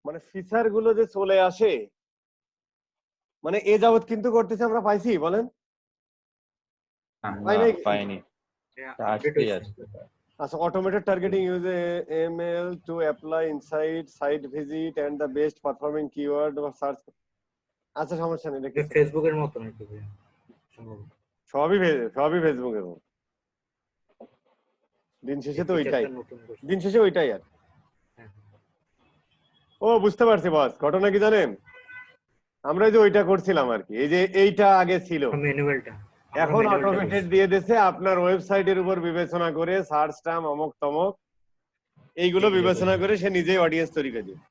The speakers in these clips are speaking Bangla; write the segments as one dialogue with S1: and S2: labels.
S1: মানে ফিচার গুলো যে চলে আসে, মানে এ যাবত কিন্তু করতেছে আমরা পাইছি বলেন, পাই
S2: না
S1: নাই?
S2: পাইনি, আসতেই আছে।
S1: আচ্ছা, automated targeting use ML to apply inside site visit and the best performing keyword বা সার্চ। আচ্ছা সমস্যা নেই, দেখি
S3: ফেসবুকের মতো নাকি
S1: সবই ফেসবুকের মতো। দিন শেষে তো ওইটাই, দিন শেষে ওইটাই আর। ও বুঝতে পারছি বস, ঘটনা কি জানেন, আমরা যে ওইটা করছিলাম আর কি, এই যে এইটা আগে ছিল,
S3: ম্যানুয়ালটা
S1: এখন অটোমেটেড দিয়ে দিয়েছে। আপনার ওয়েবসাইটের উপর বিবেচনা করে সার্চ টার্ম অমুক তমক এইগুলো বিবেচনা করে সে নিজেই অডিয়েন্স তৈরি করে দিবে।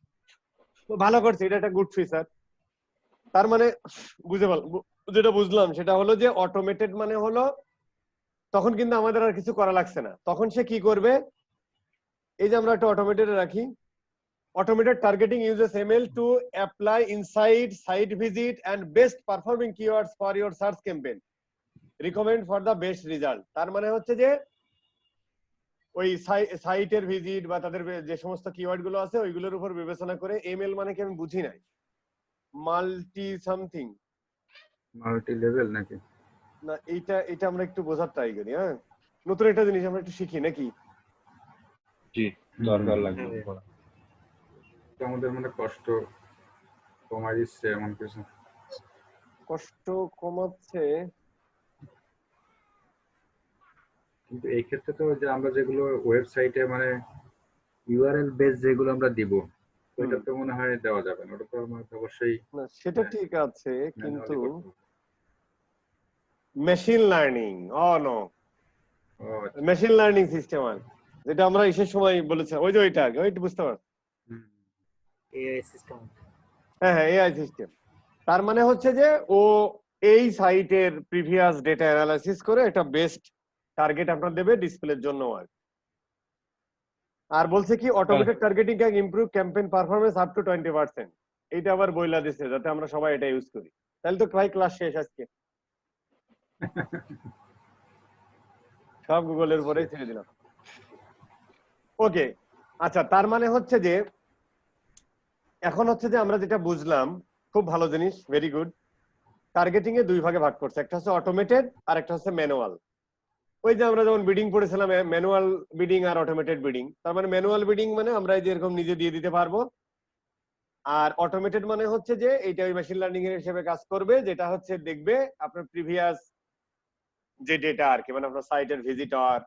S1: তো ভালো করছে, এটা একটা গুড ফিচার। তার মানে যেটা বুঝলাম সেটা হলো যে অটোমেটেড মানে হলো তখন কিন্তু আমাদের আর কিছু করা লাগছে না। তখন সে কি করবে, এই যে আমরা একটা অটোমেটেড রাখি, automated targeting uses ML to apply inside site visit and best performing keywords for your search campaign, recommend for the best result। তার মানে হচ্ছে যে ওই সাইটের ভিজিট বা তাদের যে সমস্ত কিওয়ার্ড গুলো আছে ওইগুলোর উপর বিবেচনা করে, এমএল মানে কি আমি বুঝি নাই, মাল্টি সামথিং,
S4: মাল্টি লেভেল নাকি?
S1: না এটা আমরা একটু বোঝার ট্রাই করি। হ্যাঁ, নতুন একটা জিনিস আমরা একটু শিখি নাকি?
S2: জি, দরকার লাগবে।
S4: আমাদের মানে কষ্ট কমাই দিচ্ছে এমন কিছু?
S1: কষ্ট কমাচ্ছে,
S4: কিন্তু এই ক্ষেত্রে তো যে আমরা যেগুলো ওয়েবসাইটে মানে ইউআরএল বেস যেগুলো আমরা দিব ওইটা তো মনে হয় দেওয়া যাবে না, ওটা তো আমাদের অবশ্যই।
S1: না সেটা ঠিক আছে, কিন্তু machine learning, no machine learning system আর যেটা আমরা ইসের সময় বলেছি, ওই যে ওইটা বুঝতে পারছো,
S3: এআই সিস্টেম।
S1: হ্যাঁ এআই সিস্টেম। তার মানে হচ্ছে যে ও এই সাইটের প্রিভিয়াস ডেটা অ্যানালাইসিস করে একটা বেস্ট টার্গেট আপনার দেবে ডিসপ্লের জন্য। আর বলছে কি automated targeting can improve campaign performance up to 20%। এইটা আবার বইলা দিছে যাতে আমরা সবাই এটা ইউজ করি। তাহলে তো প্রায় ক্লাস শেষ আজকে, সব গুগলের উপরেই ছেড়ে দিলাম। ওকে, আচ্ছা, তার মানে হচ্ছে যে এখন হচ্ছে যে আমরা যেটা বুঝলাম, খুব ভালো জিনিস, ভেরি গুড। টার্গেটিং এ দুই ভাগে ভাগ করছে, একটা হচ্ছে অটোমেটেড আর একটা হচ্ছে ম্যানুয়াল। ওই যে আমরা যেমন বিডিং পড়েছিলাম, ম্যানুয়াল বিডিং আর অটোমেটেড বিডিং। তার মানে ম্যানুয়াল বিডিং মানে আমরা এই যে এরকম নিজে দিয়ে দিতে পারবো, আর অটোমেটেড মানে হচ্ছে যে এইটা ওই মেশিন লার্নিং এর হিসেবে কাজ করবে, যেটা হচ্ছে দেখবে আপনার প্রিভিয়াস যে ডেটা আর কি, মানে আপনার সাইটের ভিজিটর,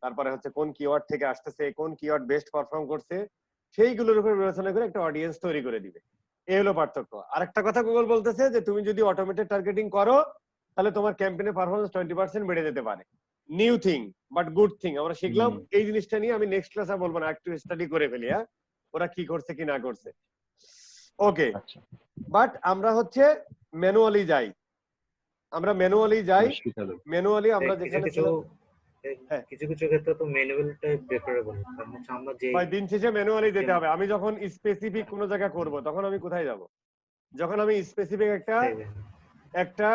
S1: তারপরে হচ্ছে কোন কিওয়ার্ড থেকে আসতেছে, কোন কিওয়ার্ড বেস্ট পারফর্ম করছে, সেইগুলোর উপর বিবেচনা করে একটা অডিয়েন্স তৈরি করে দিবে। এই হলো পার্থক্য। আরেকটা কথা গুগল বলতেছে যে তুমি যদি অটোমেটেড টার্গেটিং করো তাহলে তোমার ক্যাম্পেইনের পারফরম্যান্স 20% বেড়ে যেতে পারে। New thing but good thing আমরা শিখলাম। এই জিনিসটা নিয়ে আমি নেক্সট ক্লাসে বলবো না, একটু স্টাডি করে ফেলি হ্যাঁ, ওরা কি করছে কি না করছে। ওকে, বাট আমরা হচ্ছে ম্যানুয়ালি যাই, ম্যানুয়ালি আমরা যেখানে
S3: কিছু কিছু ক্ষেত্রে তো ম্যানুয়ালটাই প্রেফারেবল, কারণ আমরা যে
S1: দিন শেষে ম্যানুয়ালি যেতে হবে। আমি যখন স্পেসিফিক কোনো জায়গা করব তখন আমি কোথায় যাব? যখন আমি স্পেসিফিক একটা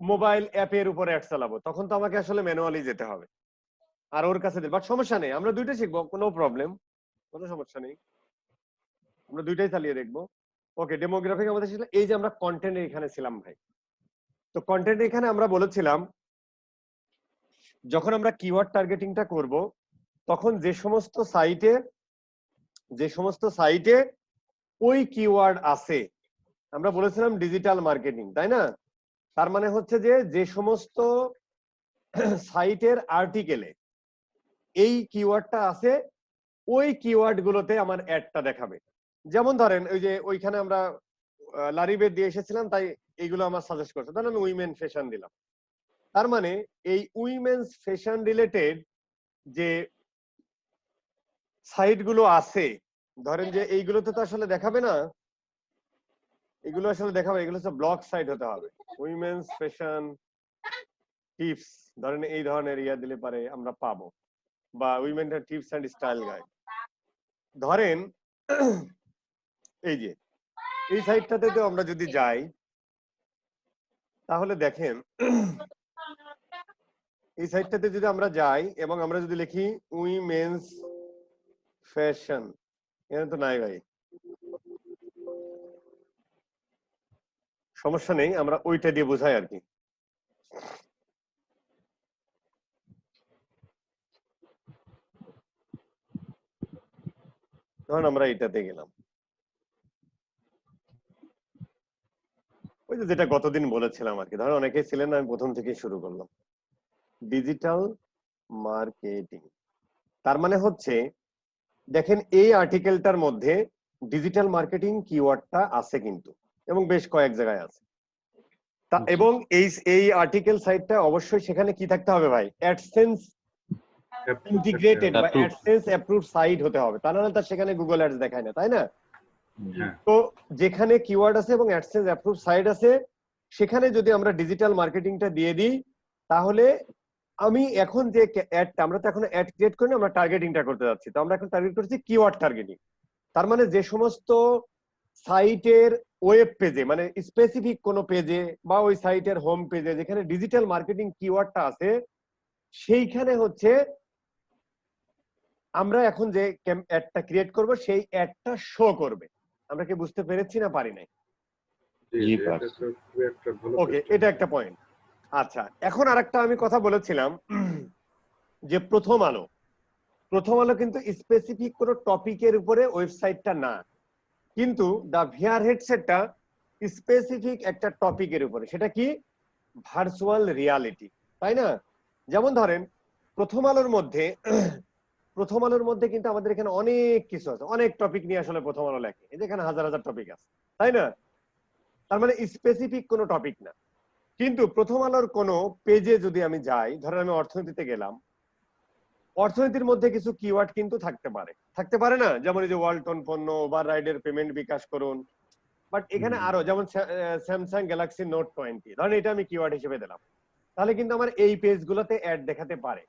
S1: মোবাইল অ্যাপের উপরে অ্যাড চালাবো তখন তো আমাকে আসলে ম্যানুয়ালি যেতে হবে, আর ওর কাছে বাট সমস্যা নেই, আমরা দুইটা শিখবো, কোনো প্রবলেম, কোনো সমস্যা নেই, আমরা দুইটাই চালিয়ে দেখবো। ওকে, ডেমোগ্রাফিক আমাদের ছিল। এই যে আমরা কন্টেন্টের এখানে ছিলাম ভাই, তো কন্টেন্ট এখানে আমরা বলেছিলাম যখন আমরা কিওয়ার্ড টার্গেটিংটা করব তখন যে সমস্ত সাইটে ওই কিওয়ার্ড আছে, আমরা বলেছিলাম ডিজিটাল মার্কেটিং, তাই না? তার মানে হচ্ছে যে যে সমস্ত সাইটের আর্টিকেলে এই কিওয়ার্ডটা আছে ওই কিওয়ার্ড গুলোতে আমার অ্যাডটা দেখাবে। যেমন ধরেন ওই যে ওইখানে আমরা লারিবেদ দিয়ে এসেছিলাম, তাই এইগুলো আমার সাজেস্ট করছে, তাহলে আমি উইমেন ফ্যাশন দিলাম। তার মানে এই উইমেন্স ফ্যাশন রিলেটেড যে সাইট গুলো আছে, ধরেন যে এইগুলোতে তো আসলে দেখাবে না, এগুলো আসলে দেখাবে, এগুলো হচ্ছে ব্লগ সাইট হতে হবে। উইমেন্স ফ্যাশন টিপস ধরেন এই ধরনের ইয়া দিলে পারে আমরা পাবো, বা women tips and style guide. ধরেন এই যে এই সাইটটাতে তো আমরা যদি যাই তাহলে দেখেন এই সাইটটাতে যদি আমরা যাই এবং আমরা যদি লিখি উইমেন্স ফ্যাশন, এখানে তো নাই ভাই, সমস্যা নেই, আমরা ওইটা দিয়ে বোঝাই আর কি। ধরুন আমরা এটাতে গেলাম, ওই যে যেটা গতদিন বলেছিলাম আর কি। ধরুন অনেকেই ছিলেন, আমি প্রথম থেকেই শুরু করলাম। ডিজিটাল মার্কেটিং, তার মানে হচ্ছে দেখেন এই আর্টিকেলটার মধ্যে ডিজিটাল মার্কেটিং কিওয়ার্ডটা আছে কিন্তু, এবং বেশ কয়েক জায়গায় আছে। এবং এই আর্টিকেল সাইটটা অবশ্যই সেখানে কি থাকতে হবে ভাই, অ্যাডসেন্স ইন্টিগ্রেটেড বা অ্যাডসেন্স অ্যাপ্রুভড সাইট হতে হবে, তা নাহলে তার সেখানে গুগল অ্যাডস দেখায় না, তাই না? তো যেখানে কিওয়ার্ড আছে এবং অ্যাডসেন্স অ্যাপ্রুভড সাইট আছে, সেখানে যদি আমরা ডিজিটাল মার্কেটিংটা দিয়ে দিই, তাহলে আমি এখন যে অ্যাডটা, আমরা তো এখন অ্যাড ক্রিয়েট করি না, আমরা টার্গেটিংটা করতে যাচ্ছি। তো আমরা এখন টার্গেট করছি কিওয়ার্ড টার্গেটিং। তার মানে যে সমস্ত সাইটের ওয়েব পেজে, মানে স্পেসিফিক কোনো পেজে বা ওই সাইটের হোম পেজে যেখানে ডিজিটাল মার্কেটিং কিওয়ার্ডটা আছে, সেইখানে হচ্ছে আমরা এখন যে অ্যাডটা ক্রিয়েট করব সেই অ্যাডটা শো করবে। আমরা কি বুঝতে পেরেছি না পারি নাই? ওকে, এটা একটা পয়েন্ট। আচ্ছা, এখন আরেকটা আমি কথা বলেছিলাম যে প্রথম আলো কিন্তু স্পেসিফিক কোনো টপিকের উপরে ওয়েবসাইটটা না, কিন্তু দা ভিআর হেডসেটটা স্পেসিফিক একটা টপিকের উপরে। সেটা কি? ভার্চুয়াল রিয়ালিটি, তাই না? যেমন ধরেন প্রথম আলোর মধ্যে কিন্তু আমাদের এখানে অনেক কিছু আছে, অনেক টপিক নিয়ে আসলে প্রথম আলো লেখে, এখানে হাজার হাজার টপিক আছে, তাই না? তার মানে স্পেসিফিক কোনো টপিক না। কিন্তু প্রথম আলোর কোনো পেজে যদি আমি যাই, ধরেন আমি অর্থনীতিতে গেলাম, অর্থনীতির মধ্যে কিছু কিওয়ার্ড কিন্তু থাকতে পারে না? যেমন এই যে ওয়ালটন পণ্য, ওভার রাইডের পেমেন্ট বিকাশ করুন। বাট এখানে আরো যেমন স্যামসাং গ্যালাক্সি নোট 20, ধরেন এটা আমি কিওয়ার্ড হিসেবে দিলাম, তাহলে কিন্তু আমার এই পেজগুলোতে অ্যাড দেখাতে পারে।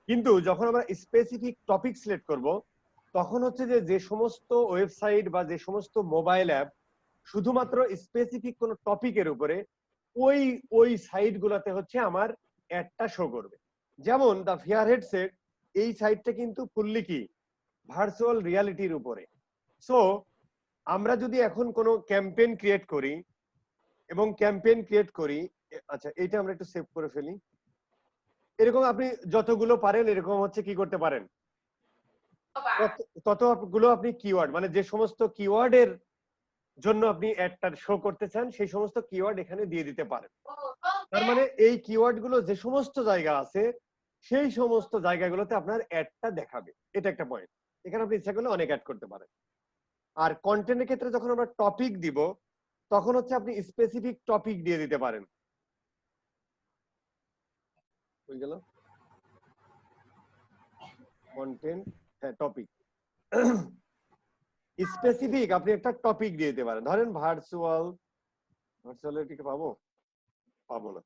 S1: কিন্তু যখন আমরা স্পেসিফিক টপিক সিলেক্ট করব, তখন হচ্ছে যে সমস্ত ওয়েবসাইট বা যে সমস্ত মোবাইল অ্যাপ শুধুমাত্র স্পেসিফিক কোনো টপিকের উপরে, ওই সাইটগুলোতে হচ্ছে আমার অ্যাডটা শো করবে। যেমন দা ভিআর হেডসেট, এই সাইটটা কিন্তু ফুললি কি ভার্চুয়াল রিয়ালিটির উপরে। সো আমরা যদি এখন কোনো ক্যাম্পেইন ক্রিয়েট করি, আচ্ছা এইটা আমরা একটু সেভ করে ফেলি। এরকম আপনি যতগুলো পারেন এরকম হচ্ছে কি করতে পারেন, ততগুলো আপনি কিওয়ার্ড, মানে যে সমস্ত কিওয়ার্ডের জন্য আপনি অ্যাডটা শো করতে চান সেই সমস্ত কিওয়ার্ড এখানে দিয়ে দিতে পারেন। তার মানে এই কিওয়ার্ড গুলো যে সমস্ত জায়গা আছে সেই সমস্ত জায়গাগুলোতে আপনার অ্যাডটা দেখাবে। এটা একটা পয়েন্ট। এখানে আপনি ইচ্ছা করলে অনেক অ্যাড করতে পারেন। আর কন্টেন্টের ক্ষেত্রে যখন আমরা টপিক দিব, তখন হচ্ছে আপনি স্পেসিফিক টপিক দিয়ে দিতে পারেন। হয়ে গেল কন্টেন্ট, হ্যাঁ টপিক স্পেসিফিক আপনি একটা টপিক দিয়ে দিতে পারেন। ধরেন ভার্চুয়ালিটিকে পাবো না,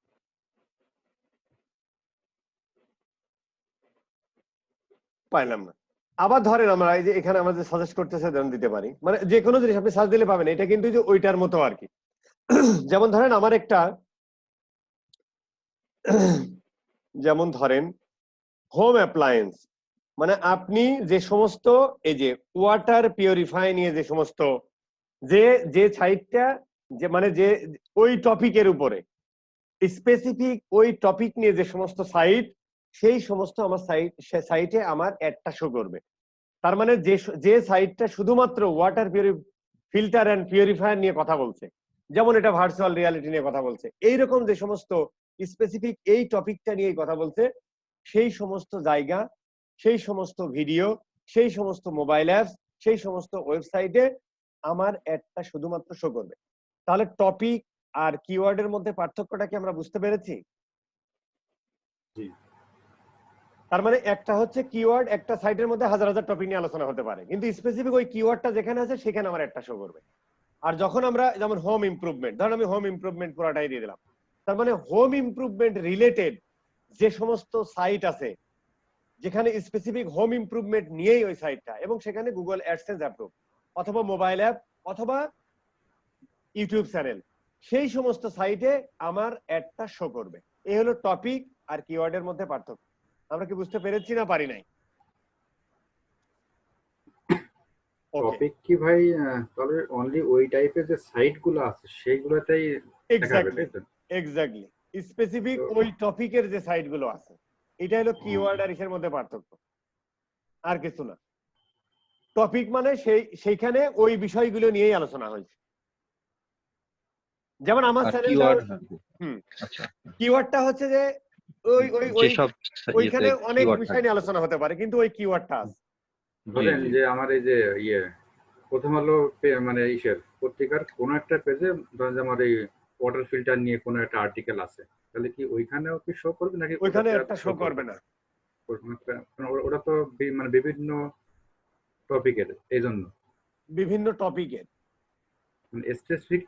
S1: পাইলাম না। আবার ধরেন আমরা এই যে এখানে আমাদের সাজেস্ট করতেছে, দিতে পারি, মানে যে কোনো জিনিস আপনি সার্চ দিলে পাবেন। এটা কিন্তু যে ওইটার মতো আর কি। যেমন ধরেন আমার একটা যেমন ধরেন হোম অ্যাপ্লায়েন্স, মানে আপনি যে সমস্ত এই যে ওয়াটার পিউরিফাই নিয়ে যে সমস্ত যে সাইটটা, যে মানে যে ওই টপিকের উপরে স্পেসিফিক ওই টপিক নিয়ে যে সমস্ত সাইট, সেই সমস্ত আমার সাইটে আমার অ্যাডটা শো করবে। তার মানে যে সাইটটা শুধুমাত্র ওয়াটার ফিল্টার এন্ড পিউরিফায়ার নিয়ে কথা বলছে, যেমন এটা ভার্চুয়াল রিয়ালিটি নিয়ে কথা বলছে, এইরকম যে সমস্ত স্পেসিফিক এই টপিকটা নিয়ে কথা বলছে, সেই সমস্ত জায়গা, সেই সমস্ত ভিডিও, সেই সমস্ত মোবাইল অ্যাপস, সেই সমস্ত ওয়েবসাইটে আমার অ্যাডটা শুধুমাত্র শো করবে। তাহলে টপিক আর কিওয়ার্ডের মধ্যে পার্থক্যটা কি আমরা বুঝতে পেরেছি? তার মানে একটা হচ্ছে কিওয়ার্ড, একটা সাইটের মধ্যে হাজার হাজার টপিক নিয়ে আলোচনা হতে পারে, কিন্তু স্পেসিফিক ওই কিওয়ার্ডটা যেখানে আছে সেখানে আমার একটা শো করবে। আর যখন আমরা যেমন হোম ইমপ্রুভমেন্ট, ধরুন আমি হোম ইমপ্রুভমেন্ট পুরাটাই দিয়ে দিলাম, তার মানে হোম ইমপ্রুভমেন্ট রিলেটেড যে সমস্ত সাইট আছে যেখানে স্পেসিফিক হোম ইমপ্রুভমেন্ট নিয়েই ওই সাইটটা, এবং সেখানে গুগল অ্যাডসেন্স অ্যাপ্রুভ অথবা মোবাইল অ্যাপ অথবা ইউটিউব চ্যানেল, সেই সমস্ত সাইটে আমার অ্যাডটা শো করবে। এই হলো টপিক আর কিওয়ার্ডের মধ্যে পার্থক্য। আমরা কি বুঝতে পেরেছি না পারি নাই? ওকে,
S4: টপিক কি ভাই তাহলে অনলি ওই টাইপের যে সাইট গুলো আছে সেইগুলোতেই দেখাবে,
S1: এক্স্যাক্টলি
S4: তাই তো?
S1: এক্স্যাক্টলি স্পেসিফিক
S4: তো
S1: ওই টপিকের যে সাইট গুলো আছে, এটা হলো
S4: হুম,
S1: কিওয়ার্ড আর ইসের মধ্যে পার্থক্য, আর কিছু না। টপিক মানে সেইখানে ওই বিষয়গুলো নিয়েই আলোচনা হয়েছে। যেমন আমার
S2: আর
S1: চ্যানেলটা,
S2: কিওয়ার্ড,
S1: হুম,
S2: আচ্ছা,
S1: কিওয়ার্ডটা হচ্ছে যে ওই ওই ওই
S2: যেসব ইয়েতে
S1: ওইখানে অনেক
S2: কিওয়ার্ড
S1: বিষয়
S2: থাকে।
S1: নিয়ে আলোচনা হতে পারে, কিন্তু ওই কিওয়ার্ডটা আছে।
S2: জি
S4: ধরেন
S2: জি
S4: যে আমার এই যে প্রথম আলো মানে পত্রিকার কোনো একটা পেজে ধরেন যে আমার এই ওয়াটার ফিল্টার নিয়ে কোনো একটা আর্টিকেল আছে, তাহলে কি ওইখানেও কি শো করবে নাকি
S1: ওইখানে
S4: ওটাতে আর
S1: একটা
S4: শো
S1: শো
S4: করবে
S1: করবে
S4: না?
S1: না।
S4: কারণ ওটা তো মানে বিভিন্ন টপিকের, এই জন্য
S1: বিভিন্ন টপিকের।
S4: মানে স্পেসিফিক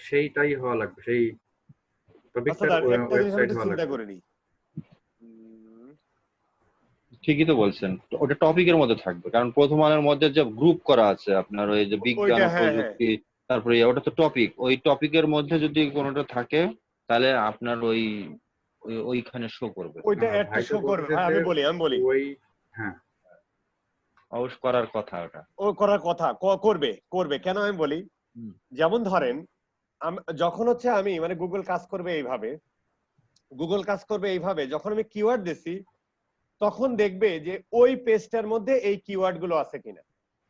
S4: সেইটাই হওয়া লাগবে, সেই
S1: আচ্ছা,
S4: টপিকটার
S1: দাঁড়ান, একটা জিনিস আমি
S4: ওয়েবসাইট
S1: একটু
S4: হওয়া
S1: চিন্তা
S4: লাগবে।
S1: করে নিই। উম,
S2: ঠিকই তো বলছেন, তো ওটা টপিকের মধ্যে থাকবে, কারণ প্রথম আলোর মধ্যে যে গ্রুপ করা আছে আপনার ওই যে বিজ্ঞান
S1: ওইটা,
S2: ও
S1: হ্যাঁ হ্যাঁ,
S2: প্রযুক্তি, তারপরে ওটা তো টপিক, ওই টপিকের মধ্যে যদি কোনোটা থাকে তাহলে আপনার ওইখানে শো করবে।
S1: ওইটা একটা
S4: ভাই তো
S1: শো করবে।
S4: বলতেছে
S1: ভাই
S4: যে
S1: আমি বলি
S4: ওই, হ্যাঁ
S2: অবশ্য করার কথা ওটা।
S1: ও করার কথা, করবে করবে কেন আমি বলি।
S2: হুম,
S1: যেমন ধরেন, যখন হচ্ছে আমি মানে গুগল কাজ করবে এইভাবে, যখন আমি কিওয়ার্ড দিছি তখন দেখবে যে ওই পেজটার মধ্যে এই কিওয়ার্ড গুলো আছে কিনা,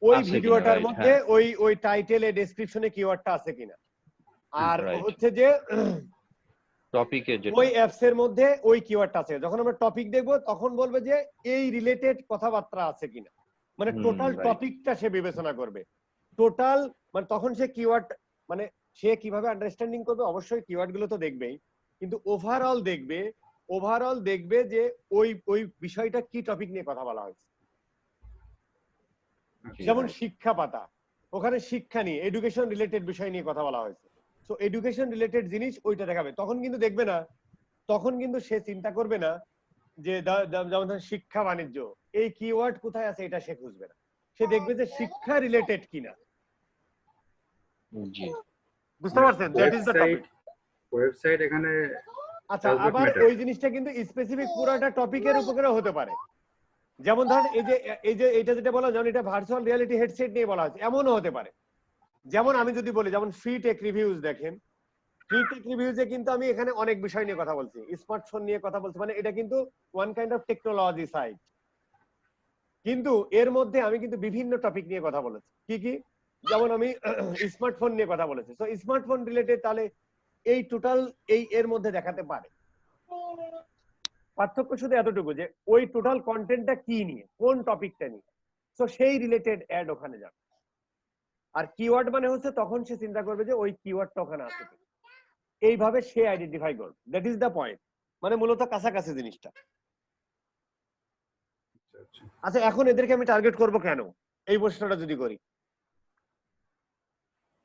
S1: ওই
S2: আছে কিনা,
S1: ভিডিওটার
S2: রাইট,
S1: মধ্যে
S2: হ্যাঁ,
S1: ওই ওই টাইটেলে ডেসক্রিপশনে কিওয়ার্ডটা আছে কিনা। আর
S2: রাইট,
S1: হচ্ছে যে
S2: টপিকে যেটা।
S1: ওই অ্যাপস এর মধ্যে ওই কিওয়ার্ডটা আছে। যখন আমরা টপিক দেখব তখন বলবে যে এই রিলেটেড কথাবার্তা আছে কিনা, মানে
S2: হুম,
S1: টোটাল
S2: রাইট,
S1: টপিকটা সে বিবেচনা করবে। টোটাল মানে তখন সে কিওয়ার্ড মানে সে কিভাবে আন্ডারস্ট্যান্ডিং করবে, অবশ্যই কিওয়ার্ড গুলো তো দেখবেই, কিন্তু ওভারঅল দেখবে যে ওই ওই বিষয়টা কি টপিক নিয়ে কথা বলা হয়েছে।
S4: আচ্ছা।
S1: যেমন
S2: রাইট,
S1: শিক্ষা পাতা, ওখানে শিক্ষা নিয়ে এডুকেশন রিলেটেড বিষয় নিয়ে কথা বলা হয়েছে, সো এডুকেশন রিলেটেড জিনিস ওইটা দেখাবে। তখন কিন্তু দেখবে না, তখন কিন্তু সে চিন্তা করবে না যে যেমন ধরেন শিক্ষা বাণিজ্য, এই কিওয়ার্ড কোথায় আছে এটা সে খুঁজবে না, সে দেখবে যে শিক্ষা রিলেটেড কিনা।
S2: জি,
S1: বুঝতে পারছেন? That is the topic.
S4: Website এখানে
S1: আচ্ছা,
S4: ডাজ নট
S1: আবার
S4: ম্যাটার।
S1: ওই জিনিসটা কিন্তু স্পেসিফিক পুরোটা টপিকের উপরেও হতে পারে। যেমন ধরেন এই যে এটা যেটা বলা, যেমন এটা ভার্চুয়াল রিয়ালিটি হেডসেট নিয়ে বলা হচ্ছে, এমনও হতে পারে। যেমন আমি যদি বলি, যেমন ফ্রি টেক রিভিউজ দেখেন, ফ্রি টেক রিভিউজে কিন্তু আমি এখানে অনেক বিষয় নিয়ে কথা বলছি, স্মার্টফোন নিয়ে কথা বলছি, মানে এটা কিন্তু one kind of technology site. কিন্তু এর মধ্যে আমি কিন্তু বিভিন্ন টপিক নিয়ে কথা বলেছি। কি কি? যেমন আমি স্মার্টফোন নিয়ে কথা বলেছি, তো স্মার্টফোন রিলেটেড তাহলে এই টোটাল এই এর মধ্যে দেখাতে পারে। পার্থক্য শুধু এতটুকু যে ওই টোটাল কন্টেন্টটা কি নিয়ে, কোন টপিকটা নিয়ে, তো সেই রিলেটেড অ্যাড ওখানে যাবে। আর কিওয়ার্ড মানে হচ্ছে তখন সে চিন্তা করবে যে ওই কিওয়ার্ডটা ওখানে আছে কিনা। এইভাবে সে আইডেন্টিফাই করবে। That is the point. মানে মূলত কাছাকাছি জিনিসটা।
S4: আচ্ছা,
S1: আচ্ছা, এখন এদেরকে আমি টার্গেট করব কেন, এই প্রশ্নটা যদি করি।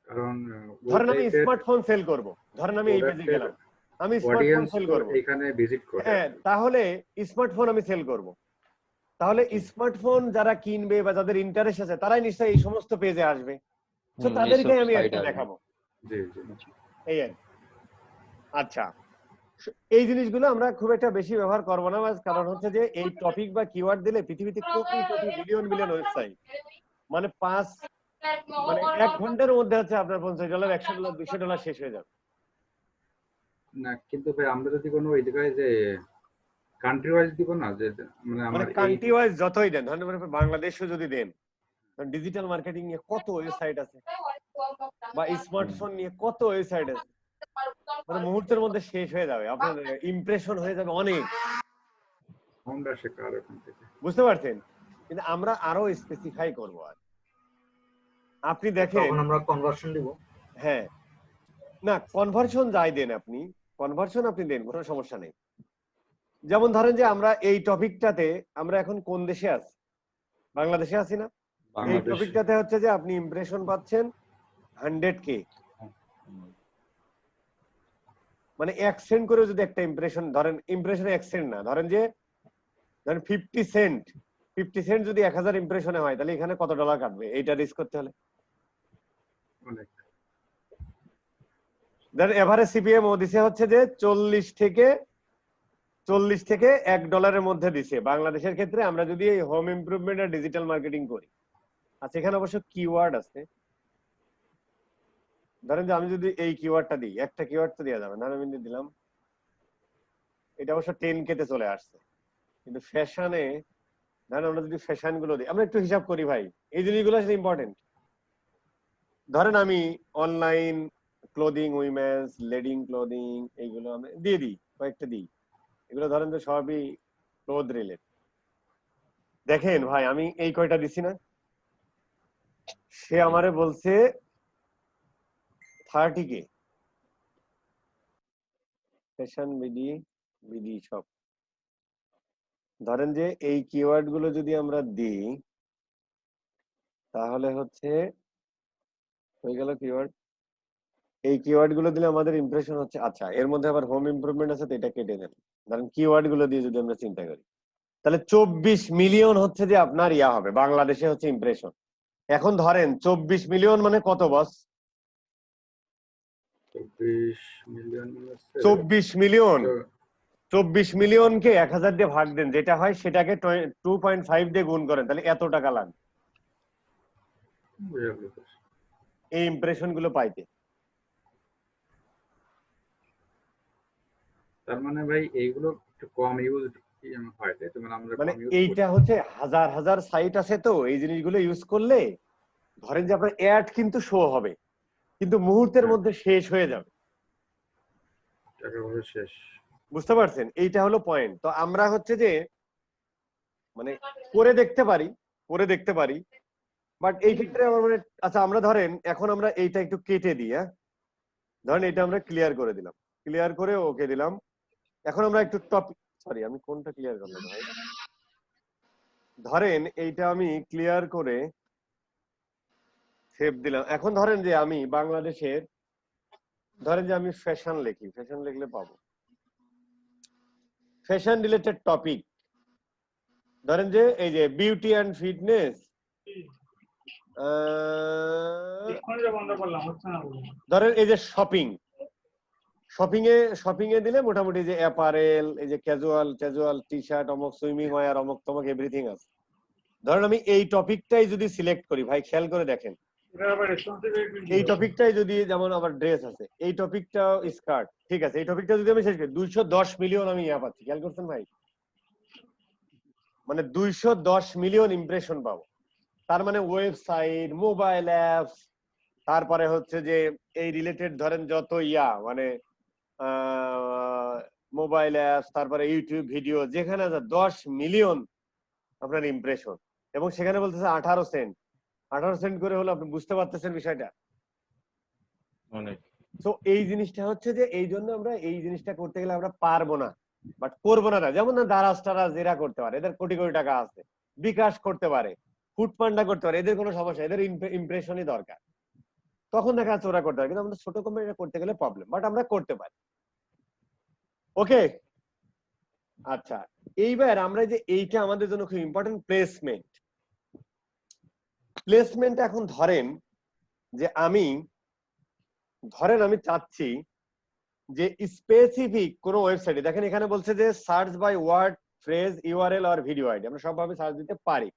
S4: কারণ ওই
S1: ধরেন আমি
S4: টাইপের
S1: স্মার্টফোন সেল করব, ধরেন আমি এই পেজে
S4: প্রোডাক্টের
S1: গেলাম, আমি স্মার্টফোন
S4: অডিয়েন্স
S1: সেল
S4: তো
S1: করব।
S4: এখানে ভিজিট করে
S1: হ্যাঁ,
S4: আসলে।
S1: তাহলে স্মার্টফোন আমি সেল করব, তাহলে
S2: জি,
S1: স্মার্টফোন যারা কিনবে বা যাদের ইন্টারেস্ট আছে তারাই নিশ্চয়ই এই সমস্ত পেজে আসবে, তো
S2: হুম,
S1: তাদেরকে
S2: এইসব
S1: আমি
S2: সাইড
S1: একটা
S2: আসবে।
S1: দেখাবো।
S4: জি জি।
S2: জি,
S1: এই আর কি। আচ্ছা, এই জিনিসগুলো আমরা খুব একটা বেশি ব্যবহার করবো না, কারণ হচ্ছে যে এই টপিক বা কিওয়ার্ড দিলে পৃথিবীতে crore crore million million website, মানে মানে 1 ঘন্টার মধ্যে হচ্ছে আপনার $50, $100, $200 শেষ হয়ে যাবে।
S4: না কিন্তু ভাই আমরা যদি কোনো ওই জায়গায় যে কান্ট্রি ওয়াইজ দিব না, যে মানে
S1: মানে
S4: আমার এই
S1: কান্ট্রি ওয়াইজ যতই দেন, ধরেন বাংলাদেশও যদি দেন, ডিজিটাল মার্কেটিং নিয়ে কত ওয়েবসাইট আছে, বা
S2: হুম,
S1: স্মার্টফোন নিয়ে কত ওয়েবসাইট আছে, মানে মুহূর্তের মধ্যে শেষ হয়ে যাবে, আপনার ইমপ্রেশন হয়ে যাবে অনেক।
S4: আমরা শেখার ওখান থেকে।
S1: বুঝতে পারছেন? কিন্তু আমরা আরো স্পেসিফাই করব। আর আপনি দেখেন,
S3: তখন আমরা কনভার্সন দিব।
S1: হ্যাঁ, না কনভার্সন যাই দেন, আপনি কনভার্সন আপনি দেন, কোনো সমস্যা নেই। যেমন ধরেন যে আমরা এই টপিকটাতে আমরা এখন কোন দেশে আছি, বাংলাদেশে আছি না? এই
S2: বাংলাদেশ।
S1: টপিকটাতে হচ্ছে যে আপনি ইমপ্রেশন পাচ্ছেন 100K,
S2: হুম,
S1: মানে 1 সেন্ট করে যদি একটা ইমপ্রেশন ধরেন, ইমপ্রেশনে 1 সেন্ট না, ধরেন 50 সেন্ট যদি 1000 ইমপ্রেশনে হয়, তাহলে এখানে কত ডলার কাটবে এইটা রিস্ক করতে হলে?
S4: অনেক।
S1: দেন এভারেজ সিপিএম ও দিছে হচ্ছে যে 40 থেকে $1 মধ্যে দিছে বাংলাদেশের ক্ষেত্রে, আমরা যদি এই হোম ইমপ্রুভমেন্ট আর ডিজিটাল মার্কেটিং করি। আচ্ছা এখানে অবশ্য কিওয়ার্ড আছে। ধরেন যে আমি যদি এই কিওয়ার্ডটা দিই, একটা কিওয়ার্ড তো দেওয়া যাবে, ধরেন আমি দিলাম, এটা অবশ্য 10K তে চলে আসছে, কিন্তু ফ্যাশনে ধরেন আমরা যদি ফ্যাশন গুলো দিই, আমরা একটু হিসাব করি ভাই, এই জিনিসগুলো আসলে ইম্পর্টেন্ট। ধরেন আমি অনলাইন ক্লোদিং, উইমেন্স লেডিং ক্লোদিং, এইগুলো আমি দিয়ে দিই, কয়েকটা দিই, এগুলো ধরেন যে সবই ক্লোথ রিলেটেড। দেখেন ভাই আমি এই কয়টা দিছি না, সে আমারে বলছে 30K ফ্যাশন বিডি বিডি সব। ধরেন যে এই কিওয়ার্ড গুলো যদি আমরা দিই তাহলে হচ্ছে হয়ে গেল কিওয়ার্ড। এই কিওয়ার্ড গুলো দিলে আমাদের ইমপ্রেশন হচ্ছে, আচ্ছা এর মধ্যে আবার হোম ইমপ্রুভমেন্ট আছে তো এটা কেটে দেন। ধরেন কিওয়ার্ড গুলো দিয়ে যদি আমরা চিন্তা করি তাহলে 24 মিলিয়ন হচ্ছে যে আপনার ইয়া হবে বাংলাদেশে হচ্ছে ইমপ্রেশন। এখন ধরেন 24 মিলিয়ন মানে কত বস?
S4: 24 মিলিয়ন
S1: 24 মিলিয়ন, 24 মিলিয়নকে 1000 দিয়ে ভাগ দেন, যেটা হয় সেটাকে 2.5 দিয়ে গুণ করেন, তাহলে এত টাকা লাগবে এই ইমপ্রেশন গুলো পাইতে।
S4: তার মানে ভাই এইগুলো একটু কম ইউজ হয়, তাই তো? মানে আমরা
S1: মানে
S4: কম ইউজ
S1: এইটা হচ্ছে হাজার হাজার সাইট আছে তো এই জিনিসগুলো ইউজ করলে ধরেন যে আপনার অ্যাড কিন্তু শো হবে কিন্তু মুহূর্তের মধ্যে শেষ হয়ে যাবে।
S4: টাকা পয়সা শেষ।
S1: বুঝতে পারছেন? এইটা হলো পয়েন্ট। তো আমরা হচ্ছে যে মানে করে দেখতে পারি, করে দেখতে পারি, বাট এই ক্ষেত্রে আমার মানে আচ্ছা আমরা ধরেন এখন আমরা এইটা একটু কেটে দিই, হ্যাঁ ধরেন এটা আমরা ক্লিয়ার করে দিলাম, ক্লিয়ার করে ওকে দিলাম। এখন আমরা একটু টপিক, সরি আমি কোনটা ক্লিয়ার করলাম ভাই, ধরেন এইটা আমি ক্লিয়ার করে সেভ দিলাম। এখন ধরেন যে আমি বাংলাদেশের, ধরেন যে আমি ফ্যাশন লিখি, ফ্যাশন লিখলে পাবো ফ্যাশন রিলেটেড টপিক। ধরেন যে এই যে বিউটি অ্যান্ড ফিটনেস, ধরেন এই যে শপিং, শপিং এ দিলে মোটামুটি যে অ্যাপারেল, এই যে ক্যাজুয়াল টি শার্ট, অমুক সুইমিং ওয়্যার, অমুক তমুক এভরিথিং আছে। ধরেন আমি এই টপিকটাই যদি সিলেক্ট করি, ভাই খেয়াল করে দেখেন এই টপিকটাই যদি, যেমন আবার ড্রেস আছে, এই টপিকটাও স্কার্ট, ঠিক আছে, এই টপিকটা যদি আমি শেষ করি 210 মিলিয়ন আমি ইয়া পাচ্ছি, খেয়াল করছেন ভাই? মানে 210 মিলিয়ন ইমপ্রেশন পাবো। তার মানে ওয়েবসাইট, মোবাইল অ্যাপস, তারপরে হচ্ছে যে এই রিলেটেড ধরেন যত ইয়া মানে মোবাইল অ্যাপস, তারপরে ইউটিউব ভিডিও, যেখানে 10 মিলিয়ন আপনার ইমপ্রেশন, এবং সেখানে বলতেছে 18 সেন্ট, 18 সেন্ট করে হলো, আপনি বুঝতে পারতেছেন বিষয়টা?
S2: অনেক।
S1: তো এই জিনিসটা হচ্ছে যে এই জন্য আমরা এই জিনিসটা করতে গেলে আমরা পারবো না, বাট করবো না, যেমন দারাজ টারাজ এরা করতে পারে, এদের কোটি কোটি টাকা আছে, বিকাশ করতে পারে, ফুড পান্ডা করতে পারে, এদের কোনো সমস্যা, এদের ইমপ্রেশনই দরকার, তখন দেখা যাচ্ছে ওরা করতে পারে, কিন্তু আমাদের ছোট কোম্পানি করতে গেলে প্রবলেম, বাট আমরা করতে পারি। ওকে আচ্ছা, এইবার আমরা যে এইটা আমাদের জন্য খুব ইম্পর্টেন্ট, প্লেসমেন্ট। প্লেসমেন্ট এখন ধরেন যে আমি চাচ্ছি যে স্পেসিফিক কোন ওয়েবসাইটে, দেখেন এখানে বলছে যে search by word, phrase, URL আর ভিডিও আইডি, আমরা সবভাবে সার্চ দিতে পারি।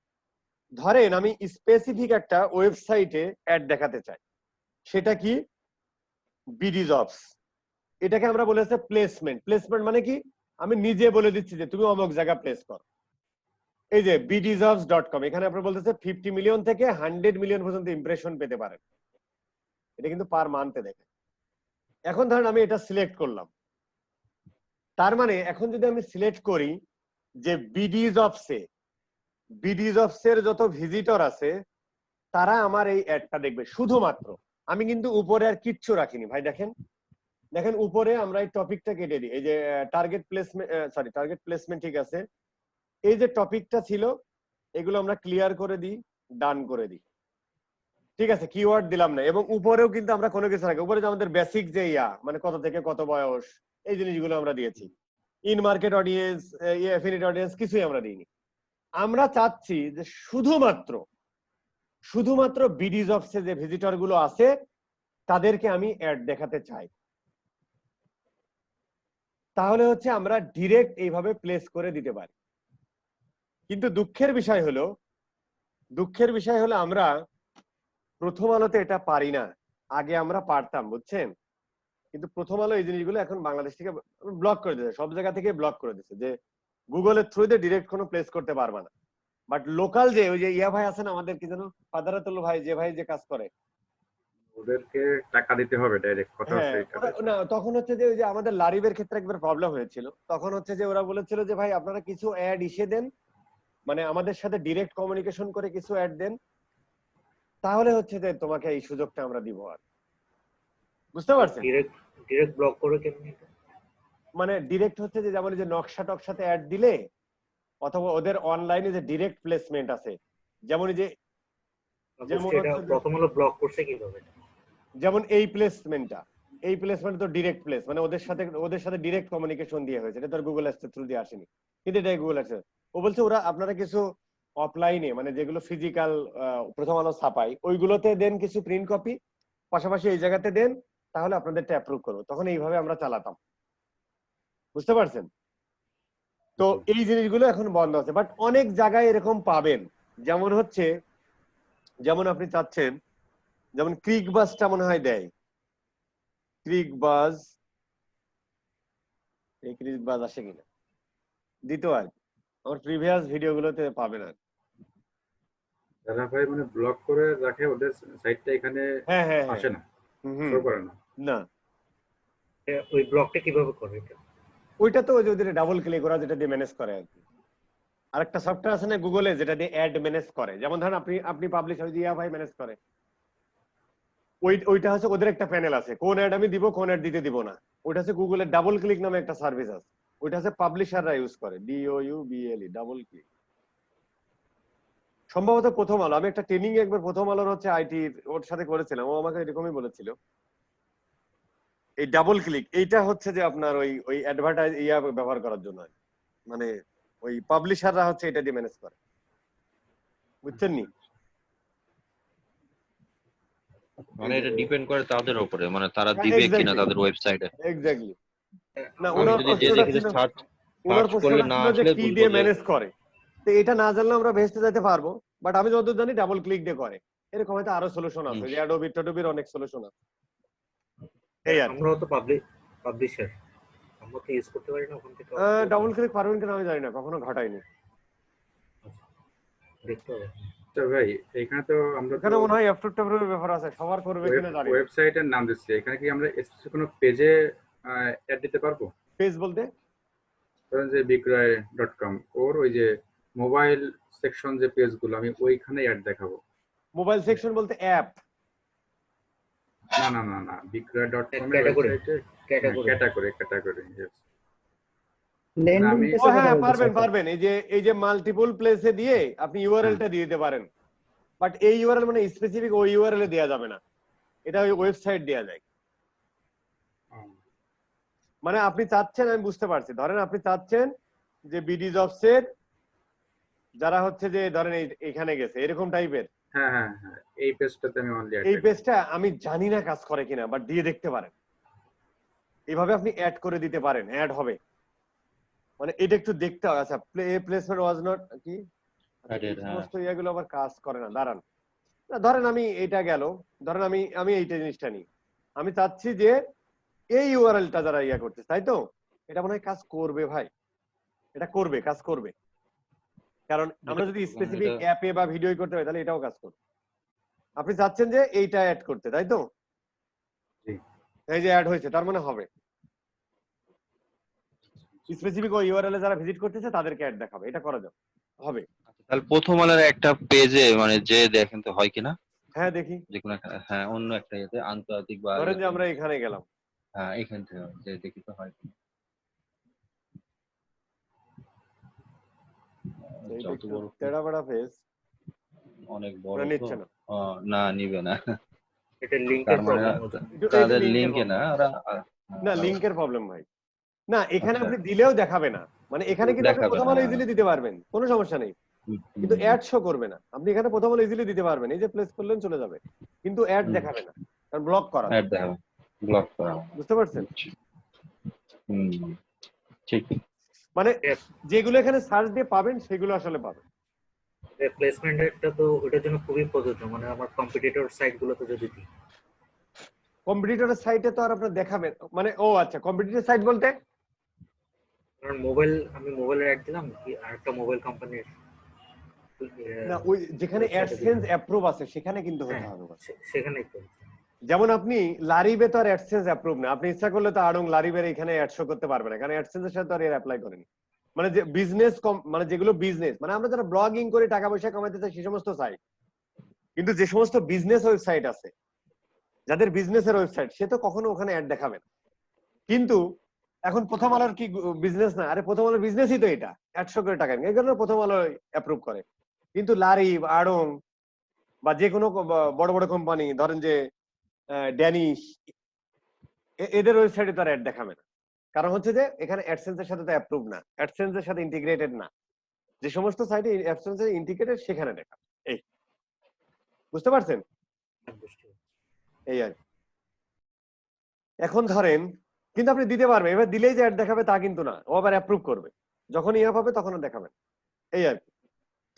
S1: ধরেন আমি স্পেসিফিক একটা ওয়েবসাইটে অ্যাড দেখাতে চাই, সেটা কি বিডি জবস, এটাকে আমরা বলেছে প্লেসমেন্ট। প্লেসমেন্ট মানে কি, আমি নিজে বলে দিচ্ছি যে তুমি অমুক জায়গা প্লেস করো। এই যে bdjobs.com, এখানে আপনার বলতেছে 50 মিলিয়ন থেকে 100 মিলিয়ন পর্যন্ত ইমপ্রেশন পেতে পারেন, এটা কিন্তু পার মান্থে দেখেন। এখন ধরেন আমি এটা সিলেক্ট করলাম, তার মানে এখন যদি আমি সিলেক্ট করি যে বিডি জবসের যত ভিজিটর আছে তারা আমার এই অ্যাডটা দেখবে শুধুমাত্র। আমি কিন্তু উপরে আর কিচ্ছু রাখিনি ভাই, দেখেন উপরে আমরা এই টপিকটা কেটে দিই, এই যে টার্গেট প্লেসমেন্ট, ঠিক আছে, এই যে টপিকটা ছিল এগুলো আমরা ক্লিয়ার করে দিই, ডান করে দিই, ঠিক আছে, কিওয়ার্ড দিলাম না। এবং উপরেও কিন্তু আমরা কোনো কিছু রাখি, উপরে যে আমাদের বেসিক যে ইয়া মানে কত থেকে কত বয়স, এই জিনিসগুলো আমরা দিয়েছি, in market audience, affiliate audience কিছুই আমরা দিইনি। আমরা চাচ্ছি যে শুধুমাত্র বিডি জবসে যে ভিজিটর গুলো আছে তাদেরকে আমি অ্যাড দেখাতে চাই, তাহলে হচ্ছে আমরা ডিরেক্ট এইভাবে প্লেস করে দিতে পারি। কিন্তু দুঃখের বিষয় হলো দুঃখের বিষয় হলো আমরা প্রথম আলোতে এটা পারি না। আগে আমরা পারতাম, বুঝছেন? কিন্তু প্রথম আলো এই জিনিসগুলো এখন বাংলাদেশ থেকে ব্লক করে দিয়েছে, সব জায়গা থেকে ব্লক করে দিয়েছে যে গুগলের থ্রুতে ডিরেক্ট কোনো প্লেস করতে পারবে না। বাট লোকাল যে ওই যে ইয়া ভাই আছেন আমাদের, কি যেন ফাদারাতুল ভাই, যে ভাই যে কাজ করে,
S4: ওদেরকে টাকা দিতে হবে ডাইরেক্ট, কথা
S1: হ্যাঁ
S4: হচ্ছে এটা।
S1: না তখন হচ্ছে যে ওই যে আমাদের লারিবের ক্ষেত্রে একবার প্রবলেম হয়েছিল। তখন হচ্ছে যে ওরা বলেছিল যে ভাই আপনারা কিছু অ্যাড ইসে দেন, মানে আমাদের সাথে ডিরেক্ট কমিউনিকেশন করে কিছু অ্যাড দেন, তাহলে হচ্ছে যে তোমাকে এই সুযোগটা আমরা দিব। আর বুঝতে পারছেন?
S3: ডিরেক্ট ব্লক করে কেমনি?
S1: মানে ডিরেক্ট হচ্ছে যে যেমন এই যে নকশা টকশাতে অ্যাড দিলে, অথবা ওদের অনলাইনে যে ডিরেক্ট প্লেসমেন্ট আছে, যেমন এই যে যেমন
S3: এটা প্রথম হলো ব্লক করছে কিভাবে?
S1: যেমন এই প্লেসমেন্ট তো ডিরেক্ট প্লেস, মানে ওদের সাথে ডিরেক্ট কমিউনিকেশন দিয়ে হয়েছে, এটা তো গুগল অ্যাডস থ্রু দিয়ে আসেনি, কিন্তু এটা গুগল অ্যাডস। ও বলছে ওরা আপনারা কিছু অফলাইনে, মানে যেগুলো ফিজিক্যাল প্রথম আলো ছাপাই, ওইগুলোতে দেন কিছু প্রিন্ট কপি, পাশাপাশি এই জায়গাতে দেন, তাহলে আপনাদেরটা অ্যাপ্রুভ করবো। তখন এইভাবে আমরা চালাতাম, বুঝতে পারছেন? তো এই জিনিসগুলো এখন বন্ধ আছে, বাট অনেক জায়গায় এরকম পাবেন। যেমন হচ্ছে, যেমন আপনি চাচ্ছেন, যেমন ক্রিক বাসটা মনে হয় দেয়, ক্রিক বাস, এই ক্রিক বাস আসে কিনা দিত আর কি। আমার প্রিভিয়াস ভিডিওগুলোতে পাবেন আর।
S4: যারা ভাই মানে ব্লক করে রাখে ওদের সাইটটা এখানে
S1: হ্যাঁ হ্যাঁ হ্যাঁ,
S4: আসে না,
S1: হুম,
S4: শো করে না।
S1: না
S3: ওই ব্লকটা কিভাবে করে এটা?
S1: ওইটা তো ওই যে ওদের ডাবল ক্লিক ওরা যেটা দিয়ে ম্যানেজ করে আর কি। আরেকটা সফটওয়্যার আছে না গুগলে, যেটা দিয়ে অ্যাড ম্যানেজ করে, যেমন ধরেন আপনি পাবলিশ ওই দিয়া ভাই ম্যানেজ করে, ওইটা হচ্ছে ওদের একটা প্যানেল আছে, কোন অ্যাড আমি দিব কোন অ্যাড দিতে দিব না। ওইটা হচ্ছে গুগলের ডাবল ক্লিক নামে একটা সার্ভিস আছে, ওইটা হচ্ছে পাবলিশাররা ইউজ করে, DOUBLE, ডাবল ক্লিক। সম্ভবত প্রথম আলো, আমি একটা ট্রেনিং একবার প্রথম আলোর হচ্ছে আইটি ওর সাথে করেছিলাম, ও আমাকে এরকমই বলেছিল। এই ডাবল ক্লিক এইটা হচ্ছে যে আপনার ওই অ্যাডভার্টাইজ ইয়া ব্যবহার করার জন্য, মানে ওই পাবলিশাররা হচ্ছে এটা দিয়ে ম্যানেজ করে, বুঝছেন নি?
S2: মানে এটা ডিপেন্ড করে তাদের উপরে, মানে তারা দিবে কিনা তাদের ওয়েবসাইটে।
S1: এক্স্যাক্টলি। না
S2: আমি
S1: ওনার
S2: যদি যে
S1: প্রশ্নটা
S2: দেখি
S1: ছিল,
S2: সার্চ
S1: ওনার
S2: করলে
S1: প্রশ্নটা
S2: না
S1: ছিল যে
S2: আসলে
S1: কি
S2: বলবো
S1: দিয়ে
S2: যে
S1: ম্যানেজ করে। তো এটা না জানলে আমরা ভেস্তে যেতে পারবো, বাট আমি যতদূর জানি ডাবল ক্লিক দিয়ে করে। এরকম হয়তো আরো সলিউশন আছে, যে অ্যাডোবি ট্যাডোবির অনেক সলিউশন আছে। এই আর
S3: আমরাও তো পাবলিশার, আমরা তো ইউজ করতে পারি না ওখান থেকে।
S1: ডাবল ক্লিক পারবেন কিনা আমি জানি না, কখনো ঘটাইনি।
S3: দেখতে হবে।
S4: তো ভাই এখানে তো আমরা
S1: এখানে মনে হয় অ্যাপটুট ট্যাপটুটের ব্যাপার আছে, সবার করবে কিনা জানি না।
S4: ওয়েবসাইটের নাম দিচ্ছি, এখানে কি আমরা স্পেসিফিক কোনো পেজে অ্যাড দিতে পারবো?
S1: পেজ বলতে
S4: ধরেন যে bigroy.com ওর ওই যে মোবাইল সেকশন যে পেজগুলো, আমি ওইখানে অ্যাড দেখাবো?
S1: মোবাইল সেকশন বলতে অ্যাপ?
S4: না না না না, bigroy.com এর
S3: Category.
S4: ওয়েবসাইটে ক্যাটাগরি yes।
S5: ল্যান্ডিং
S4: আমি-
S5: পেজে
S1: হ্যাঁ পারবেন। এই যে মাল্টিপল প্লেসে দিয়ে আপনি ইউআরএলটা দিয়ে দিতে পারেন, বাট এই ইউআরএল মানে স্পেসিফিক ওই ইউআরএল এ দেওয়া যাবে না, এটা ওই ওয়েবসাইট দেওয়া যায়। মানে আপনি চাচ্ছেন, আমি বুঝতে পারছি, ধরেন আপনি চাচ্ছেন যে বিডি জবসের যারা হচ্ছে যে ধরেন এখানে গেছে এরকম টাইপের,
S4: হ্যাঁ হ্যাঁ হ্যাঁ, এই পেজটাতে আমি অনলি
S1: এই পেজটা আমি জানি না কাজ করে কিনা, বাট দিয়ে দেখতে পারেন। এইভাবে আপনি অ্যাড করে দিতে পারেন, অ্যাড হবে। মানে এটা একটু দেখতে হবে। আচ্ছা, প্লেসমেন্ট ওয়াজ নট কি সমস্ত ইয়াগুলো আবার কাজ করে না, দাঁড়ান। ধরেন আমি এটা গেল, ধরেন আমি এইটা জিনিসটা নিই, আমি চাচ্ছি যে এই ইউআরএলটা যারা ইয়া করছে, তাই তো এটা মনে হয় কাজ করবে ভাই, এটা করবে, কাজ করবে। কারণ আমরা যদি স্পেসিফিক অ্যাপে বা ভিডিও করতে হয় তাহলে এটাও কাজ করবে। আপনি চাচ্ছেন যে এইটা অ্যাড করতে, তাই তো? এই যে অ্যাড হয়েছে, তার মানে হবে স্পেসিফিক ওই ইউআরএল এ যারা ভিজিট করতেছে তাদেরকে অ্যাড দেখাবে, এটা করা যাবে, হবে।
S2: তাহলে প্রথম আলোর একটা পেজে মানে যে দেখেন তো হয় কিনা?
S1: হ্যাঁ দেখি,
S2: যে কোনো একটা, হ্যাঁ অন্য একটা ইয়েতে আন্তর্জাতিক বা
S1: ধরেন যে আমরা এখানে গেলাম,
S2: হ্যাঁ এখান থেকে যে দেখি তো হয় কিনা। যত বড়
S1: তেড়া বেড়া পেজ
S2: অনেক বড়
S1: ওরা
S2: তো
S1: নিচ্ছে না।
S2: না নিবে না,
S3: এটা লিংকের
S2: তার মানে
S3: প্রবলেম।
S2: তাদের লিংকে না ওরা
S1: না লিংকের প্রবলেম ভাই। না এখানে
S2: আচ্ছা।
S1: আপনি দিলেও দেখাবে না, মানে এখানে কিন্তু আপনি
S2: দেখাবে
S1: প্রথম
S2: না,
S1: আলো
S2: হ্যাঁ।
S1: ইজিলি দিতে পারবেন, কোনো সমস্যা নেই, কিন্তু অ্যাড শো করবে না। আপনি এখানে প্রথম আলো ইজিলি দিতে পারবেন, এই যে প্লেস করলেন চলে যাবে, কিন্তু অ্যাড দেখাবে না, কারণ ব্লক করা,
S2: অ্যাড দেখাবে, ব্লক করা।
S1: বুঝতে পারছেন?
S2: ঠিক।
S1: মানে যেগুলো এখানে সার্চ দিয়ে পাবেন সেগুলো আসলে পাবেন।
S3: প্লেসমেন্টটা তো ওটার জন্য খুবই প্রযোজ্য, মানে আমার কম্পিটিটর সাইট গুলোতে যদি দিই।
S1: কম্পিটিটরের সাইটে তো আর আপনার দেখাবে মানে, ও আচ্ছা, কম্পিটিটর সাইট বলতে
S3: কারণ আমি মোবাইলের অ্যাড দিলাম কি আর একটা মোবাইল কোম্পানির
S1: না, ওই যেখানে
S3: ওয়েবসাইটে
S1: অ্যাডসেন্স
S3: দিলাম।
S1: অ্যাপ্রুভ আছে সেখানে কিন্তু হতে
S3: হ্যাঁ,
S1: হবে।
S3: সেখানেই তো।
S1: যেমন আপনি লারিবে তো আর অ্যাডসেন্স অ্যাপ্রুভ না, আপনি ইচ্ছা করলে তো আড়ং লারিবের এখানে অ্যাড শো করতে পারবেন না, কারণ অ্যাডসেন্সের সাথে তো আর এর অ্যাপ্লাই করেনি। মানে যে বিজনেস মানে যেগুলো বিজনেস, মানে আমরা যারা ব্লগিং করে টাকা পয়সা কামাইতে চাই সেই সমস্ত সাইট, কিন্তু যে সমস্ত বিজনেস ওয়েবসাইট আছে, যাদের বিজনেসের ওয়েবসাইট, সে তো কখনো ওখানে অ্যাড দেখাবে না। কিন্তু এখন প্রথম আলোর কি বিজনেস না? আরে প্রথম আলোর বিজনেসই তো এটা, 100 করে টাকা এই কারণে প্রথম আলো অ্যাপ্রুভ করে। কিন্তু লারিব, আড়ং বা যে কোনো বড় বড় কোম্পানি, ধরেন যে ড্যানিশ, এদের ওয়েবসাইটে তার অ্যাড দেখাবে না। কারণ হচ্ছে যে এখানে অ্যাডসেন্সের সাথে তো অ্যাপ্রুভ না, অ্যাডসেন্সের সাথে ইন্টিগ্রেটেড না। যে সমস্ত সাইটে অ্যাডসেন্সের ইন্টিগ্রেটেড সেখানে দেখা। এই বুঝতে পারছেন? এই আর কি। এখন ধরেন, কিন্তু আপনি দিতে পারবেন, এবার দিলেই যে অ্যাড দেখাবে তা কিন্তু না, ও আবার অ্যাপ্রুভ করবে, যখন ইয়া পাবে তখন দেখাবেন। এই আর কি।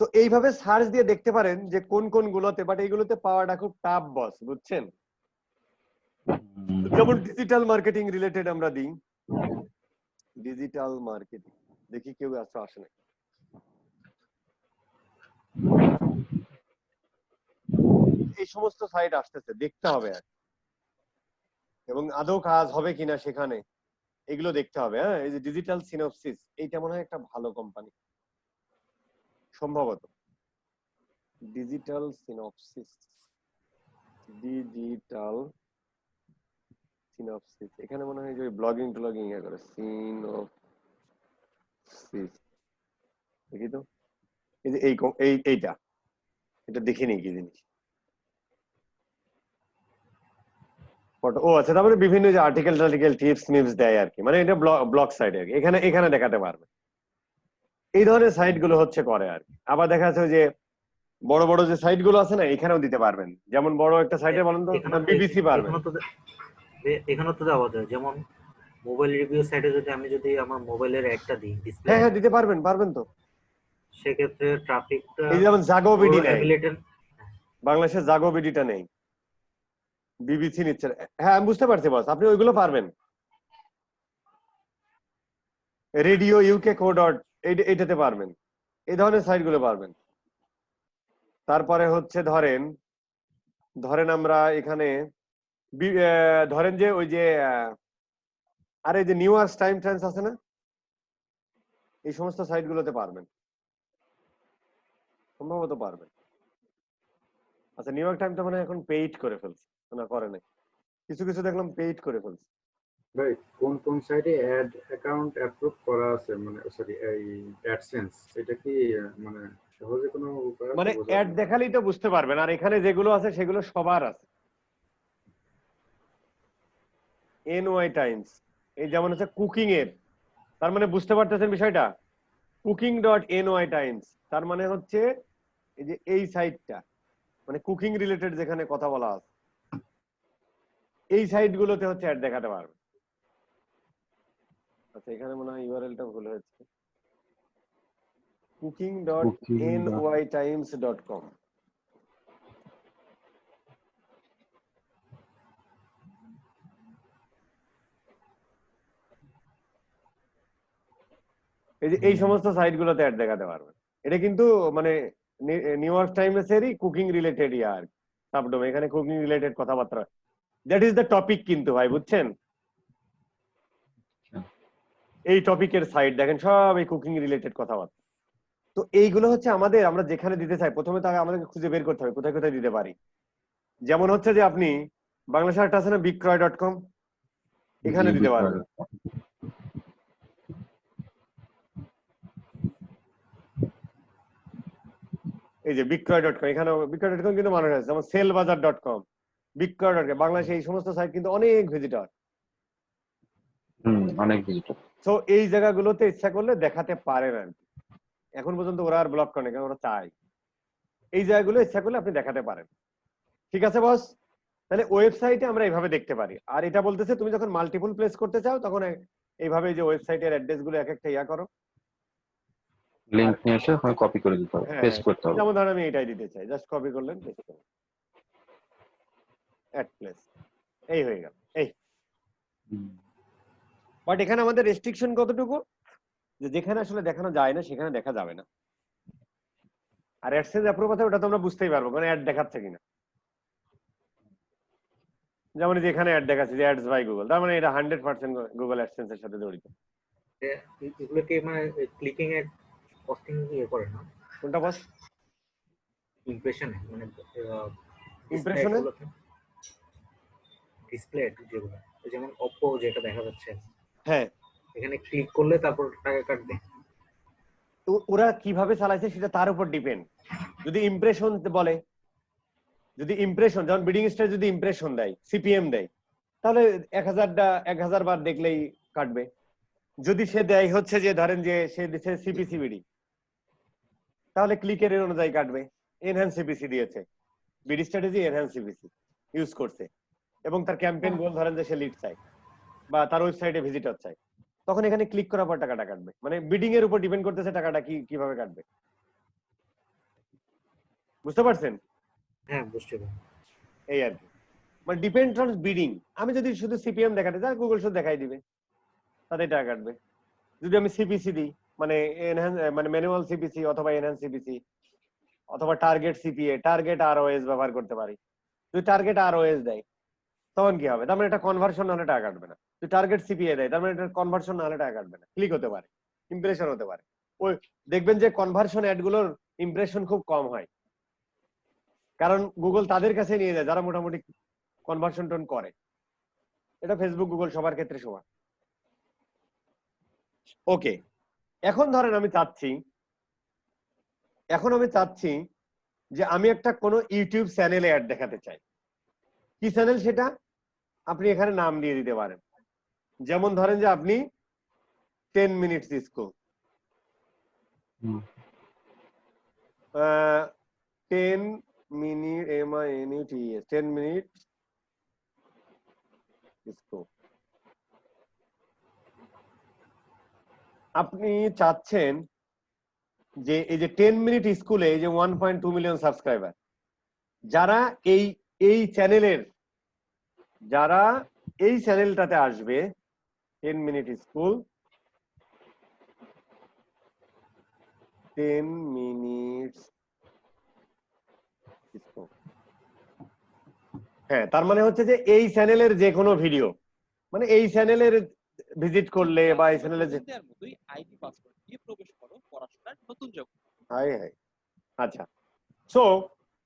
S1: তো এইভাবে সার্চ দিয়ে দেখতে পারেন যে কোন কোন গুলোতে, বাট এইগুলোতে পাওয়াটা খুব টাফ বস, বুঝছেন? যেমন ডিজিটাল মার্কেটিং রিলেটেড আমরা দিই, ডিজিটাল মার্কেটিং, দেখি কেউ আসে না। এই সমস্ত সাইট আসতেছে, দেখতে হবে আর, এবং আদৌ কাজ হবে কিনা সেখানে, এগুলো দেখতে হবে। হ্যাঁ, এই যে ডিজিটাল সিনপসিস, এইটা মনে হয় একটা ভালো কোম্পানি সম্ভবত। ডিজিটাল সিনপসিস, ডিজিটাল সিনপসিস, এখানে মনে হয় যে ব্লগিং ট্লগিং ইয়ে করে, সিনপসিস দেখি তো। এই যে এইটা, এটা দেখিনি কি জিনিস। ও আচ্ছা, তারপরে বিভিন্ন যে আর্টিকেল টিপস মিপস দেয় আর কি, মানে এটা ব্লগ সাইট আর কি, এখানে দেখাতে পারবে। এই ধরনের সাইট গুলো হচ্ছে করে আর কি। আবার দেখা যাচ্ছে যে বড় বড় যে সাইট গুলো আছে না, এখানেও দিতে পারবেন। যেমন বড় একটা সাইটে বলেন তো, বিবিসি পারবেন।
S3: এখানেও তো দেওয়া যায়, যেমন মোবাইল রিভিউ সাইটে যদি আমার মোবাইলের একটা দিই ডিসপ্লে,
S1: হ্যাঁ হ্যাঁ, দিতে পারবেন তো।
S3: সেক্ষেত্রে ট্রাফিকটা
S1: এই যেমন জাগো বিডি নেই,
S3: অ্যাফিলিয়েটেড।
S1: বাংলাদেশের জাগো বিডিটা নেই, বিবিসি নিচ্ছে। হ্যাঁ আমি বুঝতে পারছি বস, আপনি ওইগুলো পারবেন। রেডিও ইউকে কো ডট, এইটাতে পারবেন, এই ধরনের সাইট গুলো পারবেন। তারপরে হচ্ছে ধরেন আমরা এখানে ধরেন যে ওই যে আরে যে নিউ ইয়র্ক টাইমস আছে না, এই সমস্ত সাইট গুলোতে পারবেন, সম্ভবত পারবেন। আচ্ছা, নিউ ইয়র্ক টাইমটা মানে এখন পেইড করে ফেলছে না, করে নাই, কিছু কিছু দেখলাম পেইড করে ফেলছে।
S4: ভাই কোন কোন সাইটে অ্যাড অ্যাকাউন্ট অ্যাপ্রুভ করা আছে, মানে সরি এই অ্যাডসেন্স, এটা কি মানে সহজে কোনো উপায় আছে
S1: মানে
S4: বোঝার
S1: অ্যাড
S4: জন্য?
S1: দেখালেই তো বুঝতে পারবেন, আর এখানে যেগুলো আছে সেগুলো সবার আছে। এনওয়াই টাইমস, এই যেমন হচ্ছে কুকিং এর, তার মানে বুঝতে পারতেছেন বিষয়টা, কুকিং.ny টাইমস, তার মানে হচ্ছে এই যে এই সাইটটা, মানে কুকিং রিলেটেড যেখানে কথা বলা আছে, এই সাইট গুলোতে হচ্ছে অ্যাড দেখাতে পারবে। আচ্ছা, এখানে মনে হয় ইউআরএলটা ভুল হয়েছে, cooking.nytimes.com। এই যে এই সমস্ত সাইট গুলোতে অ্যাড দেখাতে পারবে। এটা কিন্তু মানে নিউ ইয়র্ক টাইমসেরই কুকিং রিলেটেড আর সাবডোম, এখানে কুকিং রিলেটেড কথাবার্তা, দ্যাট ইজ দ্য টপিক কিন্তু ভাই, বুঝছেন? এই টপিকের সাইট দেখেন সব এই কুকিং রিলেটেড কথাবার্তা। তো এইগুলো হচ্ছে আমরা যেখানে দিতে চাই, প্রথমে তো আমাদেরকে খুঁজে বের করতে হবে কোথায় কোথায় দিতে পারি। যেমন হচ্ছে যে আপনি বাংলাদেশে একটা আছে না বিক্রয়.com, এখানে দিতে পারবেন। এই যে বিক্রয়.com, এখানে বিক্রয়.com কিন্তু মানুষ আছে, যেমন সেলবাজার.com, বিক্রয়.com, বাংলাদেশে এই সমস্ত সাইট কিন্তু অনেক ভিজিটর।
S2: অনেক ভিজিটর।
S1: তো এই জায়গাগুলোতে ইচ্ছা করলে দেখাতে পারেন আর কি। এখন পর্যন্ত ওরা আর ব্লক করে, কারণ ওরা চায়। এই জায়গাগুলো ইচ্ছা করলে আপনি দেখাতে পারেন। ঠিক আছে বস, তাহলে ওয়েবসাইটে আমরা এইভাবে দেখতে পারি। আর এটা বলতেছে তুমি যখন মাল্টিপল প্লেস করতে চাও তখন এইভাবে যে ওয়েবসাইটের অ্যাড্রেস গুলো এক একটা ইয়া করো,
S2: লিংক নিয়ে এসে ওখানে কপি করে দিতে হবে,
S1: হ্যাঁ
S2: পেস্ট করতে হবে।
S1: যেমন ধরেন আমি এটাই দিতে চাই, জাস্ট কপি করলেন, পেস্ট করলেন, অ্যাড প্লেস, এই হয়ে গেল। এই বাট এখানে আমাদের রেস্ট্রিকশন কতটুকু, যে যেখানে আসলে দেখানো যায় না সেখানে দেখা যাবে না। আর অ্যাডসেন্স অ্যাপ্রুভ আছে ওটা তোমরা বুঝতেই পারবো মানে অ্যাড দেখাচ্ছে কিনা। যেমন এই যে এখানে অ্যাড দেখাচ্ছে যে অ্যাডস বাই গুগল, তার মানে এটা 100% গুগল অ্যাডসেন্স এর সাথে জড়িত।
S3: এগুলো কি মানে ক্লিকিং এর কস্টিং ইয়ে করে না,
S1: কোনটা বস?
S3: ইমপ্রেশনে মানে
S1: ইমপ্রেশনে
S3: ডিসপ্লে যেগুলো, যেমন Oppo যেটা দেখা যাচ্ছে,
S1: হ্যাঁ,
S3: এখানে ক্লিক করলে তারপর টাকা কাটবে।
S1: তো ওরা কিভাবে চালাইছে সেটা তার উপর ডিপেন্ড। যদি ইমপ্রেশন বলে, যদি ইমপ্রেশন যেমন বিডিং স্টার যদি ইমপ্রেশন দেয়, সিপিএম দেয়, তাহলে 1000 বার দেখলেই কাটবে। যদি সে দেয় হচ্ছে যে ধরেন যে সে দিচ্ছে সিপিসিবিডি, তাহলে ক্লিকের অনুযায়ী কাটবে। এনহ্যান্স সিপিসি দিয়েছে, BD strategy enhance CPC use করছে, এবং তার ক্যাম্পেইন গোল ধরেন যে সে লিড চায় বা তার ওয়েবসাইটে ভিজিটর চায়, তখন এখানে ক্লিক করার পর টাকাটা কাটবে। মানে বিডিং এর উপর ডিপেন্ড করতেছে টাকাটা কিভাবে কাটবে। বুঝতে পারছেন?
S3: হ্যাঁ বুঝতে পারছি।
S1: এই আর কি, মানে ডিপেন্ড অন বিডিং। আমি যদি শুধু সিপিএম দেখাতে চাই, গুগল শুধু দেখাই দিবে, তাতে টাকা কাটবে। যদি আমি সিপিসি দিই, মানে মানে ম্যানুয়াল সিপিসি অথবা এনহ্যান্স সিপিসি অথবা টার্গেট সিপিএ, টার্গেট আরওএস ব্যবহার করতে পারি। যদি টার্গেট আরওএস দেয় তখন কি হবে, তার মানে এটা কনভার্সন না হলে টাকা কাটবে না। যদি টার্গেট সিপিএ দেয় তার মানে এটা কনভার্সন না হলে টাকা কাটবে না, ক্লিক হতে পারে, ইমপ্রেশন হতে পারে। ওই দেখবেন যে কনভার্সন অ্যাডগুলোর ইমপ্রেশন খুব কম হয়, কারণ গুগল তাদের কাছে নিয়ে যায় যারা মোটামুটি কনভার্সন টোন করে। এটা ফেসবুক গুগল সবার ক্ষেত্রে সমান। ওকে, এখন ধরেন আমি চাচ্ছি যে আমি একটা কোনো ইউটিউব চ্যানেলে অ্যাড দেখাতে চাই। কি চ্যানেল সেটা আপনি এখানে নাম দিয়ে দিতে পারেন। যেমন ধরেন যে আপনি 10 minutes school, 10 minute MINUTES 10 minute school. আপনি চাচ্ছেন যে এই যে 10 মিনিট স্কুলে এই যে 1.2 মিলিয়ন সাবস্ক্রাইবার, যারা এই চ্যানেলটাতে আসবে, 10 মিনিট স্কুল, 10 মিনিটস স্কুল, হ্যাঁ, তার মানে হচ্ছে যে এই চ্যানেলের যে কোনো ভিডিও, মানে এই চ্যানেলের ভিজিট করলে বা এই চ্যানেলে যে
S6: মতোই আইডি পাসওয়ার্ড দিয়ে প্রবেশ করো পড়াশোনার নতুন জগৎ।
S1: High high. আচ্ছা, সো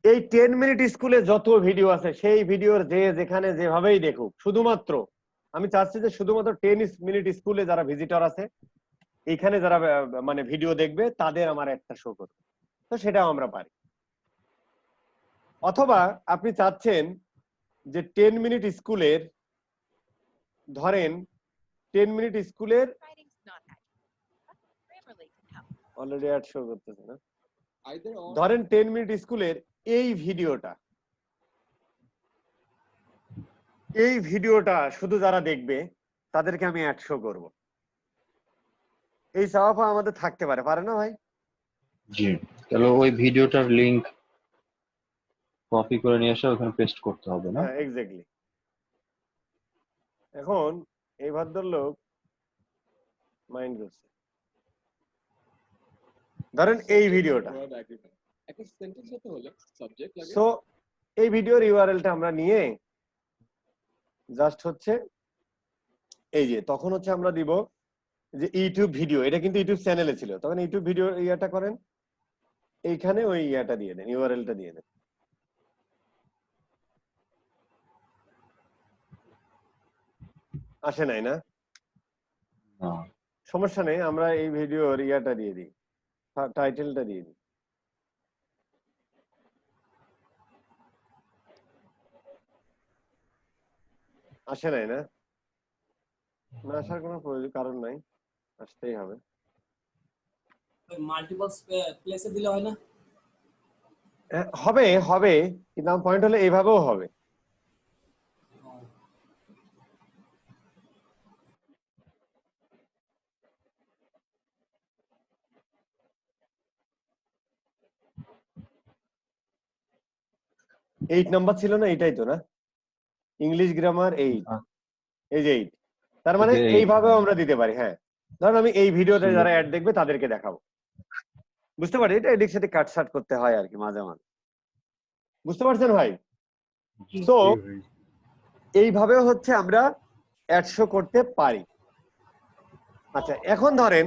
S1: এই 10 মিনিট স্কুলে যত ভিডিও আছে সেই ভিডিওর যে যেখানে যেভাবেই দেখুক, শুধুমাত্র আমি চাচ্ছি যে শুধুমাত্র 10 মিনিট স্কুলে যারা ভিজিটর আছে, এখানে যারা মানে ভিডিও দেখবে তাদের আমার একটা শো করবে, তো সেটাও আমরা পারি। অথবা আপনি চাচ্ছেন যে 10 মিনিট স্কুলের, ধরেন 10 মিনিট স্কুলের অলরেডি অ্যাড শো করতেছে না, ধরেন 10 মিনিট স্কুলের এই ভিডিওটা শুধু যারা দেখবে তাদেরকে আমি অ্যাড শো করব। এই চাওয়া আমাদের থাকতে পারে না ভাই?
S2: জি, তাহলে ওই ভিডিওটার লিংক কপি করে নিয়ে এসে ওখানে পেস্ট করতে হবে না?
S1: হ্যাঁ এক্স্যাক্টলি। এখন এই ভদ্রলোক মাইন্ড করছে, ধরেন এই ভিডিওটা, সো এই ভিডিওর ইউআরএলটা আমরা নিয়ে জাস্ট হচ্ছে এই যে তখন হচ্ছে আমরা দিব যে ইউটিউব ভিডিও, এটা কিন্তু ইউটিউব চ্যানেলে ছিল, তখন ইউটিউব ভিডিও ইয়াটা করেন, এইখানে ওই ইয়াটা দিয়ে দেন, ইউআরএলটা দিয়ে দেন। আসে নাই না? সমস্যা নেই, আমরা এই ভিডিওর ইয়াটা দিয়ে দিই, টাইটেলটা দিয়ে দিই। আসে নাই না? না আসার কোনো কারণ নাই, আসতেই হবে।
S6: মাল্টিপল প্লেসে দিলে হয় না?
S1: হবে, কিন্তু আমার পয়েন্ট হলো এইভাবেও হবে। 8 নাম্বার ছিল না, এটাই তো না? ইংলিশ গ্রামার 8, এই যে 8। তার মানে
S2: এই যে
S1: এইভাবেও আমরা দিতে পারি। হ্যাঁ, ধরুন আমি এই ভিডিওতে
S2: ছিল।
S1: যারা অ্যাড দেখবে তাদেরকে দেখাবো। বুঝতে পারি, এটা এদিক সাথে কাটছাট করতে হয় আর কি মাঝে মাঝে। বুঝতে পারছেন ভাই? তো
S4: জি ভাই।
S1: এইভাবে হচ্ছে আমরা অ্যাড শো করতে পারি। আচ্ছা, এখন ধরেন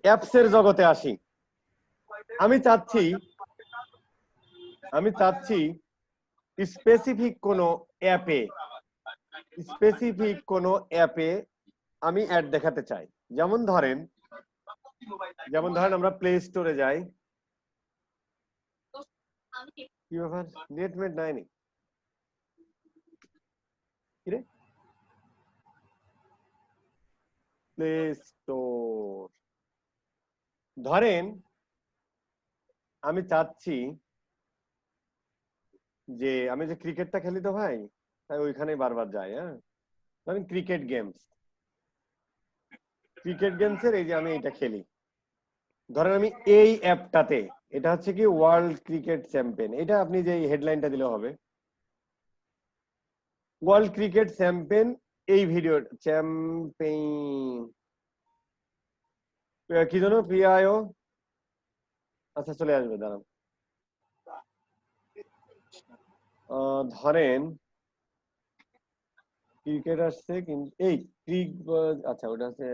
S1: অ্যাপস এর জগতে আসি। আমি চাচ্ছি স্পেসিফিক কোনো অ্যাপে আমি অ্যাড দেখাতে চাই। যেমন ধরেন আমরা প্লে স্টোরে যাই। কি ব্যাপার, নেট মেট নাই নি? কিরে, প্লে স্টোর ধরেন আমি চাচ্ছি যে আমি যে ক্রিকেটটা খেলি তো ভাই, তাই ওইখানে বারবার যাই। হ্যাঁ, ধরেন ক্রিকেট গেমসের এই যে আমি এটা খেলি। ধরেন আমি এই অ্যাপটাতে, এটা হচ্ছে কি ওয়ার্ল্ড ক্রিকেট চ্যাম্পিয়ন, এটা আপনি যে হেডলাইনটা দিলে হবে ওয়ার্ল্ড ক্রিকেট চ্যাম্পিয়ন। এই ভিডিও চ্যাম্পিয়ন কি জানো, পিআইও। আচ্ছা চলে আসবে, দাঁড়ান। ধরেন ক্রিকেট আসছে, কিন্তু এই আচ্ছা ওটা হচ্ছে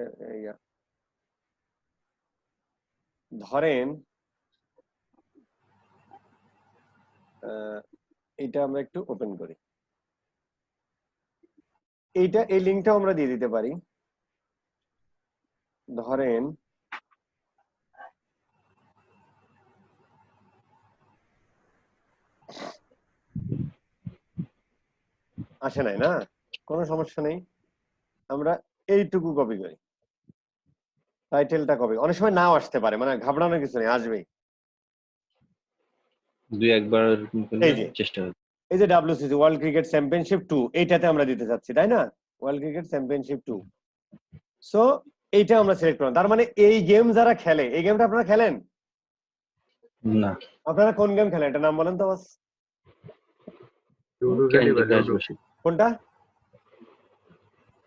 S1: ধরেন এইটা আমরা একটু ওপেন করি। এই লিঙ্কটাও আমরা দিয়ে দিতে পারি। ধরেন আসে নাই না, কোনো সমস্যা নেই, আমরা এইটুকু কপি করি, টাইটেলটা কপি। অনেক সময় নাও আসতে পারে, মানে ঘাবড়ানোর কিছু নেই, আসবেই।
S2: দুই একবার
S1: এই যে
S2: চেষ্টা করব।
S1: এই যে WCC ওয়ার্ল্ড ক্রিকেট চ্যাম্পিয়নশিপ 2, এইটাতে আমরা দিতে চাচ্ছি, তাই না? World cricket championship 2। সো এইটা আমরা সিলেক্ট করলাম। তার মানে এই গেম যারা খেলে, এই গেমটা আপনারা খেলেন
S2: না,
S1: আপনারা কোন গেম খেলেন, এটা নাম বলেন তো বাস।
S4: লুডো খেলি বা
S2: ক্যান্ডি ক্রাশ
S4: লুডো।
S2: বসে।
S1: কোনটা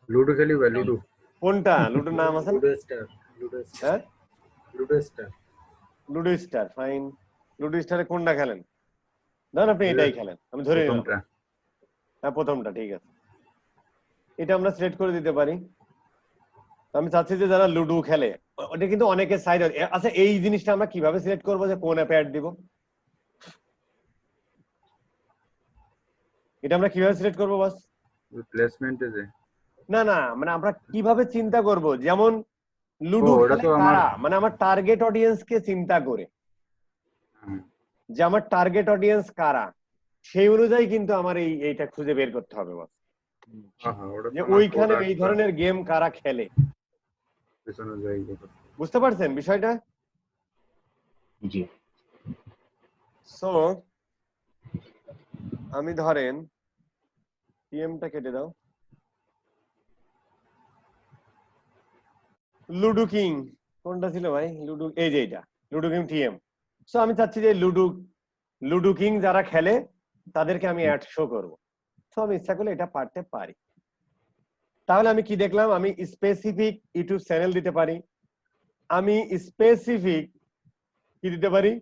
S4: লুডো খেলি বা লুডো।
S1: কোনটা লুডোর নাম আছে না?
S3: Ludo star.
S1: হ্যাঁ,
S3: Ludo star.
S1: Ludo star, fine. Ludo স্টারে কোনটা খেলেন? ধরেন আপনি এটাই খেলেন, আমি ধরে নিলাম।
S4: প্রথমটা।
S1: হ্যাঁ, প্রথমটা, ঠিক আছে। এটা আমরা সিলেক্ট করে দিতে পারি। আমি চাচ্ছি যে যারা লুডো খেলে, ওটা কিন্তু অনেকের সাইড। আচ্ছা, এই জিনিসটা আমরা কিভাবে সিলেক্ট করবো যে কোন অ্যাপে অ্যাড দিব? এটা আমরা কিভাবে সিলেক্ট করবো বাস?
S4: প্লেসমেন্টে যে।
S1: না না, মানে আমরা কিভাবে চিন্তা করব, যেমন লুডো
S4: ওটা
S1: খেলে
S4: তো আমার।
S1: কারা, মানে আমার টার্গেট অডিয়েন্স কে চিন্তা করে, যে আমার টার্গেট অডিয়েন্স কারা, সেই অনুযায়ী কিন্তু আমার এইটা খুঁজে বের করতে হবে বাস,
S4: ওটা
S1: যে
S4: তো আমার
S1: ওইখানে এই
S4: product
S1: ধরনের গেম কারা খেলে।
S4: পেছনে যাই।
S1: বুঝতে পারছেন বিষয়টা?
S2: জি।
S1: সো আমি ধরেন টিএমটা কেটে দাও, লুডো কিং কোনটা ছিল ভাই? লুডো, এই যে এটা লুডো কিং টিএম। সো আমি চাচ্ছি যে লুডো কিং যারা খেলে তাদেরকে আমি অ্যাড শো করব। সো আমি ইচ্ছা করলে এটা পারতে পারি। তাহলে আমি কি দেখলাম, আমি স্পেসিফিক ইউটিউব চ্যানেল দিতে পারি, আমি স্পেসিফিক কি দিতে পারি,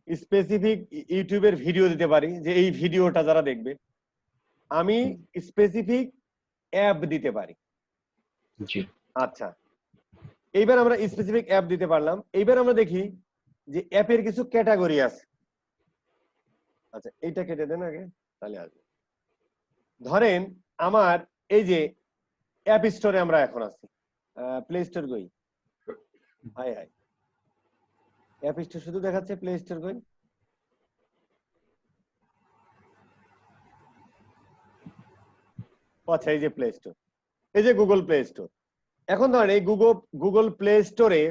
S1: স্পেসিফিক ইউটিউবের ভিডিও দিতে পারি, যে এই ভিডিওটা যারা দেখবে। আমি স্পেসিফিক অ্যাপ দিতে পারি।
S2: জি।
S1: আচ্ছা, এইবার আমরা স্পেসিফিক অ্যাপ দিতে পারলাম। এইবার আমরা দেখি যে অ্যাপের কিছু ক্যাটাগরি আছে। আচ্ছা, এইটা কেটে দেন আগে, তাহলে আসবে। ধরেন আমার এই যে অ্যাপ স্টোরে আমরা এখন আছি, প্লে স্টোর কই? হাই হাই, অ্যাপ স্টোর শুধু দেখাচ্ছে, প্লে স্টোর কই? আচ্ছা, এই যে প্লে স্টোর, এই যে গুগল প্লে স্টোর। এখন ধরেন এই গুগল প্লে স্টোরে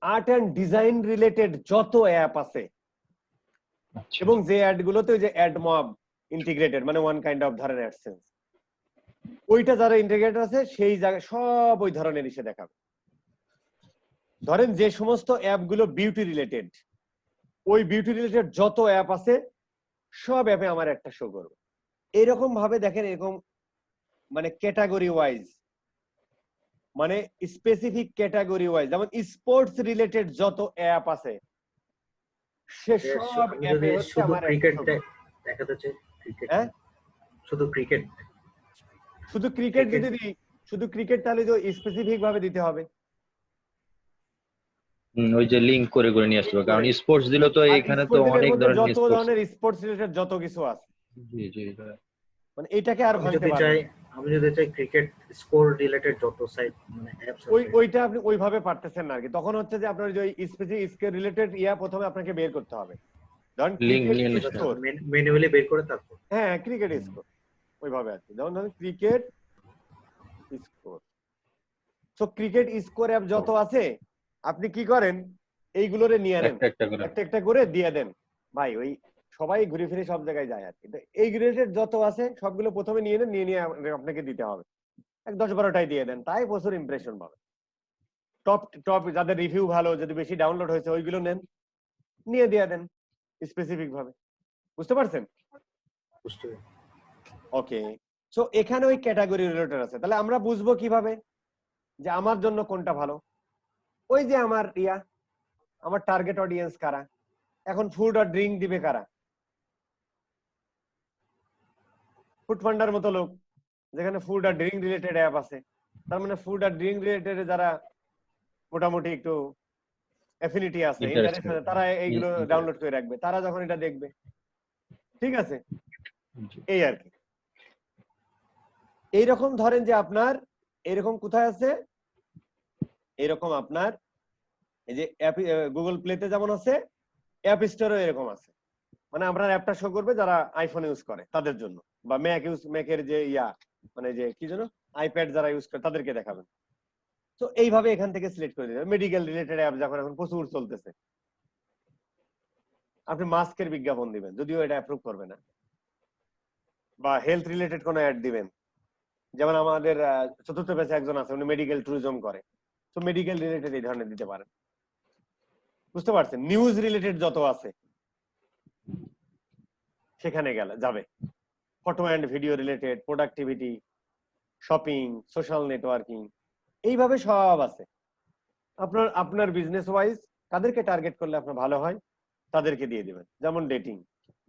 S1: আর্ট এন্ড ডিজাইন রিলেটেড যত অ্যাপ আছে,
S2: আচ্ছা।
S1: এবং যে অ্যাড গুলোতে ওই যে অ্যাড মব ইন্টিগ্রেটেড, মানে ওয়ান কাইন্ড অফ ধরেন অ্যাডসেন্স, ওইটা যারা ইন্টিগ্রেটেড আছে সেই জায়গায় সব ওই ধরনের ইসে দেখাবে। ধরেন যে সমস্ত অ্যাপ গুলো বিউটি রিলেটেড, ওই বিউটি রিলেটেড যত অ্যাপ আছে সব অ্যাপে আমার একটা শো করবে। এরকম ভাবে দেখেন, এরকম মানে ক্যাটাগরি ওয়াইজ, মানে স্পেসিফিক ক্যাটাগরি ওয়াইজ, যেমন স্পোর্টস রিলেটেড যত অ্যাপ আছে সে সব
S3: আমি
S1: অ্যাপে
S3: যদি
S1: হচ্ছে
S3: শুধু
S1: আমার একটা
S3: ক্রিকেট
S1: show করবে।
S3: দেখাতে চাই, ক্রিকেট
S1: হ্যাঁ,
S3: শুধু ক্রিকেট
S1: শুধু ক্রিকেট
S3: ক্রিকেট
S1: যদি দিই, শুধু ক্রিকেট, তাহলে তো স্পেসিফিক ভাবে দিতে হবে।
S2: ওই যে লিংক করে করে নিয়ে আসতে হবে, কারণ স্পোর্টস দিলে তো
S1: আর
S2: এখানে তো
S1: স্পোর্টস এর
S2: অনেক
S1: মধ্যে
S2: ধরনের
S1: যত
S2: স্পোর্টস।
S1: ধরনের স্পোর্টস রিলেটেড যত কিছু আছে,
S2: জি জি
S1: মানে এটাকে আর
S3: আমি
S1: ভাঙতে
S3: যদি
S1: পারবে
S3: চাই
S1: না।
S3: আমি যদি চাই ক্রিকেট স্কোর রিলেটেড যত সাইট মানে অ্যাপস আছে,
S1: ওইটা আপনি ওইভাবে পারতেছেন না আর কি। তখন হচ্ছে যে আপনার যে স্পেসিফিক স্কেল রিলেটেড প্রথমে আপনাকে বের করতে হবে। ধরুন
S2: লিংক
S1: ক্রিকেট
S2: নিয়ে নিতে
S1: স্কোর,
S3: ম্যানুয়ালি বের করে তারপর
S1: হ্যাঁ ক্রিকেট স্কোর ওইভাবে আছে। যেমন ধরুন ক্রিকেট স্কোর, তো ক্রিকেট স্কোর অ্যাপ যত আছে আপনি কি করেন, এইগুলোরে নিয়ে নেন,
S2: একটা একটা করে।
S1: একটা একটা করে দিয়ে দেন। ভাই ওই সবাই ঘুরে ফিরে সব জায়গায় যায় আর কি। তো এই রিলেটেড যত আছে সবগুলো প্রথমে নিয়ে নেন, নিয়ে আপনাকে দিতে হবে। 10-12টাই দিয়ে দেন, তাই প্রচুর ইমপ্রেশন পাবে। টপ টপ যাদের রিভিউ ভালো, যদি বেশি ডাউনলোড হয়েছে ওইগুলো নেন, নিয়ে দিয়ে দেন স্পেসিফিক ভাবে। বুঝতে পারছেন?
S3: বুঝতে পারি।
S1: ওকে, সো এখানে ওই ক্যাটাগরি রিলেটেড আছে। তাহলে আমরা বুঝবো কিভাবে যে আমার জন্য কোনটা ভালো? ওই যে আমার আমার টার্গেট অডিয়েন্স কারা, এখন ফুড আর ড্রিঙ্ক দিবে কারা? ফুড ফান্ডার মতো লোক, যেখানে ফুড আর ড্রিঙ্ক রিলেটেড অ্যাপ আছে, তার মানে ফুড আর ড্রিঙ্ক রিলেটেড যারা মোটামুটি একটু অ্যাফিনিটি আছে, ইন্টারেস্ট আছে, তারা এইগুলো ডাউনলোড করে রাখবে, তারা যখন এটা দেখবে। ঠিক আছে, এই আর কি। এইরকম ধরেন যে আপনার এরকম কোথায় আছে, এরকম আপনার এই যে গুগল প্লেতে যেমন আছে, অ্যাপ স্টোরেও এরকম আছে। মানে আপনার অ্যাপটা শো করবে যারা আইফোন ইউজ করে তাদের জন্য, বা ম্যাকের যে মানে যে কি যেন আইপ্যাড যারা ইউজ করে তাদেরকে দেখাবেন। তো এইভাবে এখান থেকে সিলেক্ট করে দিবেন। মেডিকেল রিলেটেড অ্যাপ যখন এখন প্রচুর চলতেছে, আপনি মাস্কের বিজ্ঞাপন দিবেন, যদিও এটা অ্যাপ্রুভ করবে না। বা হেলথ রিলেটেড কোনো অ্যাড দিবেন, যেমন আমাদের চতুর্থ ব্যাচে একজন আছে, উনি মেডিকেল ট্যুরিজম করে, তো মেডিকেল রিলেটেড এই ধরনের দিতে পারেন। বুঝতে পারছেন? নিউজ রিলেটেড যত আছে সেখানে যাবে। Photo and video related, productivity, shopping, social networking, এইভাবে সব আছে। আপনার বিজনেস ওয়াইজ কাদেরকে টার্গেট করলে আপনার ভালো হয় তাদেরকে দিয়ে দিবেন। যেমন ডেটিং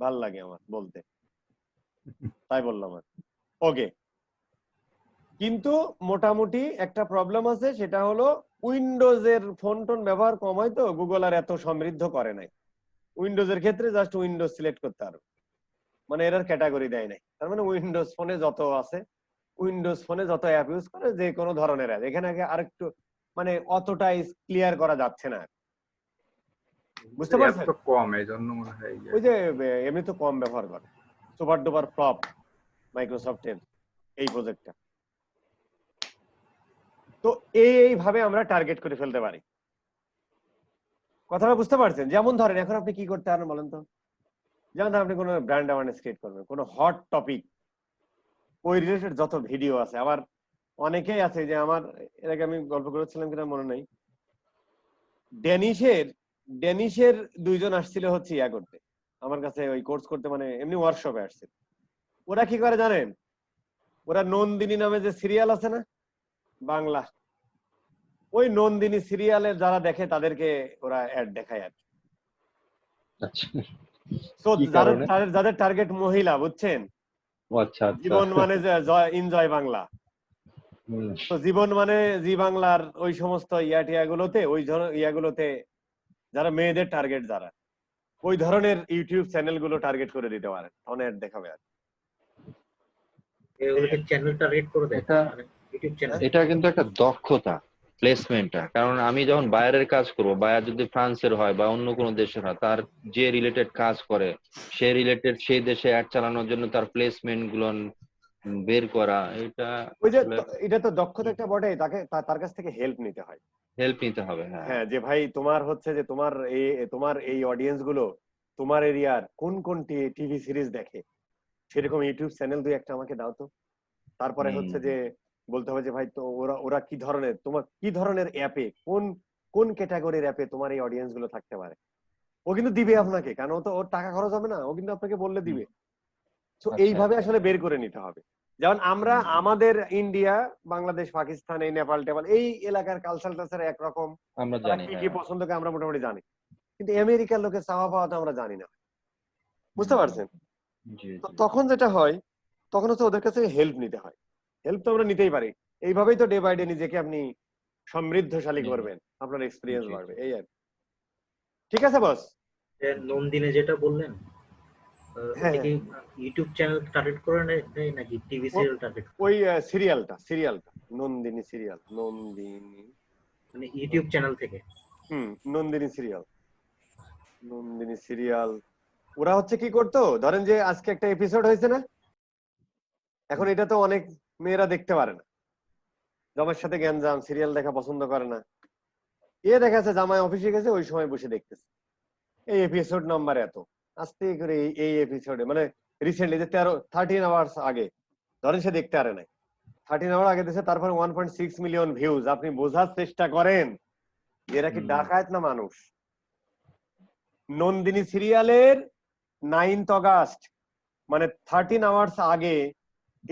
S1: ভাল লাগে আমার বলতে, তাই বললাম আর। ওকে, কিন্তু মোটামুটি একটা প্রবলেম আছে, সেটা হলো উইন্ডোজের ফোন টোন ব্যবহার কম হয়, তো গুগল আর এত সমৃদ্ধ করে নাই। উইন্ডোজের ক্ষেত্রে জাস্ট উইন্ডোজ সিলেক্ট করতে পারবে, মানে এর ক্যাটাগরি দেয় নাই। তার মানে উইন্ডোজ ফোনে যত আছে, উইন্ডোজ ফোনে যত অ্যাপ ইউজ করে যে কোনো ধরনের অ্যাপ, এখানে আরেকটু মানে অতটা ক্লিয়ার করা যাচ্ছে না। বুঝতে পারছেন?
S4: তো কম, এই জন্য মনে হয়
S1: ওই যে এমনি তো কম ব্যবহার করে, সুপার ডুপার ফ্লপ মাইক্রোসফটের এই প্রজেক্টটা। তো এইভাবে আমরা টার্গেট করে ফেলতে পারি। কথাটা বুঝতে পারছেন? যেমন ধরেন এখন আপনি কি করতে পারেন বলেন তো? যেমন ধরেন আপনি কোনো ব্র্যান্ড অ্যাওয়ারনেস ক্রিয়েট করবেন, কোনো হট টপিক, ওই রিলেটেড যত ভিডিও আছে। আবার অনেকেই আছে যে আমার এর আগে আমি গল্প করেছিলাম কিনা মনে নাই, ডেনিশের দুইজন আসছিল হচ্ছে করতে আমার কাছে, ওই কোর্স করতে, মানে এমনি ওয়ার্কশপে আসছিল। ওরা কি করে জানেন? ওরা নন্দিনী নামে যে সিরিয়াল আছে না বাংলা, ওই নন্দিনী সিরিয়ালের যারা দেখে তাদেরকে ওরা অ্যাড দেখায় আর কি।
S2: আচ্ছা,
S1: তো
S2: কি কারণে?
S1: যাদের টার্গেট মহিলা, বুঝছেন?
S2: ও আচ্ছা আচ্ছা।
S1: জীবন মানে যে এনজয় বাংলা, তো জীবন মানে জি বাংলার ওই সমস্ত টিয়াগুলোতে, ওই ইয়াগুলোতে যারা মেয়েদের টার্গেট, যারা ওই ধরনের ইউটিউব চ্যানেল গুলো টার্গেট করে দিতে পারেন, তখন অ্যাড দেখাবে আর।
S3: এগুলোকে চ্যানেল টার্গেট করে দেয়,
S2: এটা
S3: মানে ইউটিউব চ্যানেল।
S2: এটা কিন্তু একটা দক্ষতা প্লেসমেন্টটা, কারণ আমি যখন বায়ারের কাজ করব, বায়ার যদি ফ্রান্সের হয় বা অন্য কোনো দেশের হয়, তার যে রিলেটেড কাজ করে সে রিলেটেড সেই দেশে অ্যাড চালানোর জন্য তার প্লেসমেন্ট গুলো বের করা, এটা
S1: ওই যে
S2: আসলে
S1: এটা তো দক্ষতা একটা বটে, তাকে তার কাছ থেকে হেল্প নিতে হয়।
S2: হেল্প নিতে হবে। হ্যাঁ
S1: হ্যাঁ, যে ভাই তোমার হচ্ছে যে তোমার এই অডিয়েন্স গুলো তোমার এরিয়ার কোন কোন টিভি সিরিজ দেখে, সেরকম ইউটিউব চ্যানেল দুই একটা আমাকে দাও তো। তারপরে হচ্ছে যে বলতে হবে যে ভাই তো ওরা কি ধরনের, তোমার কি ধরনের অ্যাপে, কোন কোন ক্যাটাগরির অ্যাপে তোমার এই অডিয়েন্স গুলো থাকতে পারে, ও কিন্তু দিবে আপনাকে, কারণ ও তো ওর টাকা খরচ হবে না, ও কিন্তু আপনাকে বললে দিবে। তো
S2: আচ্ছা,
S1: এইভাবে
S2: আচ্ছা।
S1: আসলে বের করে নিতে হবে। যেমন আমরা আমাদের ইন্ডিয়া, বাংলাদেশ, পাকিস্তান, এই নেপাল টেপাল এই এলাকার কালচার একরকম,
S2: আমরা
S1: তারা
S2: জানি,
S1: কি কি
S2: হ্যাঁ।
S1: পছন্দ করে আমরা মোটামুটি জানি, কিন্তু আমেরিকার লোকের চাওয়া পাওয়া তো আমরা জানি না। বুঝতে পারছেন?
S2: জি,
S1: তো
S2: জি।
S1: তখন যেটা হয়, তখন হচ্ছে ওদের কাছে হেল্প নিতে হয়। হেল্প তো আমরা নিতেই পারি, এইভাবেই তো ডে বাই ডে নিজেকে আপনি সমৃদ্ধশালী
S2: জি,
S1: করবেন, আপনার এক্সপিরিয়েন্স
S2: জি,
S1: বাড়বে,
S2: জি।
S1: এই আর কি। ঠিক আছে বস?
S3: নন্দিনে যেটা বললেন,
S1: হ্যাঁ
S3: এটা
S1: হ্যাঁ,
S3: কি ইউটিউব চ্যানেল টার্গেট করে নেয় নাকি টিভি
S1: ও-
S3: সিরিয়াল টার্গেট করে?
S1: ওই সিরিয়ালটা নন্দিনী সিরিয়াল, নন্দিনী,
S3: মানে ইউটিউব চ্যানেল থেকে?
S1: Nandini serial, Nandini serial. ওরা হচ্ছে কি করতো, ধরেন যে আজকে একটা এপিসোড হয়েছে না, এখন এটা তো অনেক মেয়েরা দেখতে পারে না, জামাইয়ের সাথে গ্যাঞ্জাম, সিরিয়াল দেখা পছন্দ করে না, এ দেখা যাচ্ছে জামাই অফিসে গেছে ওই সময় বসে দেখতেছে, এই এপিসোড নাম্বার এত, আস্তে করে এই এপিসোডে মানে রিসেন্টলি যে 13 আওয়ার্স আগে, ধরেন সে দেখতে পারে নাই, 13 আওয়ার আগে দিয়েছে, তারপরে 1.6 মিলিয়ন ভিউজ। আপনি বোঝার চেষ্টা করেন যে এরা কি ডাকাত না মানুষ। নন্দিনী সিরিয়ালের 9th অগাস্ট মানে 13 আওয়ার্স আগে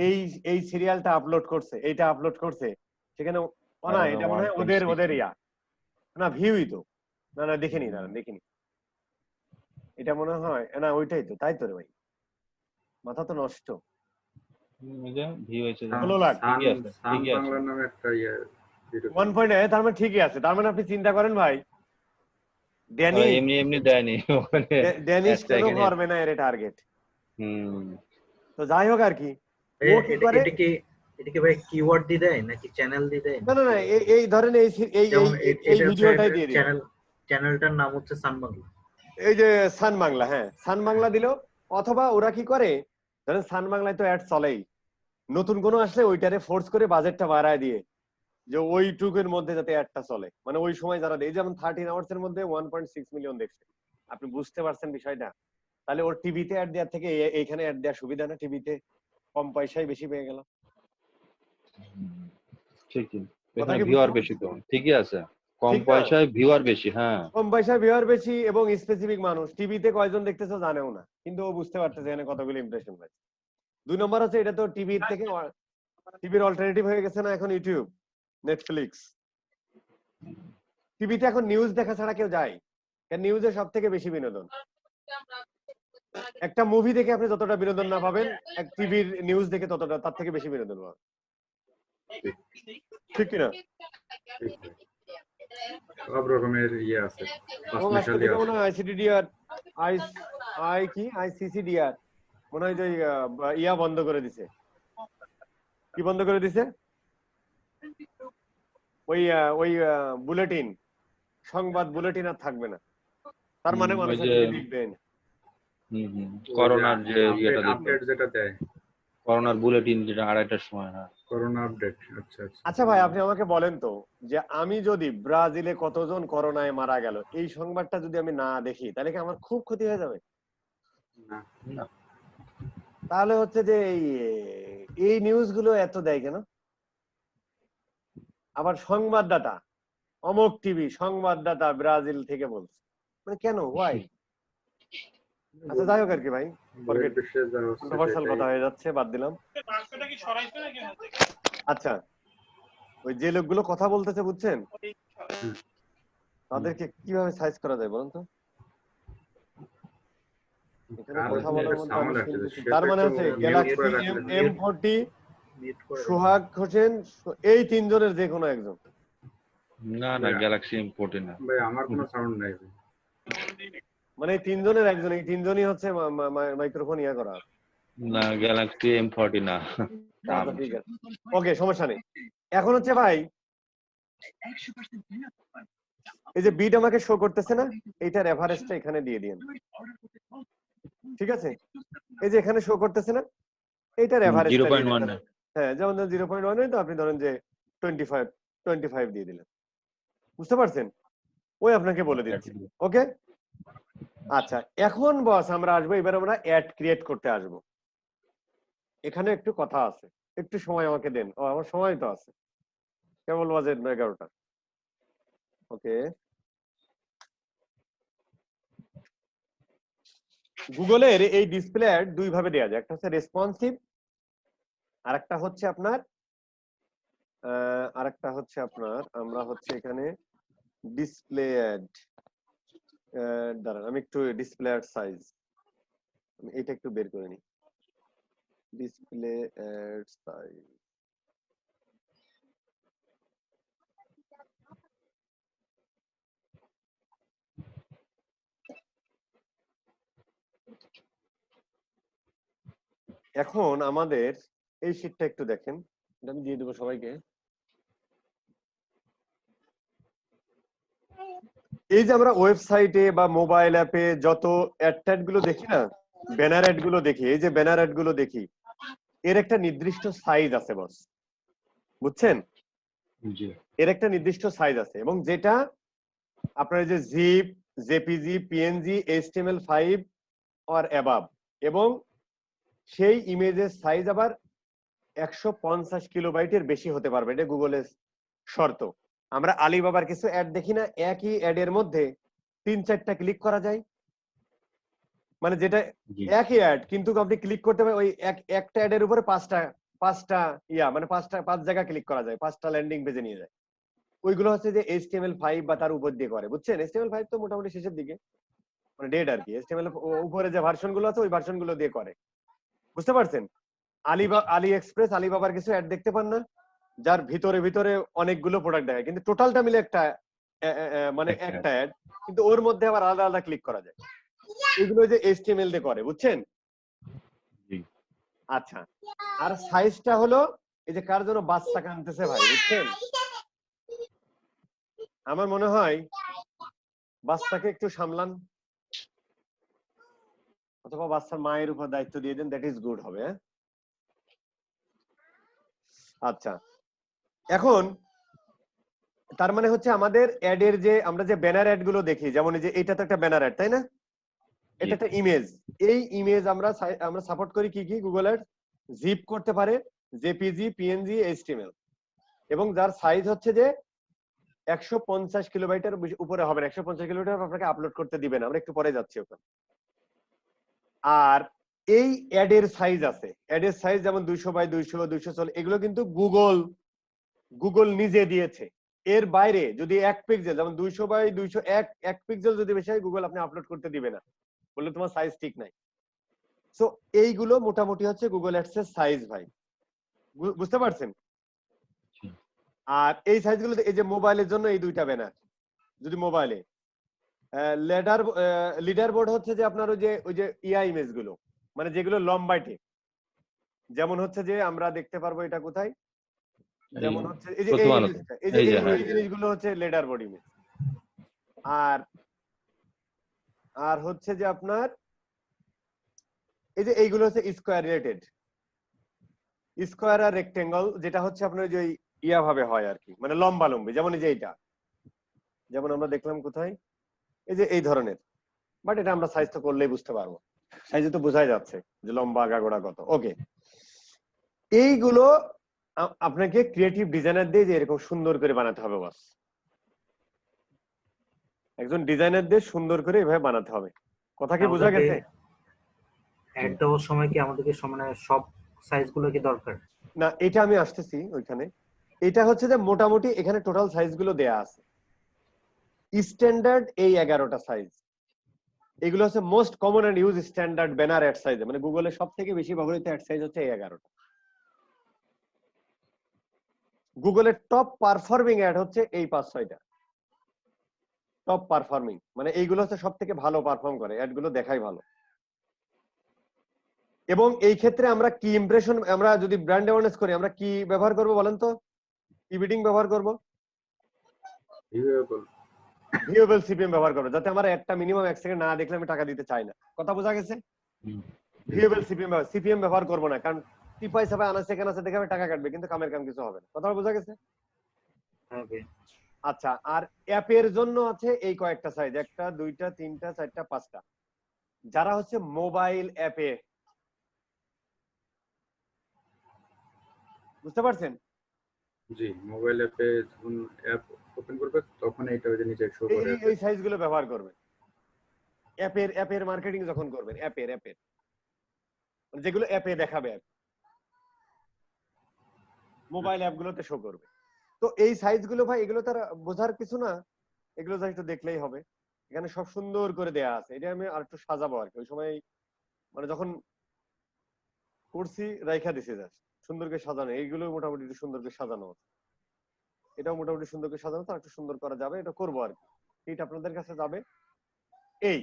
S1: এই এই সিরিয়ালটা আপলোড করছে, এইটা আপলোড করছে, সেখানে না
S2: আরো
S1: এটা মনে হয় ওদের
S2: 1.6
S1: ওদের ইয়া, না ভিউই তো, না দেখিনি, দেখিনি, এটা মনে হয় না, ওইটাই তো, তাই তো রে ভাই, মাথা তো নষ্ট।
S2: ভিউ হয়েছে যে।
S1: 16 লাখ,
S4: সান
S2: ঠিকই আছে,
S4: সান
S2: ঠিকই আছে।
S4: বাংলার নামে একটা ইয়ে ভিডিও
S1: 1.8, তার মানে ঠিকই আছে। তার মানে আপনি চিন্তা করেন ভাই, ড্যানি
S2: এমনি এমনি দেয়নি ওখানে।
S1: ড্যানিশ
S2: একটা
S1: কেন
S2: এখানে।
S1: করবে না এর টার্গেট?
S2: হুম।
S1: তো যাই হোক আর কি, ও কি
S3: এটা
S1: করে,
S3: এটা কি এটা কি ভাই কিওয়ার্ড দিয়ে দেয় নাকি চ্যানেল দিয়ে দেয়
S1: না না না,
S3: নাকি?
S1: এই ধরেন এই এই এই
S3: যেমন
S1: এই
S3: এটা হচ্ছে
S1: ভিডিওটাই দিয়ে দিল,
S3: চ্যানেলটার নাম হচ্ছে সান বাংলা।
S1: এই যে সান বাংলা, হ্যাঁ সান বাংলা দিল। অথবা ওরা কি করে, ধরেন সান বাংলায় তো অ্যাড চলেই, নতুন কোনো আসলে ওইটারে ফোর্স করে বাজেটটা বাড়ায় দিয়ে, যে ওইটুকুর মধ্যে যাতে অ্যাডটা চলে, মানে ওই সময় যারা দেয়, যেমন 13 আওয়ার্স এর মধ্যে 1.6 মিলিয়ন দেখছে, আপনি বুঝতে পারছেন বিষয়টা? তাহলে ওর টিভিতে অ্যাড দেওয়ার থেকে এইখানে অ্যাড দেওয়ার সুবিধা না, টিভিতে কম পয়সায় বেশি পেয়ে গেল।
S2: ঠিকই।
S1: কথা
S2: এখানে
S1: কি বুঝতে
S2: ভিউয়ার বেশি
S1: পারছেন?
S2: তো, ঠিকই আছে। কম
S1: ঠিক না?
S2: পয়সায় ভিউয়ার বেশি, হ্যাঁ।
S1: কম পয়সায় ভিউয়ার বেশি এবং স্পেসিফিক মানুষ, টিভিতে কয়জন দেখতেছে জানেও না, কিন্তু ও বুঝতে পারতেছে এখানে কতগুলো ইমপ্রেশন পাচ্ছে। 2 নম্বর হচ্ছে এটা তো টিভির থেকে, টিভির অল্টারনেটিভ হয়ে গেছে না এখন ইউটিউব, নেটফ্লিক্স। টিভিতে এখন নিউজ দেখা ছাড়া কেউ যায়, কারণ নিউজে সব থেকে বেশি বিনোদন। একটা মুভি দেখে আপনি যতটা বিনোদন না পাবেন, এক টিভির নিউজ দেখে ততটা, তার থেকে বেশি বিনোদন পাবেন। ঠিক কিনা?
S4: সব রকমের ইয়ে আছে,
S1: এবং আজকে
S4: পাঁচমিশালি
S1: থেকে
S4: আছে।
S1: মনে হয় আইসিডিডিআর, আই আই কি আইসিসিডিআর মনে হয় যে ইয়া বন্ধ করে দিছে। কি বন্ধ করে দিছে? ওই বুলেটিন, সংবাদ বুলেটিন আর থাকবে না, তার মানে
S2: ওই
S1: মানুষ আর
S2: যে
S1: টিভি দেখবে না।
S2: করোনার যে
S4: আপডেট
S2: ইয়েটা দিত,
S4: আপডেট যেটা দেয়,
S2: করোনার বুলেটিন যেটা 2:30টার সময়, হ্যাঁ।
S4: Corona update. আচ্ছা আচ্ছা।
S1: আচ্ছা ভাই, আপনি আমাকে বলেন তো, যে আমি যদি ব্রাজিলে কতজন করোনায় মারা গেল এই সংবাদটা যদি আমি না দেখি, তাহলে কি আমার খুব ক্ষতি হয়ে যাবে?
S4: না,
S2: না।
S1: তাহলে হচ্ছে যে এই নিউজ গুলো এত দেয় কেন? আবার সংবাদদাতা, অমুক টিভি সংবাদদাতা ব্রাজিল থেকে বলছে, মানে কেন, ওয়াই? আচ্ছা যাই হোক আর কি ভাই,
S4: বহির্বিশ্বে যা হচ্ছে
S1: কন্ট্রোভার্সিয়াল
S4: সেটাই।
S1: কথা হয়ে যাচ্ছে, বাদ দিলাম। আচ্ছা, ওই যে লোকগুলো কথা বলতেছে বুঝছেন, তাদেরকে কিভাবে সাইজ করা যায় বলুন তো? এখানে
S4: কার
S1: কথা বলার মধ্যে আমি
S4: সাউন্ড আসছে,
S1: শুনতেছি, তার
S4: সেটা
S1: মানে
S4: একটু
S1: হচ্ছে
S4: মিউট
S1: গ্যালাক্সি
S4: করে রাখলে।
S1: M40,
S3: মিউট করে
S1: সোহাগ হোসেন, এই তিনজনের যে কোনো একজন।
S2: না না, গ্যালাক্সি M14 না।
S4: ভাই আমার কোনো সাউন্ড নাই ভাই।
S1: মানে এই তিনজনের একজন, এই তিনজনই হচ্ছে মাইক্রোফোন ইয়া করা।
S2: না, গ্যালাক্সি M40 না।
S1: আচ্ছা ঠিক আছে, ওকে, সমস্যা নেই। এখন হচ্ছে ভাই, এই যে বিট আমাকে শো করতেছে না, এইটার এভারেজটা এখানে দিয়ে দিন, ঠিক আছে? এই যে এখানে শো করতেছে না, এইটার এভারেজটা দিয়ে দিন।
S2: 0.1।
S1: হ্যাঁ, যেমন 0.1, তো আপনি ধরেন যে 25 দিয়ে দিলেন, বুঝতে পারছেন? ওই আপনাকে বলে দিচ্ছি, ওকে? আচ্ছা, এখন বস আমরা আসবো, এবার আমরা অ্যাড ক্রিয়েট করতে আসবো। এখানে একটু কথা আছে, একটু সময় আমাকে দেন। ও আমার সময় তো আছে, কেবল বাজে 11টা। ওকে, গুগলের এই ডিসপ্লে অ্যাড দুই ভাবে দেওয়া যায়, একটা হচ্ছে রেসপন্সিভ, আরেকটা হচ্ছে আপনার আমরা হচ্ছে এখানে ডিসপ্লে অ্যাড, দাঁড়ান আমি একটু ডিসপ্লে অ্যাড সাইজ এটা একটু বের করে নিই। ডিসপ্লে অ্যাড সাইজ এখন আমাদের এই শীটটা একটু দেখেন, এটা আমি দিয়ে দেবো সবাইকে। এই যে আমরা ওয়েবসাইটে বা মোবাইল অ্যাপে যত অ্যাড গুলো দেখি না, ব্যানার অ্যাড গুলো দেখি, এই যে ব্যানার অ্যাড গুলো দেখি, এর একটা নির্দিষ্ট সাইজ আছে বস, বুঝছেন?
S2: জি
S1: এর একটা নির্দিষ্ট সাইজ আছে, এবং যেটা আপনার এই যে zip, JPG, PNG, HTML5 or above, এবং সেই ইমেজের সাইজ আবার 150 কিলোবাইটের বেশি হতে পারবে, এটা গুগলের শর্ত। আমরা আলিবাবার কিছু অ্যাড দেখি না, একই অ্যাড এর মধ্যে 3-4টা ক্লিক করা যায়, মানে যেটা
S2: জি
S1: একই অ্যাড কিন্তু আপনি ক্লিক করতে পারেন ওই একটা অ্যাডের উপরে পাঁচটা মানে পাঁচ জায়গা ক্লিক করা যায়, 5টা ল্যান্ডিং পেজে নিয়ে যায়। ওইগুলো হচ্ছে যে HTML5 বা তার উপর দিয়ে করে, বুঝছেন? HTML5 তো মোটামুটি শেষের দিকে, মানে ডেড আর কি। HTML উপরে যে ভার্সন গুলো আছে ওই ভার্সন গুলো দিয়ে করে, বুঝতে পারছেন? আলি এক্সপ্রেস, আলিবাবার কিছু অ্যাড দেখতে পান না, যার ভিতরে ভিতরে অনেকগুলো প্রোডাক্ট দেখায়, কিন্তু টোটালটা মিলে একটা মানে একটা অ্যাড, কিন্তু ওর মধ্যে আবার আলাদা আলাদা ক্লিক করা যায়। এগুলো যে HTML দিয়ে করে, বুঝছেন?
S2: জি
S1: আচ্ছা, আর সাইজটা হলো এই যে কার জন্য বাচ্চা কাঁদতেছে ভাই, বুঝছেন? আমার মনে হয় বাচ্চাকে একটু সামলান, অথবা বাচ্চার মায়ের উপর দায়িত্ব দিয়ে দেন, দ্যাট ইজ গুড হবে। হ্যাঁ, আচ্ছা, এখন তার মানে হচ্ছে আমাদের অ্যাডের যে আমরা যে ব্যানার অ্যাড গুলো দেখি, যেমন এই যে এটা তো একটা ব্যানার অ্যাড, তাই না? এটা একটা ইমেজ, এই ইমেজ আমরা সাপোর্ট করি কি কি? গুগল অ্যাড জিপ করতে পারে, জেপিজি, পিএনজি, HTML, এবং যার সাইজ হচ্ছে যে 150 কিলোবাইটের উপরে হবে না, 150 কিলোমিটার আপনাকে আপলোড করতে দিবেন, আমরা একটু পরে যাচ্ছি ওখানে। আর এই অ্যাডের সাইজ আছে, অ্যাডের সাইজ যেমন 200 বাই 200, 240, এগুলো কিন্তু গুগল নিজে দিয়েছে। এর বাইরে যদি 1 পিক্সেল, যেমন 200 বাই 200 এক পিক্সেল যদি বেশি হয়, গুগল আপনি আপলোড করতে দিবে না, বললে তোমার সাইজ ঠিক নাই। সো এইগুলো মোটামুটি হচ্ছে গুগল অ্যাডস এর সাইজ ভাই, বুঝতে পারছেন? আর এই সাইজগুলো, এই যে মোবাইলের জন্য এই দুইটা ব্যানার, যদি মোবাইলে লিডার বোর্ড হচ্ছে যে আপনার ওই যে ইমেজ গুলো, মানে যেগুলো লম্বাইটে, যেমন হচ্ছে যে আমরা দেখতে পারবো এটা কোথায়, যেমন হচ্ছে এই যে এই জিনিসগুলো হচ্ছে লিডার বোর্ড ইমেজ। আর হচ্ছে যে আপনার এই যে এইগুলো হচ্ছে স্কোয়ার রিলেটেড, স্কোয়ার আর রেক্টেঙ্গল, যেটা হচ্ছে আপনার যে ভাবে হয় আর কি, মানে লম্বা লম্বি, যেমন এই যে এইটা, যেমন আমরা দেখলাম কোথায়, এই যে এই ধরনের, বাট এটা আমরা সাইজ তো করলেই বুঝতে পারবো, সাইজে তো বোঝাই যাচ্ছে যে লম্বা আগাগোড়া কত। ওকে, এইগুলো আপনাকে ক্রিয়েটিভ ডিজাইনার দিয়ে যে এরকম সুন্দর করে বানাতে হবে বস, একজন ডিজাইনার দিয়ে সুন্দর করে এভাবে বানাতে হবে। কথা কি বোঝা গেছে?
S3: অ্যাড দেওয়ার সময় কি আমাদেরকে মানে সব সাইজ গুলো কি দরকার?
S1: না, এটা আমি আসতেছি ওইখানে। এটা হচ্ছে যে মোটামুটি এখানে টোটাল সাইজ গুলো দেয়া আছে, স্ট্যান্ডার্ড এই 11টা সাইজ, এগুলো হচ্ছে most common and use standard banner ad size, মানে গুগলের সবথেকে বেশি ব্যবহৃত অ্যাড সাইজ হচ্ছে এই 11টা। গুগলের টপ পারফর্মিং অ্যাড হচ্ছে এই 5-6টা, টপ পারফর্মিং, মানে এইগুলো হচ্ছে সবথেকে ভালো পারফর্ম করে, অ্যাড গুলো দেখাই ভালো। এবং এই ক্ষেত্রে আমরা কি ইমপ্রেশন, আমরা যদি ব্র্যান্ড অ্যাওয়ারনেস করি, আমরা কি ব্যবহার করব বলেন তো? কি বিডিং ব্যবহার করব? ভিউয়েবল সিপিএম ব্যবহার করব, যাতে আমার একটা মিনিমাম 1 সেকেন্ড না দেখলে আমি টাকা দিতে চাই না। কথা বোঝা গেছে? ভিউয়েবল সিপিএম ব্যবহার করব না, কারণ টিপাই সবাই আনা সেকেন্ড আছে দেখে আমি টাকা কাটবে, কিন্তু কামের কাম কিছু হবে না। কথা বোঝা গেছে? আচ্ছা, আর অ্যাপের জন্য আছে এই কয়েকটা সাইজ, 1টা 2টা 3টা 4টা 5টা, যারা হচ্ছে মোবাইল অ্যাপে, বুঝতে পারছেন?
S4: জি, মোবাইল অ্যাপে যখন অ্যাপ ওপেন করবে তখন এইটা ওই যে নিচে শো করে
S1: এই সাইজগুলো ব্যবহার করবে। অ্যাপের মার্কেটিং যখন করবেন, অ্যাপের যেগুলো অ্যাপে দেখাবে, মোবাইল অ্যাপগুলোতে শো করবে। তো এই সাইজগুলো ভাই, এগুলো তার বোঝার কিছু না, এগুলো যা একটু দেখলেই হবে। এখানে সব সুন্দর করে দেয়া আছে। এটা আমি আর একটু সাজাবো আর কি, ওই সময় মানে যখন করছি রাইখা দিছি, জাস্ট সুন্দর করে সাজানো। এইগুলো মোটামুটি একটু সুন্দর করে সাজানো আছে, এটাও মোটামুটি সুন্দর করে সাজানো, তার একটু সুন্দর করা যাবে, এটা করবো আর কি, এটা আপনাদের কাছে যাবে। এই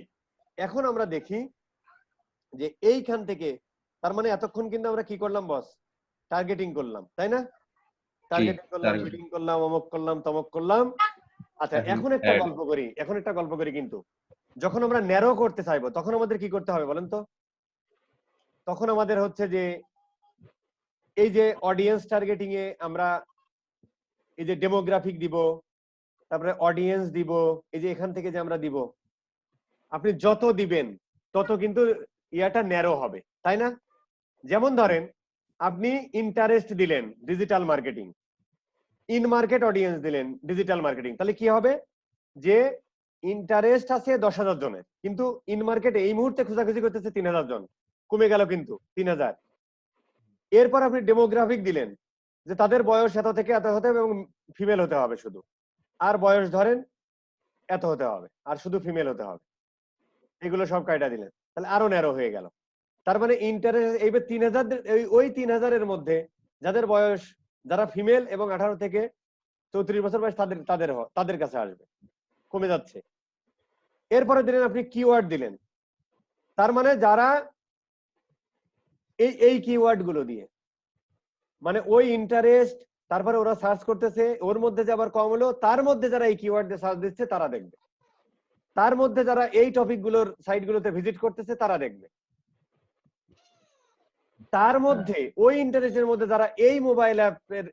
S1: এখন আমরা দেখি যে এইখান থেকে, তার মানে এতক্ষণ কিন্তু আমরা কি করলাম বস, টার্গেটিং করলাম, তাই না? টার্গেটিং করলাম, বিডিং করলাম, অমুক করলাম, তমক করলাম। আচ্ছা এখন একটা গল্প করি, কিন্তু যখন আমরা ন্যারো করতে চাইবো তখন আমাদের কি করতে হবে বলেন তো? তখন আমাদের হচ্ছে যে এই যে অডিয়েন্স টার্গেটিং এ আমরা এই যে ডেমোগ্রাফিক দিব, তারপরে অডিয়েন্স দিব, এই যে এখান থেকে যে আমরা দিব, আপনি যত দিবেন তত কিন্তু ইয়াটা ন্যারো হবে, তাই না? যেমন ধরেন আপনি ইন্টারেস্ট দিলেন digital marketing, in market audience দিলেন ডিজিটাল মার্কেটিং, তাহলে কি হবে যে ইন্টারেস্ট আছে 10,000 জনের, কিন্তু ইন মার্কেটে এই মুহূর্তে খোঁজাখুঁজি করতেছে 3,000 জন, কমে গেল কিন্তু 3,000। এরপর আপনি ডেমোগ্রাফিক দিলেন যে তাদের বয়স এত থেকে এত হতে হবে এবং ফিমেল হতে হবে শুধু, আর বয়স ধরেন এত হতে হবে আর শুধু ফিমেল হতে হবে, এগুলো সব কায়দা দিলেন, তাহলে আরো ন্যারো হয়ে গেল। তার মানে ইন্টারেস্ট এইবার 3,000, ওই 3,000-এর মধ্যে যাদের বয়স, যারা ফিমেল এবং 18 থেকে 34 বছর বয়স, তাদের কাছে আসবে, কমে যাচ্ছে। এরপরে দিলেন আপনি কিওয়ার্ড দিলেন, তার মানে যারা এই কিওয়ার্ড গুলো দিয়ে, মানে ওই ইন্টারেস্ট, তারপরে ওরা সার্চ করতেছে, ওর মধ্যে যে আবার কম হলো, তার মধ্যে যারা এই কিওয়ার্ড দিয়ে সার্চ দিচ্ছে তারা দেখবে, তার মধ্যে যারা এই টপিক গুলোর সাইট গুলোতে ভিজিট করতেছে তারা দেখবে, তার মধ্যে ওই ইন্টারেস্টের মধ্যে যারা এই মোবাইল অ্যাপের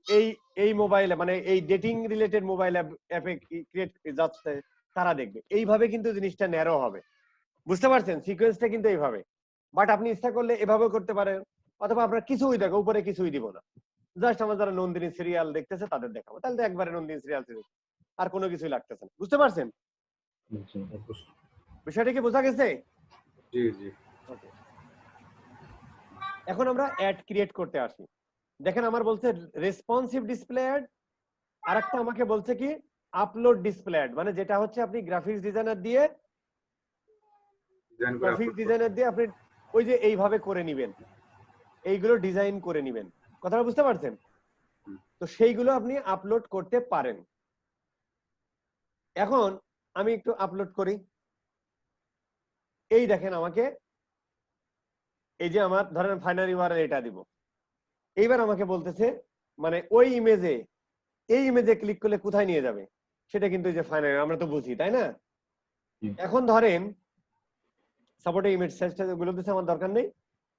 S1: এই মোবাইল মানে এই ডেটিং রিলেটেড মোবাইল অ্যাপে ক্রিয়েট যাচ্ছে তারা দেখবে। এইভাবে কিন্তু জিনিসটা ন্যারো হবে, বুঝতে পারছেন? সিকোয়েন্সটা কিন্তু এইভাবে। বাট আপনি ইচ্ছা করলে এভাবেও করতে পারেন, অথবা আপনার কিছুই দেখো, উপরে কিছুই দিব না, জাস্ট আমার যারা নন্দিনী সিরিয়াল দেখতেছে তাদের দেখাবো, তাহলে তো একবারে নন্দিনী সিরিয়াল আর কোনো কিছুই লাগতেছে না। বুঝতে পারছেন বিষয়টা কি? বোঝা গেছে?
S4: জি জি।
S1: এখন আমরা অ্যাড ক্রিয়েট করতে আসি। দেখেন আমার বলছে রেসপন্সিভ ডিসপ্লে অ্যাড, আরেকটা আমাকে বলছে কি আপলোড ডিসপ্লে অ্যাড, মানে যেটা হচ্ছে আপনি গ্রাফিক্স ডিজাইনার দিয়ে আপনি ওই যে এইভাবে করে নিবেন, এইগুলো ডিজাইন করে নিবেন, কথাটা বুঝতে পারছেন? তো সেইগুলো আপনি আপলোড করতে পারেন। এখন আমি একটু আপলোড করি, এই দেখেন আমাকে, এই যে আমার ধরেন ফাইনাল ইউআরএল এটা দিব, এইবার আমাকে বলতেছে মানে ওই ইমেজে, এই ইমেজে ক্লিক করলে কোথায় নিয়ে যাবে সেটা কিন্তু এই যে ফাইনাল, আমরা তো বুঝি তাই না? এখন ধরেন সাপোর্টে ইমেজ সাইজটা গুলো দিতে আমার দরকার নেই,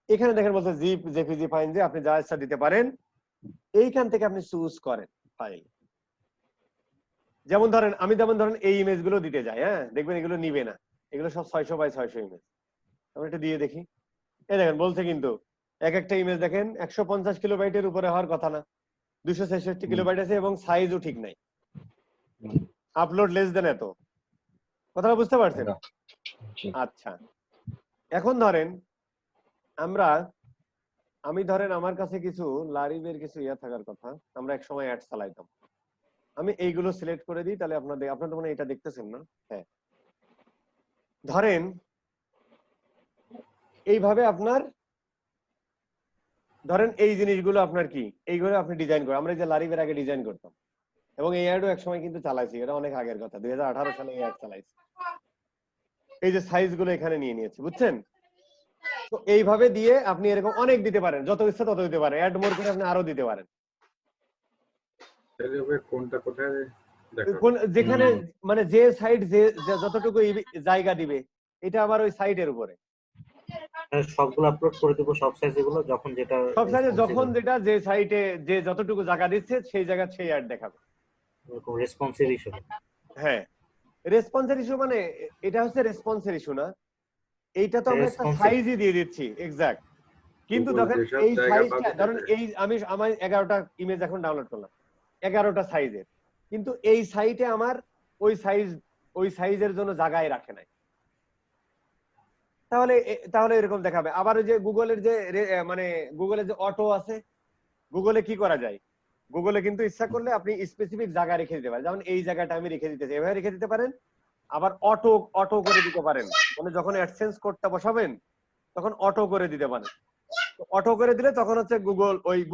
S1: এখানে দেখেন বলছে জিপ, জেপিজি, ফাইন, যে আপনি যা ইচ্ছা দিতে পারেন, এইখান থেকে আপনি চুজ করেন ফাইল। যেমন ধরেন আমি ধরেন এই ইমেজ গুলো দিতে যাই, হ্যাঁ দেখবেন এগুলো নিবে না, এগুলো সব 600 বাই 600 ইমেজ। আমরা এটা দিয়ে দেখি, এই দেখেন বলছে কিন্তু এক একটা ইমেজ দেখেন 150 কিলোবাইটের উপরে হওয়ার কথা না, 266 কিলোবাইট আছে এবং সাইজও ঠিক নাই, আপলোড লেস দেন এত, কথাটা বুঝতে পারছেন? আচ্ছা এখন ধরেন আমি ধরেন আমার কাছে কিছু লারিবের কিছু ইয়া থাকার কথা, আমরা এক সময় অ্যাড চালাইতাম, আমি এইগুলো সিলেক্ট করে দিই, তাহলে আপনারা মানে এটা দেখতেছেন না? হ্যাঁ ধরেন এইভাবে আপনার ধরেন এই জিনিসগুলো আপনার কি, এইগুলো আপনি ডিজাইন করেন, আমরা এই যে লারিবের আগে ডিজাইন করতাম এবং এই অ্যাডও এক সময় কিন্তু চালাইছি, এটা অনেক আগের কথা, 2018 সালে এই অ্যাড চালাইছি। এই যে সাইজ গুলো এখানে নিয়ে নিয়েছি, বুঝছেন? তো এইভাবে দিয়ে আপনি এরকম অনেক দিতে পারেন, যত ইচ্ছা তত দিতে পারেন, অ্যাড মোর করে আপনি আরো দিতে পারেন।
S4: কোনটা কোথায়
S1: যেখানে মানে যে সাইট যে যতটুকু জায়গা দিবে, এটা আবার ওই সাইটের উপরে
S3: সবগুলো আপলোড করে দেব, সব সাইজগুলো যখন যেটা
S1: সব সাইজে যখন যেটা যে সাইটে যে যতটুকু জায়গা দিচ্ছে সেই জায়গা সেই অ্যাড দেখাবে,
S3: এরকম রেসপন্সের ইস্যু।
S1: হ্যাঁ রেসপন্সের ইস্যু মানে এটা হচ্ছে রেসপন্সের ইস্যু না, এইটা তো আমরা একটা সাইজই দিয়ে দিচ্ছি এক্সাক্ট, কিন্তু দেখেন এই সাইজটা ধরেন এই আমার 11টা ইমেজ এখন ডাউনলোড করলাম 11টা সাইজের, কিন্তু এই সাইটে আমার ওই সাইজের জন্য জায়গায় রাখে নাই, তাহলে এরকম দেখাবে। আবার ওই যে গুগলের যে মানে গুগলের যে অটো আছে, গুগলে কি করা যায়, গুগলে কিন্তু ইচ্ছা করলে আপনি স্পেসিফিক জায়গা রেখে দিতে পারেন, যেমন এই জায়গাটা আমি রেখে দিতেছি, এভাবে রেখে দিতে পারেন। আবার অটো অটো করে দিতে পারেন, মানে যখন অ্যাডসেন্স কোডটা বসাবেন তখন অটো করে দিতে পারেন। অটো করে দিলে তখন হচ্ছে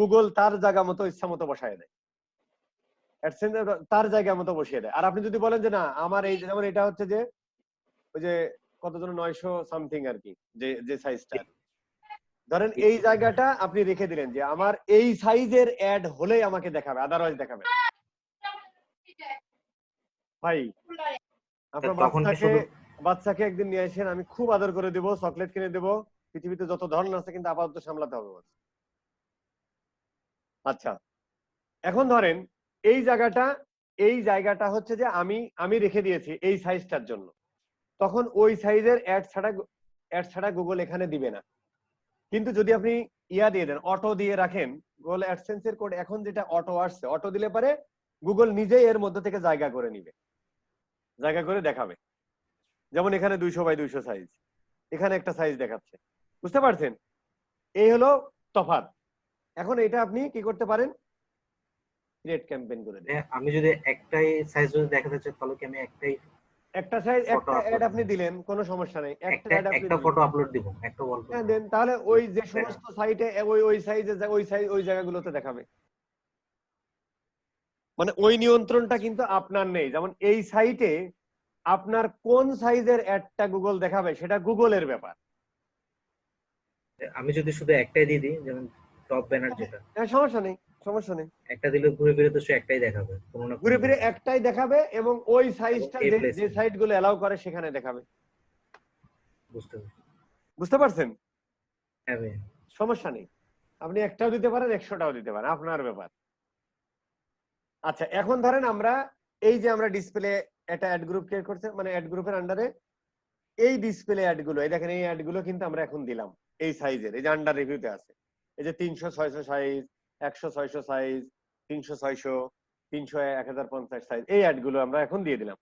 S1: গুগল তার জায়গা মতো ইচ্ছা মতো বসায় দেয়, অ্যাডসেন্স তার জায়গা মতো বসিয়ে দেয়। আর আপনি যদি বলেন যে না আমার এই যেমন এটা হচ্ছে যে ওই যে কত জন 900 সামথিং আর কি, যে যে সাইজটা, ধরেন এই জায়গাটা আপনি রেখে দিলেন যে আমার এই সাইজের অ্যাড হলেই আমাকে দেখাবে, আদারওয়াইজ দেখাবে না। ভাই আপনার
S3: তখন কি শুধু
S1: বাচ্চাকে একদিন নিয়ে আসেন, আমি খুব আদর করে দেবো, চকলেট কিনে দেবো, পৃথিবীতে যত ধরনের আছে, কিন্তু আপাতত সামলাতে হবে। আচ্ছা, এখন ধরেন এই জায়গাটা হচ্ছে যে আমি রেখে দিয়েছি এই সাইজটার জন্য, তখন ওই সাইজের অ্যাড ছাড়া গুগল এখানে দিবে না। কিন্তু যদি আপনি ইয়া দিয়ে দেন, অটো দিয়ে রাখেন, গুগল অ্যাডসেন্সের কোড এখন যেটা অটো আসছে, অটো দিলে পারে গুগল নিজেই এর মধ্যে থেকে জায়গা করে নিবে, জায়গা করে দেখাবে। যেমন এখানে 200 বাই 200 সাইজ, এখানে একটা সাইজ দেখাচ্ছে, বুঝতে পারছেন? এই হলো তফাৎ। এখন এটা আপনি কি করতে পারেন, ক্রিয়েট ক্যাম্পেইন করে দেন।
S3: আমি যদি একটাই সাইজ যদি দেখাতে চাই, তাহলে কি আমি
S1: একটা সাইজ
S3: Photo
S1: একটা অ্যাড
S3: upload
S1: আপনি দিলেন, কোনো সমস্যা নেই, একটা অ্যাড আপনি
S3: একটা
S1: দিলেন,
S3: ফটো আপলোড দিব, একটা অল্প
S1: হ্যাঁ দেন, তাহলে ওই যে সমস্ত সাইটে ওই সাইজে ওই জায়গাগুলোতে দেখাবে। মানে ওই নিয়ন্ত্রণটা কিন্তু আপনার নেই। যেমন এই সাইটে আপনার কোন সাইজের অ্যাডটা গুগল দেখাবে সেটা গুগলের ব্যাপার।
S3: আমি যদি শুধু একটাই দিয়ে দিই, যেমন টপ ব্যানার যেটা,
S1: হ্যাঁ সমস্যা নেই, সমস্যা নেই,
S3: একটা দিলে ঘুরে ফিরে তো সে একটাই দেখাবে, কোনো না কোনো
S1: ঘুরে ফিরে
S3: জায়গায়।
S1: একটাই দেখাবে, এবং ওই সাইজটা
S3: এই
S1: যে
S3: placement,
S1: সাইট গুলো অ্যালাউ করে সেখানে দেখাবে।
S3: বুঝতে পারছি।
S1: বুঝতে পারছেন?
S3: হ্যাঁ ভাই।
S1: সমস্যা নেই, আপনি একটাও দিতে পারেন, 100টাও দিতে পারেন, আপনার ব্যাপার। আচ্ছা, এখন ধরেন আমরা এই যে আমরা ডিসপ্লে একটা অ্যাড গ্রুপ ক্রিয়েট করছে, মানে অ্যাড গ্রুপের আন্ডারে এই ডিসপ্লে অ্যাড গুলো, এই দেখেন এই অ্যাড গুলো কিন্তু আমরা এখন দিলাম এই সাইজের, এই যে আন্ডার রিভিউতে আছে, এই যে 300 600 সাইজ, 100 600 সাইজ, 300 600, 300 1050 সাইজ, এই অ্যাড গুলো আমরা এখন দিয়ে দিলাম।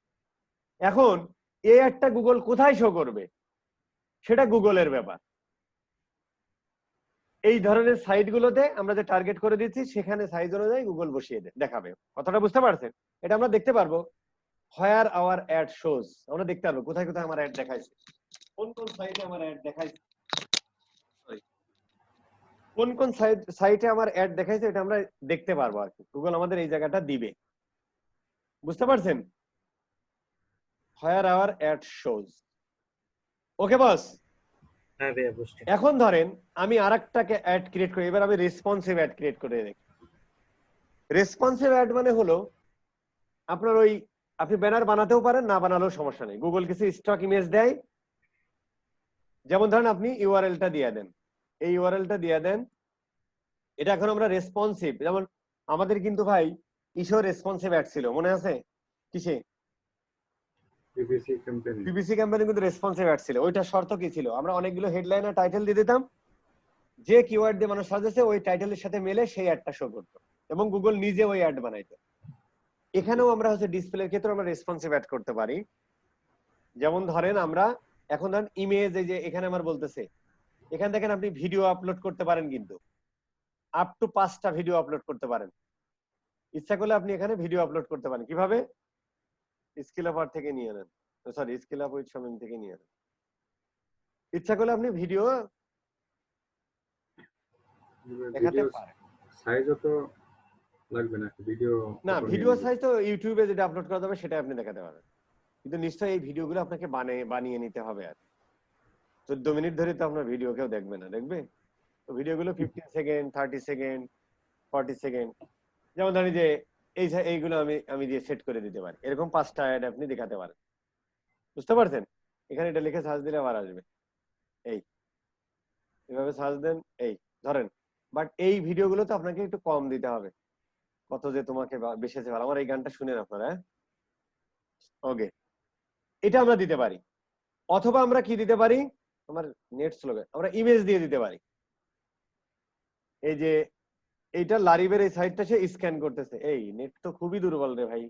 S1: এখন এই অ্যাডটা গুগল কোথায় শো করবে সেটা গুগলের ব্যাপার। এই ধরনের সাইট গুলোতে আমরা যে টার্গেট করে দিচ্ছি সেখানে সাইজ অনুযায়ী গুগল বসিয়ে দেখাবে। কথাটা বুঝতে পারছেন? এটা আমরা দেখতে পারবো হোয়ার আওয়ার অ্যাড শোজ, আমরা দেখতে পারবো কোথায় কোথায় আমার অ্যাড দেখাইছে, কোন কোন সাইটে আমার অ্যাড দেখাইছে, কোন কোন সাইটে আমার অ্যাড দেখাইছে, এটা আমরা দেখতে পারবো আর কি, গুগল আমাদের এই জায়গাটা দিবে। বুঝতে পারছেন? হোয়ার আওয়ার অ্যাড শোজ। ওকে বস?
S3: হ্যাঁ ভাই, বুঝছি।
S1: এখন ধরেন আমি আরেকটাকে অ্যাড ক্রিয়েট করি, এবার আমি রেসপন্সিভ অ্যাড ক্রিয়েট করে দেখি। রেসপন্সিভ অ্যাড মানে হলো আপনার ওই, আপনি ব্যানার বানাতেও পারেন, না বানালেও সমস্যা নেই, গুগল কিছু স্টক ইমেজ দেয়। যেমন ধরেন আপনি ইউআরএলটা দিয়ে দেন, এই ইউআরএলটা দিয়ে দেন, এটা এখন আমরা রেসপন্সিভ, যেমন আমাদের কিন্তু ভাই ইসো রেসপন্সিভ অ্যাড ছিল, মনে আছে? কিসে? পিপিসি ক্যাম্পেইনে কিন্তু রেসপন্সিভ অ্যাড ছিল। ওইটা শর্ত কি ছিল? আমরা অনেকগুলো হেডলাইন আর টাইটেল দিয়ে দিতাম, যে কিওয়ার্ড দিয়ে মানুষ সার্চ দিচ্ছে ওই টাইটেলের সাথে মেলে সেই অ্যাডটা শো করতো, এবং গুগল নিজে ওই অ্যাড বানাইতো। এখানেও আমরা হচ্ছে ডিসপ্লের ক্ষেত্রে আমরা রেসপন্সিভ অ্যাড করতে পারি। যেমন ধরেন আমরা এখন ধরেন ইমেজ, এই যে এখানে আমার বলতেছে, এখানে দেখেন আপনি ভিডিও আপলোড করতে পারেন, কিন্তু আপ টু 5টা ভিডিও আপলোড করতে পারেন। ইচ্ছা করলে আপনি এখানে ভিডিও আপলোড করতে পারেন। কিভাবে? স্কিল আপ থেকে নিয়ে নেন, sorry skill up with Shamim থেকে নিয়ে নেন। ইচ্ছা করলে আপনি ভিডিও দেখাতে পারেন।
S4: সাইজও তো লাগবে না ভিডিও,
S1: না ভিডিও সাইজ তো ইউটিউবে যেটা আপলোড করা যাবে সেটা আপনি দেখাতে পারেন, কিন্তু নিশ্চয়ই এই ভিডিওগুলো আপনাকে বানিয়ে নিতে হবে। আর 14 মিনিট ধরে তো আপনার ভিডিও কেউ দেখবে না, দেখবে তো ভিডিওগুলো 15 সেকেন্ড, 30 সেকেন্ড, 40 সেকেন্ড। যেমন ধরেন যে এইগুলো আমি দিয়ে সেট করে দিতে পারি, এরকম 5টা অ্যাড আপনি দেখাতে পারেন। বুঝতে পারছেন? এখানে এটা লিখে সার্চ দিলে আবার আসবে, এই এভাবে সার্চ দেন, এই ধরেন। বাট এই ভিডিওগুলো তো আপনাকে একটু কম দিতে হবে, কত যে তোমাকে বেসেছে ভালো। আমার এই গানটা শুনেন আপনারা, হ্যাঁ ওকে, এটা আমরা দিতে পারি। অথবা আমরা কি দিতে পারি, আমার নেট স্লো, আমরা ইমেজ দিয়ে দিতে পারি। এই যে এইটা লারিবের এই সাইটটা সে স্ক্যান করতেছে, এই নেট তো খুবই দুর্বল রে ভাই,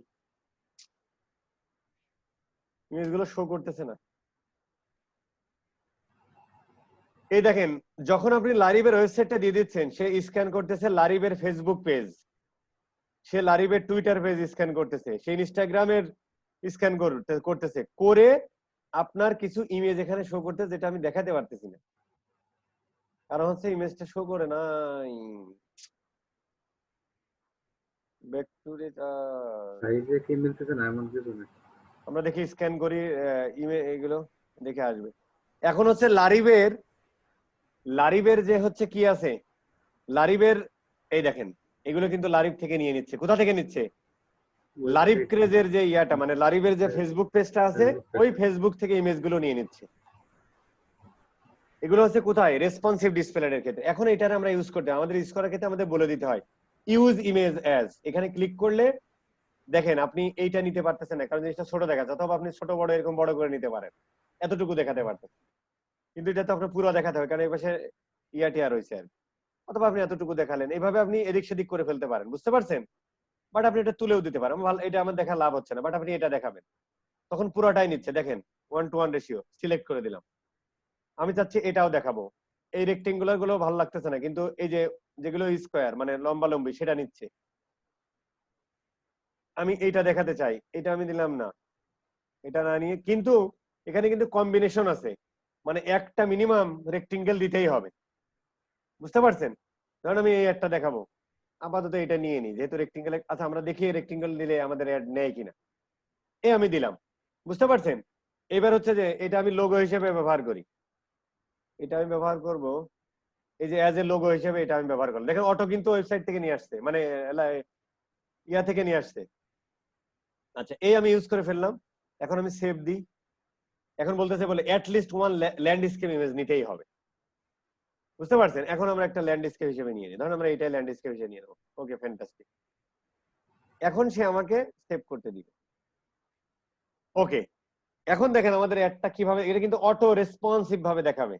S1: ইমেজ গুলো শো করতেছে না। এই দেখেন, যখন আপনি লারিবের ওয়েবসাইটটা দিয়ে দিচ্ছেন, সে স্ক্যান করতেছে লারিবের ফেসবুক পেজ, সে লারিবের টুইটার পেজ স্ক্যান করতেছে, সে ইনস্টাগ্রামের স্ক্যান করতেছে, করে আপনার কিছু ইমেজ এখানে শো করতেছে, যেটা আমি দেখাতে পারতেছি না, কারণ হচ্ছে ইমেজটা শো করে নাই। ব্যাক টু
S4: সাইজে কি মিলতেছে না এমন কিছু না।
S1: আমরা দেখি স্ক্যান করি ইমেজ, এগুলো দেখে আসবে। এখন হচ্ছে লারিবের যে হচ্ছে কি আছে, লারিবের এই দেখেন, এগুলো কিন্তু লারিব থেকে নিয়ে নিচ্ছে। কোথা থেকে নিচ্ছে? লারিব ক্রেজের যে ইয়াটা, মানে লারিবের যে ফেসবুক পেজটা আছে, ওই ফেসবুক থেকে ইমেজ গুলো নিয়ে নিচ্ছে। এগুলো হচ্ছে কোথায়? রেসপন্সিভ ডিসপ্লের ক্ষেত্রে। এখন এটার আমরা ইউজ করতে, আমাদের ইউজ করার ক্ষেত্রে আমাদের বলে দিতে হয় ইউজ ইমেজ অ্যাজ। এখানে ক্লিক করলে দেখেন আপনি এইটা নিতে পারতেছেন না, কারণ জিনিসটা ছোট দেখা যাচ্ছে, অথবা আপনি ছোট বড় এরকম বড় করে নিতে পারেন, এতটুকু দেখাতে পারতেছেন। কিন্তু এটা তো আপনার পুরো দেখাতে হবে, কারণ এই পাশে ইয়াটিয়া রয়েছে আর, অথবা আপনি এতটুকু দেখালেন, এইভাবে আপনি এদিক সেদিক করে ফেলতে পারেন, বুঝতে পারছেন? বাট আপনি এটা তুলেও দিতে পারেন, এটা আমার দেখা লাভ হচ্ছে না, বাট আপনি এটা দেখাবেন, তখন পুরোটাই নিচ্ছে। দেখেন 1:1 রেশিও সিলেক্ট করে দিলাম। আমি চাচ্ছি এটাও দেখাবো, এই রেক্টেঙ্গুলার গুলো ভালো লাগতেছে না, কিন্তু এই যে যেগুলো স্কোয়ার মানে লম্বা লম্বি সেটা নিচ্ছে। আমি এইটা দেখাতে চাই, এটা আমি দিলাম না, এটা না নিয়ে, কিন্তু এখানে কিন্তু কম্বিনেশন আছে, মানে একটা মিনিমাম রেক্টেঙ্গেল দিতেই হবে, বুঝতে পারছেন? কারণ আমি এই একটা দেখাবো, আপাতত এটা নিয়ে নিই, যেহেতু রেক্টেঙ্গেল। আচ্ছা আমরা দেখি রেক্টেঙ্গেল দিলে আমাদের অ্যাড নেয় কিনা। আমি দিলাম, বুঝতে পারছেন? এবার হচ্ছে যে এটা আমি লোগো হিসেবে ব্যবহার করি, এটা আমি ব্যবহার করব, এই যে অ্যাজ এ লোগো হিসেবে এটা আমি ব্যবহার করলাম। দেখেন অটো কিন্তু ওয়েবসাইট থেকে নিয়ে আসছে, মানে ইয়া থেকে নিয়ে আসছে। আচ্ছা এই আমি ইউজ করে ফেললাম, এখন আমি সেভ দিই। এখন বলতেছে বলে at least one landscape image নিতেই হবে, বুঝতে পারছেন? এখন আমরা একটা ল্যান্ডস্কেপ হিসেবে নিয়ে নিই, ধরুন আমরা এইটাই ল্যান্ডস্কেপ হিসেবে নিয়ে নেবো। ওকে ফ্যান্টাস্টিক, এখন সে আমাকে সেভ করতে দিবে। ওকে, এখন দেখেন আমাদের অ্যাডটা কিভাবে, এটা কিন্তু অটো রেসপন্সিভ ভাবে দেখাবে।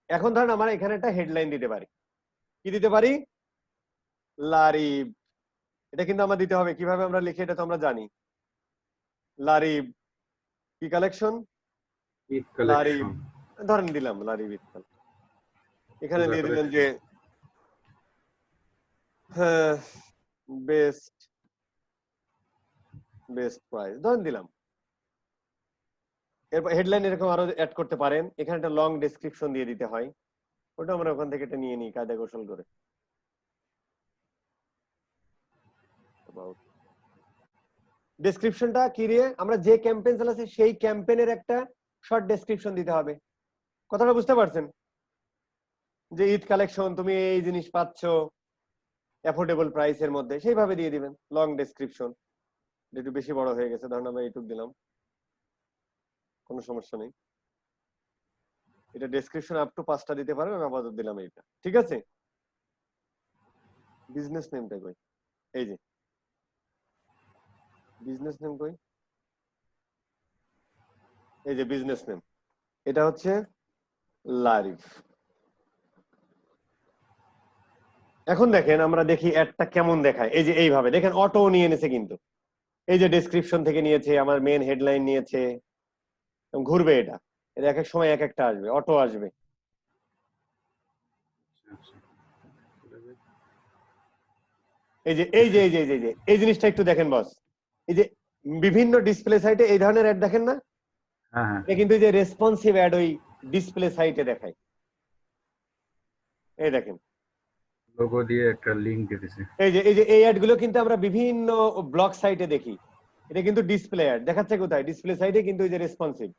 S1: এখন ধরেন আমরা এখানে একটা হেডলাইন দিতে পারি, কি দিতে পারি? লারিব। এটা কিন্তু আমরা দিতে হবে, কিভাবে আমরা লিখি এটা তো আমরা জানি। লারিব কি কালেকশন,
S4: ঈদ
S1: লারিব
S4: কালেকশন
S1: ধরেন দিলাম লারিব ঈদ কালেকশন। এখানে দিয়ে দিলেন যে বেস্ট প্রাইস ধরেন দিলাম। এরপর হেডলাইন এরকম আরো অ্যাড করতে পারেন, এখানে একটা লং ডেসক্রিপশন দিয়ে দিতে হয়, ওটা আমরা ওখান থেকে এটা নিয়ে নিই কায়দা কৌশল করে। ডেসক্রিপশনটা কি দিয়ে, আমরা যে ক্যাম্পেইন চালাচ্ছি সেই ক্যাম্পেইনের একটা শর্ট ডেসক্রিপশন দিতে হবে। কথাটা বুঝতে পারছেন? যে ঈদ কালেকশন তুমি এই জিনিস পাচ্ছ অ্যাফোর্ডেবল প্রাইসের মধ্যে, সেইভাবে দিয়ে দিবেন লং ডেসক্রিপশন। একটু বেশি বড় হয়ে গেছে, ধরুন আমরা এইটুক দিলাম, কোনো সমস্যা নেই। এটা ডেসক্রিপশন আপ টু 5টা দিতে পারবেন, আমি আপাতত দিলাম এইটা, ঠিক আছে? বিজনেস নেমটা কই? এই যে বিজনেস নেম কই, এই যে বিজনেস নেম, এটা হচ্ছে লারিফ। এখন দেখেন আমরা দেখি অ্যাডটা কেমন দেখায়, এই যে এইভাবে দেখেন অটো নিয়ে এনেছে, কিন্তু এই যে ডেসক্রিপশন থেকে নিয়েছে, আমার মেন হেডলাইন নিয়েছে, ঘুরবে এটা, এটা এক এক সময় এক একটা আসবে, অটো আসবে। এই যে এই যে এই যে এই যে এই জিনিসটা একটু দেখেন বস, এই যে বিভিন্ন ডিসপ্লে সাইটে এই ধরনের অ্যাড দেখেন না,
S4: হ্যাঁ হ্যাঁ
S1: এটা কিন্তু এই যে রেসপন্সিভ অ্যাড ওই ডিসপ্লে সাইটে দেখায়। এই দেখেন
S4: লোগো দিয়ে একটা লিংক দিয়ে দিছে।
S1: এই যে এই অ্যাড গুলো কিন্তু আমরা বিভিন্ন ব্লগ সাইটে দেখি, এটা কিন্তু ডিসপ্লে অ্যাড দেখাচ্ছে কোথায়? ডিসপ্লে সাইটে, কিন্তু এই যে রেসপন্সিভ,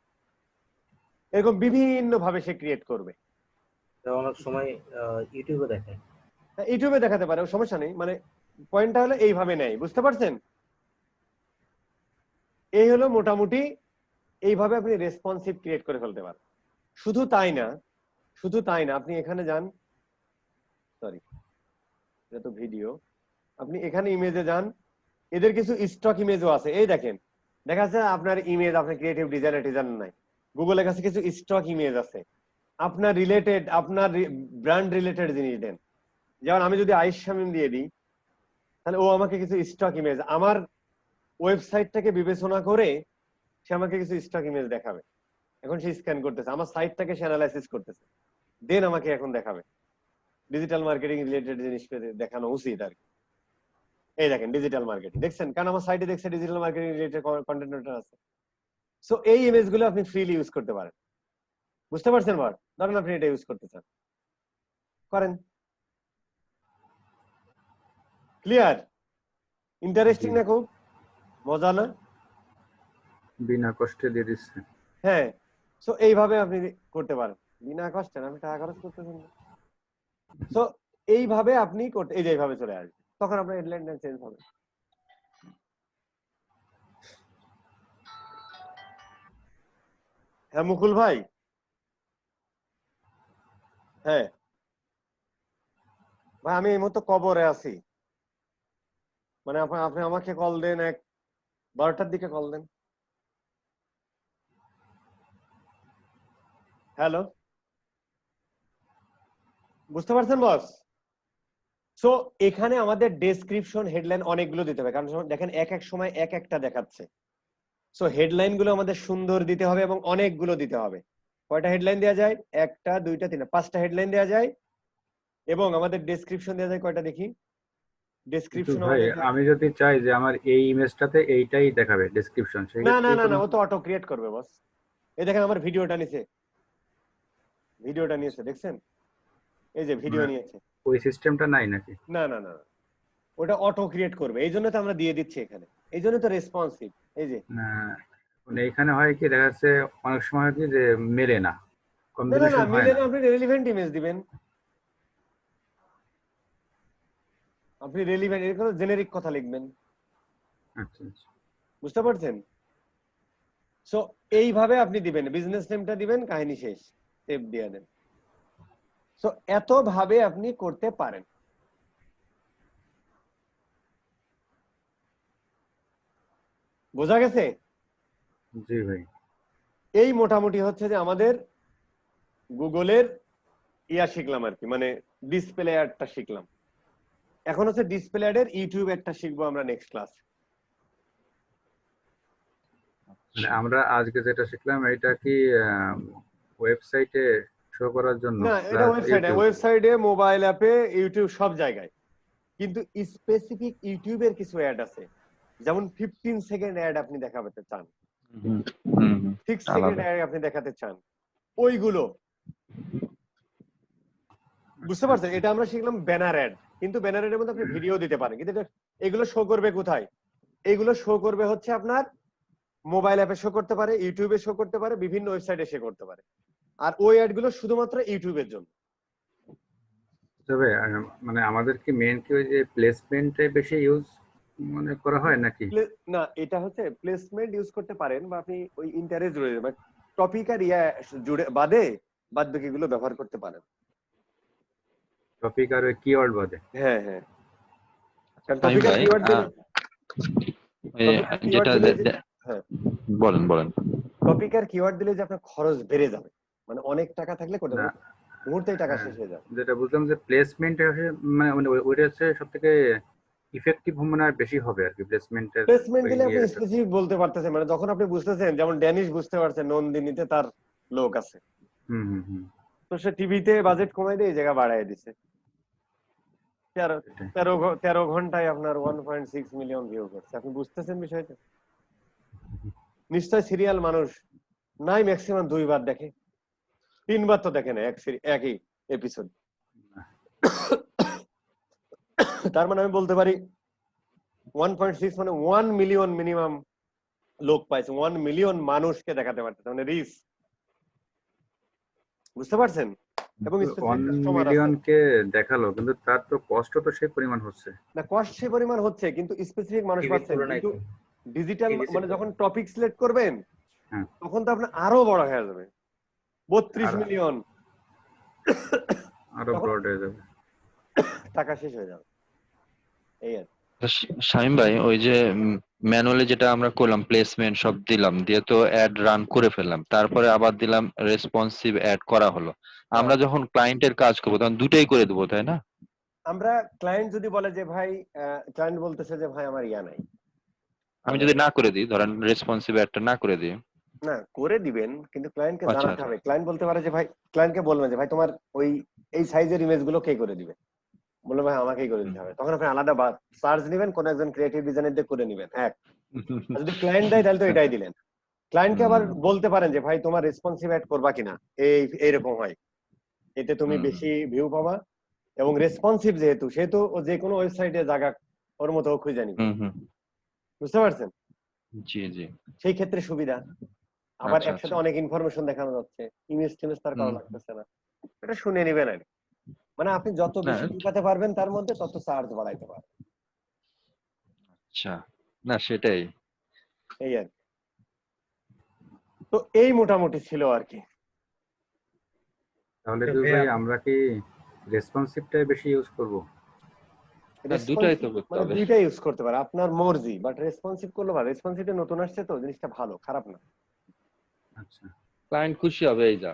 S1: এরকম বিভিন্ন ভাবে সে ক্রিয়েট করবে।
S3: অনেক সময় ইউটিউবে দেখায়,
S1: ইউটিউবে দেখাতে পারে, সমস্যা নেই, মানে পয়েন্টটা হলো এইভাবে নেয়, বুঝতে পারছেন? এই হলো মোটামুটি এইভাবে আপনি রেসপন্সিভ ক্রিয়েট করে ফেলতে পারেন। শুধু তাই না, আপনি এখানে যান, সরি এটা তো ভিডিও, আপনি এখানে ইমেজে যান, এদের কিছু স্টক ইমেজও আছে। এই দেখেন দেখা যাচ্ছে আপনার ইমেজ, আপনার ক্রিয়েটিভ ডিজাইনার নাই, গুগলের কাছে কিছু স্টক ইমেজ আছে, আপনার রিলেটেড, আপনার ব্র্যান্ড রিলেটেড জিনিস দেন। যেমন আমি যদি আয়েশ শামীম দিয়ে দিই, তাহলে ও আমাকে কিছু স্টক ইমেজ, আমার ওয়েবসাইটটাকে বিবেচনা করে সে আমাকে কিছু স্টক ইমেজ দেখাবে। এখন সে স্ক্যান করতেছে, আমার সাইটটাকে সে অ্যানালাইসিস করতেছে, দেন আমাকে এখন দেখাবে। ডিজিটাল মার্কেটিং রিলেটেড জিনিস দেখানো উচিত আর কি। এই দেখেন ডিজিটাল মার্কেটিং দেখছেন, কারণ আমার সাইটে দেখছে ডিজিটাল মার্কেটিং রিলেটেড কন্টেন্ট আছে। সো এই ইমেজ গুলো আপনি ফ্রিলি ইউজ করতে পারেন। বুঝতে পারছেন বল? ধরেন আপনি এটা ইউজ করতে চান, করেন। ক্লিয়ার? ইন্টারেস্টিং না? খুব মজা না?
S4: বিনা কষ্টে দিয়ে দিচ্ছে।
S1: হ্যাঁ, সো এইভাবে আপনি করতে পারেন বিনা কষ্টে, আমি টাকা খরচ করতেছেন না। সো এইভাবে আপনি করতে, এই যে এইভাবে চলে আসবে, তখন আপনার হেডলাইনটা চেঞ্জ হবে। হ্যাঁ মুকুল ভাই, হ্যাঁ ভাই আমি এই মুহূর্তে কবরে আছি, মানে আপনি আমাকে কল দেন 12টার দিকে কল দেন। হ্যালো, বুঝতে পারছেন বস? সো এখানে আমাদের ডেসক্রিপশন হেডলাইন অনেকগুলো দিতে হবে, কারণ দেখেন এক এক সময় এক একটা দেখাচ্ছে। সো হেডলাইন গুলো আমাদের সুন্দর দিতে হবে এবং অনেকগুলো দিতে হবে। কয়টা হেডলাইন দেওয়া যায়? 1টা 2টা 3টা 5টা হেডলাইন দেওয়া যায়। এবং আমাদের ডেসক্রিপশন দেওয়া যায় কয়টা দেখি?
S4: কিন্তু
S1: ডেসক্রিপশন
S4: ভাই
S1: আমাদের
S4: আমি যদি চাই যে আমার এই ইমেজটাতে এইটাই দেখাবে ডেসক্রিপশন,
S1: না
S4: সেক্ষেত্রে
S1: না না না,
S4: কোনো
S1: ও তো অটো ক্রিয়েট করবে বস। এই দেখেন আমার ভিডিওটা নিয়েছে দেখছেন? এই যে ভিডিও
S4: মানে
S1: নিয়েছে।
S4: ওই সিস্টেমটা নাই নাকি?
S1: না না না, ওটা অটো ক্রিয়েট করবে, এই জন্য তো আমরা দিয়ে দিচ্ছি এখানে, এই জন্য তো রেসপন্সিভ। এই যে
S4: না, মানে এখানে হয় কি দেখা যাচ্ছে অনেক সময় কি যে মেলে না,
S1: না না না,
S4: কম্বিনেশন হয়
S1: মিলে
S4: না।
S1: না, আপনি রেলিভেন্ট ইমেজ দিবেন, আপনি রেলিভেন্ট, এর কোনো জেনেরিক কথা লিখবেন।
S4: আচ্ছা আচ্ছা।
S1: বুঝতে পারছেন? সো এইভাবে আপনি দিবেন, বিজনেস নেমটা দিবেন, কাহিনী শেষ, সেভ দিয়ে দেন। সো এত ভাবে আপনি করতে পারেন। বোঝা গেছে?
S4: জি ভাই।
S1: এই মোটামুটি হচ্ছে যে আমাদের গুগলের শিখলাম আর কি, মানে ডিসপ্লে অ্যাডটা শিখলাম। এখন হচ্ছে ডিসপ্লে অ্যাডের ইউটিউব একটা শিখবো আমরা নেক্সট ক্লাস।
S4: মানে আমরা আজকে যেটা শিখলাম এটা কি ওয়েবসাইটে শো করার জন্য
S1: না, এটা
S4: প্লাস
S1: ওয়েবসাইটে,
S4: ইউটিউব?
S1: মোবাইল অ্যাপে, ইউটিউব, সব জায়গায়। কিন্তু স্পেসিফিক ইউটিউবের কিছু অ্যাড আছে, যেমন 15 সেকেন্ড অ্যাড আপনি দেখাতে চান, 6 সেকেন্ড
S2: আলাদা।
S1: অ্যাড আপনি দেখাতে চান, ওইগুলো। বুঝতে পারছেন? এটা আমরা শিখলাম ব্যানার অ্যাড, কিন্তু ব্যানার অ্যাডের মধ্যে আপনি ভিডিও দিতে পারেন, কিন্তু এগুলো শো করবে কোথায়? এগুলো শো করবে হচ্ছে আপনার মোবাইল অ্যাপে শো করতে পারে, ইউটিউবে শো করতে পারে, বিভিন্ন ওয়েবসাইটে শো করতে পারে। আর ওই অ্যাড গুলো শুধুমাত্র ইউটিউবের জন্য।
S4: তবে মানে আমাদের কি মেন কি ওই যে প্লেসমেন্টে বেশি ইউজ মনে করা হয় নাকি?
S1: না, এটা হচ্ছে প্লেসমেন্ট ইউজ করতে পারেন, বা আপনি ওই ইন্টারেস্ট রয়েছে মানে টপিক আর জুড়ে বাদে বাদ বাকিগুলো ব্যবহার করতে পারেন।
S4: টপিক আর ওই কিওয়ার্ড বাদে?
S1: হ্যাঁ হ্যাঁ, কারণ
S2: ফাহিম
S1: টপিক আর
S2: ভাই,
S1: কিওয়ার্ড দিলে,
S2: ওই
S1: টপিক আর কিওয়ার্ড
S2: যেটা
S1: দিলে যে, হ্যাঁ
S2: বলেন বলেন।
S1: টপিক আর কিওয়ার্ড দিলে যে আপনার খরচ বেড়ে যাবে, মানে অনেক টাকা থাকলে করতে
S4: না,
S1: পারবেন, মুহূর্তেই টাকা শেষ হয়ে যাবে।
S4: যেটা বুঝলাম যে প্লেসমেন্ট মানে মানে ওইটা হচ্ছে সব থেকে ইফেক্টিভ মনে হয় বেশি হবে আর কি প্লেসমেন্টের।
S1: প্লেসমেন্ট দিলে আপনি স্পেসিফিক বলতে পারতেছেন, মানে যখন আপনি বুঝতেছেন, যেমন ড্যানিশ বুঝতে পারছেন নন্দিনীতে তার লোক আছে,
S4: হুম হুম হুম।
S1: তো সে টিভিতে বাজেট কমাই দিয়ে এই জায়গা বাড়ায় দিছে। 13 ঘন্টায় আপনার 1.6 মিলিয়ন ভিউ করছে। আপনি বুঝতেছেন বিষয়টা? নিশ্চয় সিরিয়াল মানুষ নাই, ম্যাক্সিমাম 2 বার দেখে, 3 বার তো দেখে না একই এপিসোড। তার মানে আমি বলতে পারি 1.6 মানে 1 মিলিয়ন মিনিমাম লোক পাইছে, 1 মিলিয়ন মানুষকে দেখাতে পারতেছে, মানে রিচ। বুঝতে পারছেন? এবং
S4: 1
S1: স্পেসিফিক কাস্টমার আছে।
S4: মিলিয়নকে দেখালো, কিন্তু তার তো কষ্ট তো সেই পরিমাণ হচ্ছে
S1: না, কষ্ট সে পরিমাণ হচ্ছে, কিন্তু স্পেসিফিক মানুষ
S3: টিভির
S1: পাচ্ছেন।
S3: তুলনায়
S1: কিন্তু
S3: কম।
S1: ডিজিটাল
S3: টিভি
S1: মানে
S3: সেট
S1: যখন টপিক সিলেক্ট করবেন,
S4: হ্যাঁ।
S1: তখন তো আপনার আরো বড় হয়ে যাবে, 32
S4: আর-
S1: মিলিয়ন,
S4: আরো
S1: তখন
S4: ব্রড হয়ে যাবে।
S1: টাকা শেষ হয়ে যাবে। এই আর
S2: শামিম ভাই, ওই যে ম্যানুয়ালি যেটা আমরা করলাম, প্লেসমেন্ট সব দিলাম, দিয়ে তো অ্যাড রান করে ফেললাম, তারপরে আবার দিলাম রেসপন্সিভ অ্যাড করা হলো। আমরা যখন ক্লায়েন্টের কাজ করবো তখন দুটাই করে দেবো, তাই না?
S1: আমরা ক্লায়েন্ট যদি বলে যে ভাই, ক্লায়েন্ট বলতেছে যে ভাই আমার নাই,
S2: আমি যদি না করে দিই, ধরেন রেসপন্সিভ অ্যাডটা না করে দিই,
S1: না করে দিবেন, কিন্তু ক্লায়েন্টকে
S2: আচ্ছা
S1: জানাতে
S2: আচ্ছা
S1: হবে। ক্লায়েন্ট বলতে পারে যে ভাই, ক্লায়েন্টকে বলবেন যে ভাই তোমার ওই এই সাইজের ইমেজ গুলো কে করে দিবে, বললো ভাই আমাকেই করে দিতে হবে। তখন আপনি আলাদা চার্জ নেবেন, কোন একজন ক্রিয়েটিভ ডিজাইনার দিয়ে করে নেবেন এক। আর যদি ক্লায়েন্ট দেয় তাহলে তো এটাই দিলেন। ক্লায়েন্টকে আবার বলতে পারেন যে ভাই তোমার রেসপন্সিভ অ্যাড করবা কিনা, এইরকম হয়, এতে তুমি বেশি ভিউ পাবা এবং রেসপন্সিভ যেহেতু, সেহেতু ও যে কোনো ওয়েবসাইটে জায়গা ওর মতো ও খুঁজে নিবে। বুঝতে পারছেন?
S2: জি জি।
S1: সেই ক্ষেত্রে সুবিধা। আবার
S2: আচ্ছা
S1: একসাথে
S2: আচ্ছা।
S1: অনেক ইনফরমেশন দেখানো যাচ্ছে, ইমেজ টিমেজ তার করা লাগতেছে না, এটা শুনে নিবেন আর কি। মানে আপনি যত
S2: না
S1: বেশি ঢুকাতে পারবেন তার মধ্যে তত চার্জ বাড়াইতে পারবেন,
S2: আচ্ছা, না সেটাই।
S1: এই আর কি। তো এই মোটামুটি ছিল আর কি।
S4: তাহলে
S3: তো
S4: দুই
S3: ভাই
S4: ভাই আমরা কি রেসপন্সিভটাই বেশি ইউজ করব?
S2: না দুটাই তো
S1: রেসপন্সিভ
S2: করতে
S1: মানে
S2: হবে।
S1: দুইটাই ইউজ করতে পারে, আপনার মর্জি, বাট রেসপন্সিভ করলে ভালো। রেসপন্সিভটা নতুন আসছে তো জিনিসটা ভালো, খারাপ না।
S4: আচ্ছা,
S2: ক্লায়েন্ট খুশি হবে, এই যা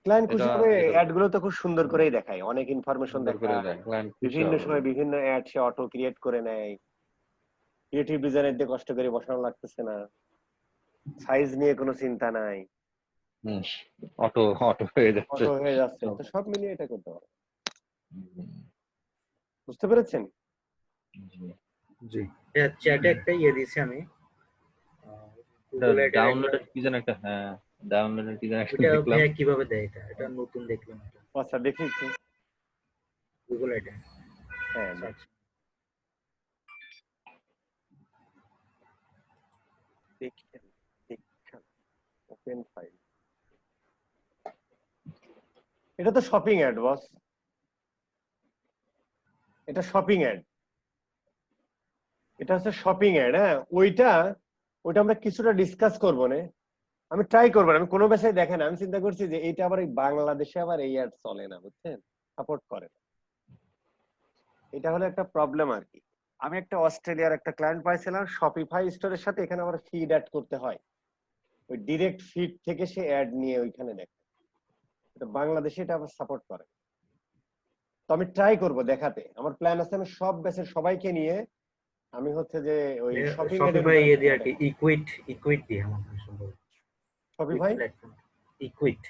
S1: ক্লায়েন্ট খুশি
S2: এটা
S1: হবে,
S2: এটা
S1: অ্যাড গুলো তো খুব সুন্দর করেই দেখায়, অনেক ইনফরমেশন
S2: সুন্দর করে
S1: দেখায়,
S2: দেয়, ক্লায়েন্ট খুশি
S1: বিভিন্ন
S2: হবে।
S1: সময় বিভিন্ন অ্যাড সে অটো ক্রিয়েট করে নেয়, ক্রিয়েটিভ ডিজাইনের দিয়ে কষ্ট করে বসানো লাগতেছে না, সাইজ নিয়ে কোনো চিন্তা নাই,
S2: হুম, অটো অটো হয়ে যাচ্ছে
S1: অটো হয়ে যাচ্ছে।
S2: সব।
S1: তো সব মিলিয়ে এটা করতে পারে।
S2: হুম,
S1: বুঝতে পেরেছেন?
S2: জি।
S4: জি।
S3: চ্যাটে একটা ইয়ে দিছি আমি, গুগল অ্যাডের একটা।
S2: ডাউনলোডের কি যেন একটা, হ্যাঁ ডাউনলোডের কি যেন একটা
S3: ওইটা
S2: দেখলাম।
S3: ভাইয়া কিভাবে দেয়? এটা নতুন দেখলাম এটা,
S1: আচ্ছা দেখি একটু।
S3: গুগল অ্যাডে
S1: হ্যাঁ
S3: সার্চ।
S1: দেখেন, দেখেন, ওপেন ফাইল। এটা তো শপিং অ্যাড বস, এটা শপিং অ্যাড, এটা হচ্ছে শপিং অ্যাড। হ্যাঁ ওইটা আমরা কিছুটা ডিসকাস করবো না, আমি ট্রাই করবো না। আমি কোনো ব্যবসায় দেখেন, আমি চিন্তা করছি যে এইটা আবার এই বাংলাদেশে আবার এই অ্যাড চলে না, বুঝছেন, সাপোর্ট করে না। এটা হলো একটা প্রবলেম আর কি। আমি একটা অস্ট্রেলিয়ার একটা ক্লায়েন্ট পাইছিলাম, শপিফাই স্টোরের সাথে এখানে আবার ফিড অ্যাড করতে হয়, ওই ডিরেক্ট ফিড থেকে সে অ্যাড নিয়ে ওইখানে দেখে। এটা বাংলাদেশে এটা আবার সাপোর্ট করে। তো আমি ট্রাই করব দেখাতে, আমার প্ল্যান আছে আমি সব ব্যাচের সবাইকে নিয়ে আমি হচ্ছে যে ওই শপিং অ্যাডের
S3: শপিফাই
S1: উপরে
S3: ইয়ে দিয়ে আর কি, ইকুইট দিয়ে আমার সম্ভব।
S1: Shopify
S3: platform Ecwid.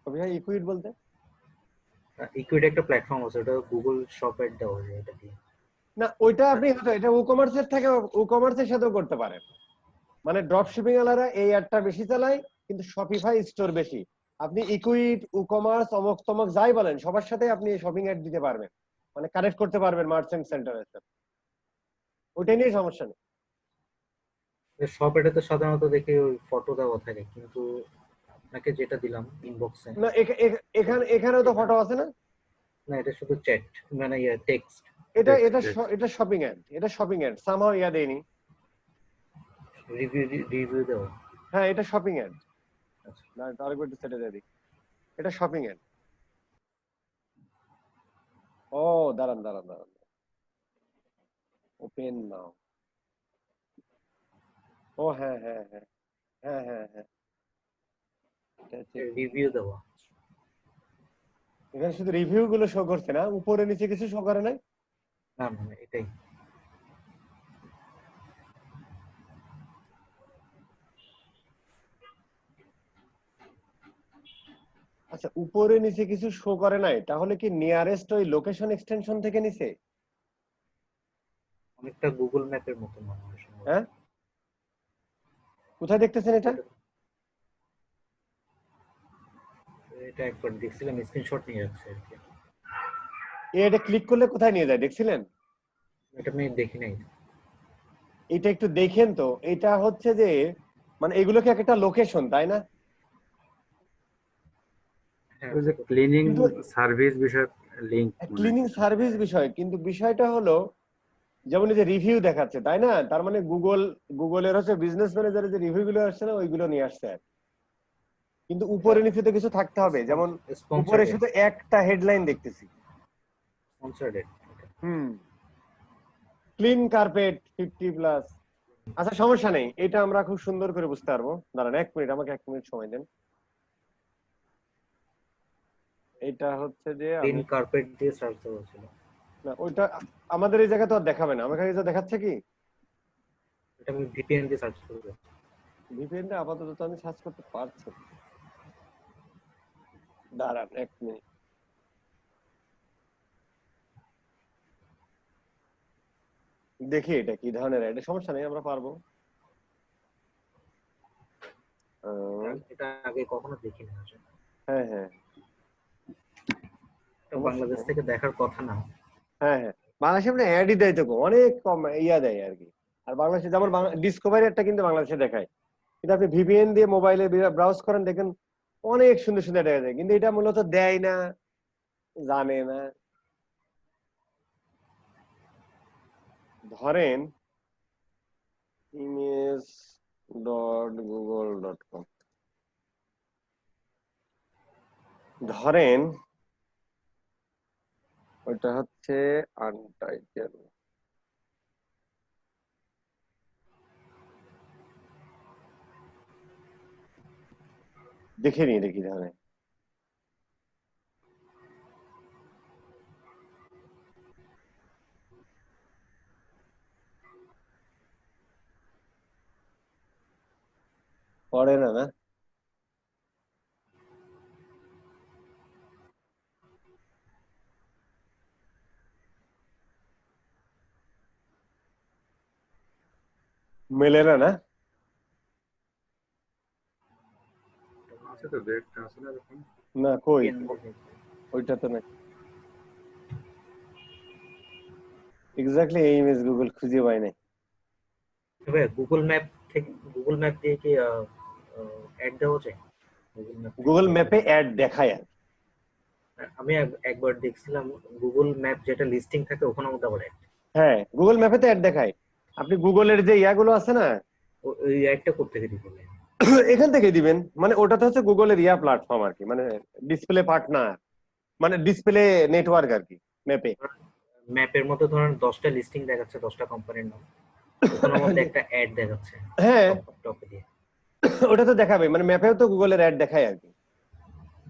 S1: Shopify Ecwid বলতে
S3: ইকুইট একটা প্ল্যাটফর্ম আছে, ওটা গুগল শপ অ্যাড দেওয়া যায় এটা দিয়ে।
S1: না, ওইটা আপনি হয়তো এটা ই-কমার্সের থেকে ই-কমার্সের সাথেও করতে পারেন। মানে ড্রপ শিপিং ওয়ালারা এই অ্যাডটা বেশি চালায়, কিন্তু শপিফাই স্টোর বেশি। আপনি ইকুইট, ই-কমার্স, অমক তমক যাই বলেন, সবার সাথে আপনি শপিং অ্যাড দিতে পারবেন, মানে কানেক্ট করতে পারবেন মার্চেন্ট সেন্টারের সাথে, ওইটা নিয়ে সমস্যা নেই।
S3: শপ অ্যাডে সাধারণত দেখি ওই ফটো দেওয়া থাকে, কিন্তু আপনাকে যেটা দিলাম ইনবক্সে,
S1: না এখানেও তো ফটো আছে না।
S3: না এটা শুধু চ্যাট, মানে ইয়ে টেক্সট।
S1: এটা
S4: Text,
S1: এটা
S4: text.
S1: এটা শপিং অ্যাড, এটা শপিং অ্যাড সামহাও ইয়া দেয়নি।
S3: রিভিউ দেওয়া।
S1: হ্যাঁ এটা শপিং অ্যাড।
S3: আচ্ছা,
S1: না আরেকবার একটু সেটা দিয়ে দিই, এটা শপিং অ্যাড। ও দাঁড়ান দাঁড়ান দাঁড়ান, ওপেন নাও। ও হ্যাঁ হ্যাঁ হ্যাঁ হ্যাঁ হ্যাঁ হ্যাঁ, এটা হচ্ছে
S3: রিভিউ দেওয়া।
S1: এখানে শুধু রিভিউ গুলো শো করছে না, উপরে নিচে কিছু শো করে নাই।
S3: না না এটাই।
S1: আচ্ছা উপরে নিচে কিছু শো করে নাই, তাহলে কি নিয়ারেস্ট ওই লোকেশন এক্সটেনশন থেকে নিছে?
S3: অনেকটা গুগল ম্যাপের মতো মনে হয় সম্ভবত।
S1: হ্যাঁ কোথায় দেখতেছেন এটা?
S3: এটা একবার দেখছিলাম, স্ক্রিনশট নিয়ে রাখছে আর কি।
S1: এটা ক্লিক করলে কোথায় নিয়ে যায় দেখছিলেন?
S3: এটা আমি দেখি নাই।
S1: এটা একটু দেখেন তো, এটা হচ্ছে যে মানে এগুলো কি একটা লোকেশন তাই না?
S3: হ্যাঁ,
S4: ওই যে ক্লিনিং
S1: কিন্তু
S4: সার্ভিস বিষয় লিংক
S1: ক্লিনিং সার্ভিস বিষয়, কিন্তু বিষয়টা হলো যেমন এই যে রিভিউ দেখাচ্ছে তাই না, তার মানে গুগলের হচ্ছে বিজনেস ম্যানেজারের যে রিভিউ গুলো আসছে না, ওইগুলো নিয়ে আসছে আর কি। কিন্তু উপরে নিচে তো কিছু থাকতে হবে, যেমন উপরে শুধু একটা হেডলাইন দেখতেছি,
S3: স্পন্সর্ড।
S1: হুম, ক্লিন কার্পেট 50+। আচ্ছা সমস্যা নেই, এটা আমরা খুব সুন্দর করে বুঝতে পারবো। দাঁড়ান 1 মিনিট, আমাকে 1 মিনিট সময় দেন। এটা হচ্ছে যে
S3: ক্লিন
S1: আমি
S3: কার্পেট দিয়ে সার্চ দেওয়া ছিল।
S1: না ওইটা আমাদের এই জায়গা তো আর দেখাবে না, আমাকে এই যে দেখাচ্ছে কি
S3: এটা আমি ভিপিএন দিয়ে সার্চ করব।
S1: ভিপিএন টা আপাতত আমি সার্চ করতে পারছি না। দাঁড়ান 1 মিনিট। দেখি এটা কি ধরনের অ্যাড, সমস্যা নেই আমরা পারবো।
S3: এটা আগে কখনো দেখিনি আসলে।
S1: হ্যাঁ হ্যাঁ
S3: এটা বাংলাদেশ থেকে দেখার কথা না।
S1: হ্যাঁ হ্যাঁ, বাংলাদেশে মানে অ্যাডই দেয় তো, অনেক কম ইয়া দেয় আর কি। আর বাংলাদেশে যেমন ডিসকভারি একটা কিন্তু বাংলাদেশে দেখায়, কিন্তু আপনি ভিপিএন দিয়ে মোবাইলে ব্রাউজ করেন দেখেন অনেক সুন্দর সুন্দর দেখা যায়, কিন্তু এটা মূলত দেয় না, জানে না। ধরেন image.google.com, ধরেন ওইটা হচ্ছে আনটাইটেল। দেখে নিই দেখি ধরেন পড়ে না না। মেলে না না।
S4: আছে তো, দু একটা আছে না এরকম।
S1: না কই,
S3: VPN দিয়ে দেখি।
S1: ওইটা তো না। এক্স্যাক্টলি এই ইমেজ গুগল খুঁজে পায় নাই।
S3: তবে গুগল ম্যাপ থেকে, গুগল ম্যাপ দিয়ে কি অ্যাড দেওয়া যায়? গুগল ম্যাপ
S1: গুগল ম্যাপে অ্যাড দেখায় আর
S3: আমি একবার দেখছিলাম, গুগল ম্যাপ যেটা লিস্টিং থাকে ওখানে মধ্যে আবার অ্যাড।
S1: হ্যাঁ, গুগল ম্যাপে তো অ্যাড দেখায়। আপনি গুগলের যে ইয়াগুলো আছে না,
S3: ওই অ্যাডটা করতে গেলে বলে
S1: এখান থেকে দিবেন, মানে ওটা তো হচ্ছে গুগলের ইয়া প্ল্যাটফর্ম আর কি, মানে ডিসপ্লে পার্টনার, মানে ডিসপ্লে নেটওয়ার্ক আর কি ম্যাপে।
S3: ম্যাপের মধ্যে ধরেন 10টা লিস্টিং দেখাচ্ছে, 10টা কোম্পানির নাম, ওখানের মধ্যে একটা অ্যাড দেখাচ্ছে
S1: হ্যাঁ
S3: টপে দিয়ে।
S1: ওটা তো দেখাবে, মানে ম্যাপেও তো গুগলের অ্যাড দেখায় আর কি।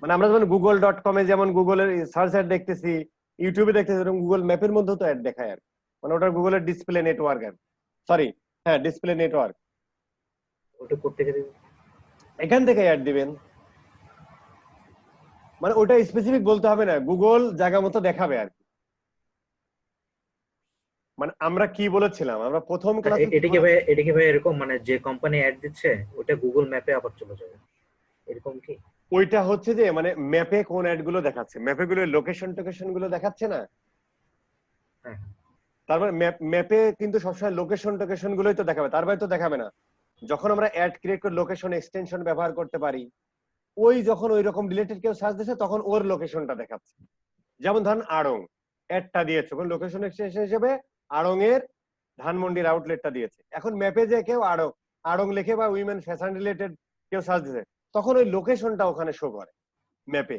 S1: মানে আমরা যেমন google.com-এ যেমন গুগলের সার্চ অ্যাড দেখতেছি, ইউটিউবে দেখতেছি, এরকম গুগল ম্যাপের মধ্যেও তো অ্যাড দেখায় আর কি। মানে ওটা গুগলের ডিসপ্লে নেটওয়ার্ক আর সরি, হ্যাঁ ডিসপ্লে নেটওয়ার্ক।
S3: ওটা করতে গেলে
S1: এখান থেকে অ্যাড দিবেন, মানে ওটা স্পেসিফিক বলতে হবে না, গুগল জায়গা মতো দেখাবে আর কি। মানে আমরা কি বলেছিলাম, আমরা প্রথম ক্লাসে
S3: এটাকে ভাই এরকম, মানে যে কোম্পানি অ্যাড দিচ্ছে ওটা গুগল ম্যাপে আবার চলে যাবে, এরকম কি?
S1: ওইটা হচ্ছে যে মানে ম্যাপে কোন অ্যাড গুলো দেখাচ্ছে, ম্যাপে গুলো লোকেশন গুলো দেখাচ্ছে না।
S3: হ্যাঁ
S1: তারপরে ম্যাপে কিন্তু সবসময় লোকেশন গুলোই তো দেখাবে, তার বাইরে তো দেখাবে না। যখন আমরা অ্যাড ক্রিয়েট করে লোকেশন এক্সটেনশন ব্যবহার করতে পারি, ওই যখন ওই রকম রিলেটেড কেউ সার্চ দিচ্ছে তখন ওর লোকেশনটা দেখাচ্ছে। যেমন ধরেন আড়ং অ্যাডটা দিয়েছে, কোন লোকেশন এক্সটেনশন হিসেবে আড়ং এর ধানমন্ডির আউটলেটটা দিয়েছে। এখন ম্যাপে যে কেউ আড়ং লিখে বা উইমেন ফ্যাশন রিলেটেড কেউ সার্চ দিচ্ছে, তখন ওই লোকেশনটা ওখানে শো করে ম্যাপে,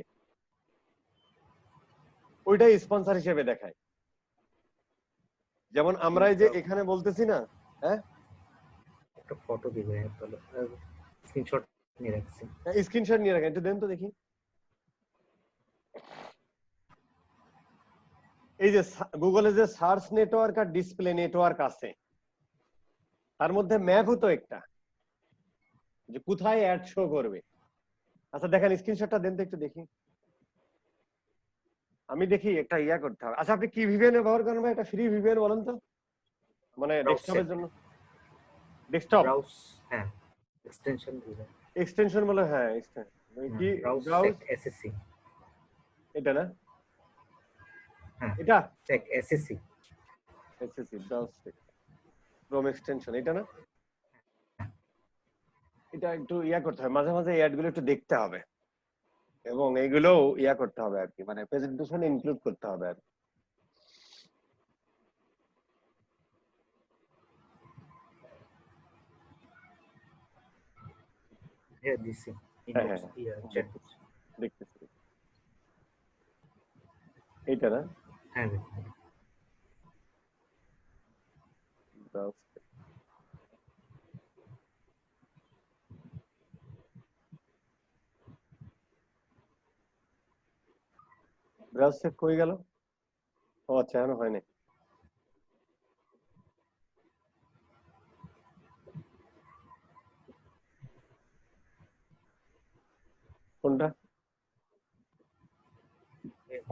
S1: ওইটাই স্পন্সর হিসেবে দেখায়। যেমন আমরা এই যে এখানে বলতেছি না, হ্যাঁ
S3: একটা ফটো দিবে, তাহলে স্ক্রিনশট নিয়ে রাখছি।
S1: স্ক্রিনশট নিয়ে রাখেন, একটু দেন তো দেখি। এই যে গুগলে যে সার্চ নেটওয়ার্ক আর ডিসপ্লে নেটওয়ার্ক আছে, তার মধ্যে ম্যাপও তো একটা, যে কোথায় অ্যাড শো করবে। আচ্ছা দেখেন স্ক্রিনশটটা দেন তো একটু দেখি, আমি দেখি একটা ইয়া করতে হবে। আচ্ছা আপনি কি ভিপিএন ব্যবহার করেন ভাই? একটা ফ্রি ভিপিএন বলেন তো, মানে ডেস্কটপের জন্য। ডেস্কটপ
S3: ব্রাউজ, হ্যাঁ এক্সটেনশন দিবে।
S1: এক্সটেনশন বলে, হ্যাঁ কি
S3: ব্রাউজ
S1: ব্রাউজ,
S3: এসএসসি,
S1: এটা না,
S3: হ্যাঁ
S1: এটা
S3: check SSC.
S1: SSC browse Chrome extension, এটা না। এটা একটু ইয়া করতে হবে, মাঝে মাঝে অ্যাড গুলো একটু দেখতে হবে, এবং এইগুলো ইয়া করতে হবে আর কি, মানে প্রেজেন্টেশনে ইনক্লুড করতে হবে আর কি।
S3: হ্যাঁ দিছি
S1: হ্যাঁ
S3: ইনবক্স
S1: হ্যাঁ
S3: ইয়া চ্যাট বক্স।
S1: দেখতেছি, এইটা না।
S3: হ্যাঁ দেখুন।
S1: ব্রাউজ ব্রাউজ চেক কই গেল? ও আচ্ছা এখনো হয়নি।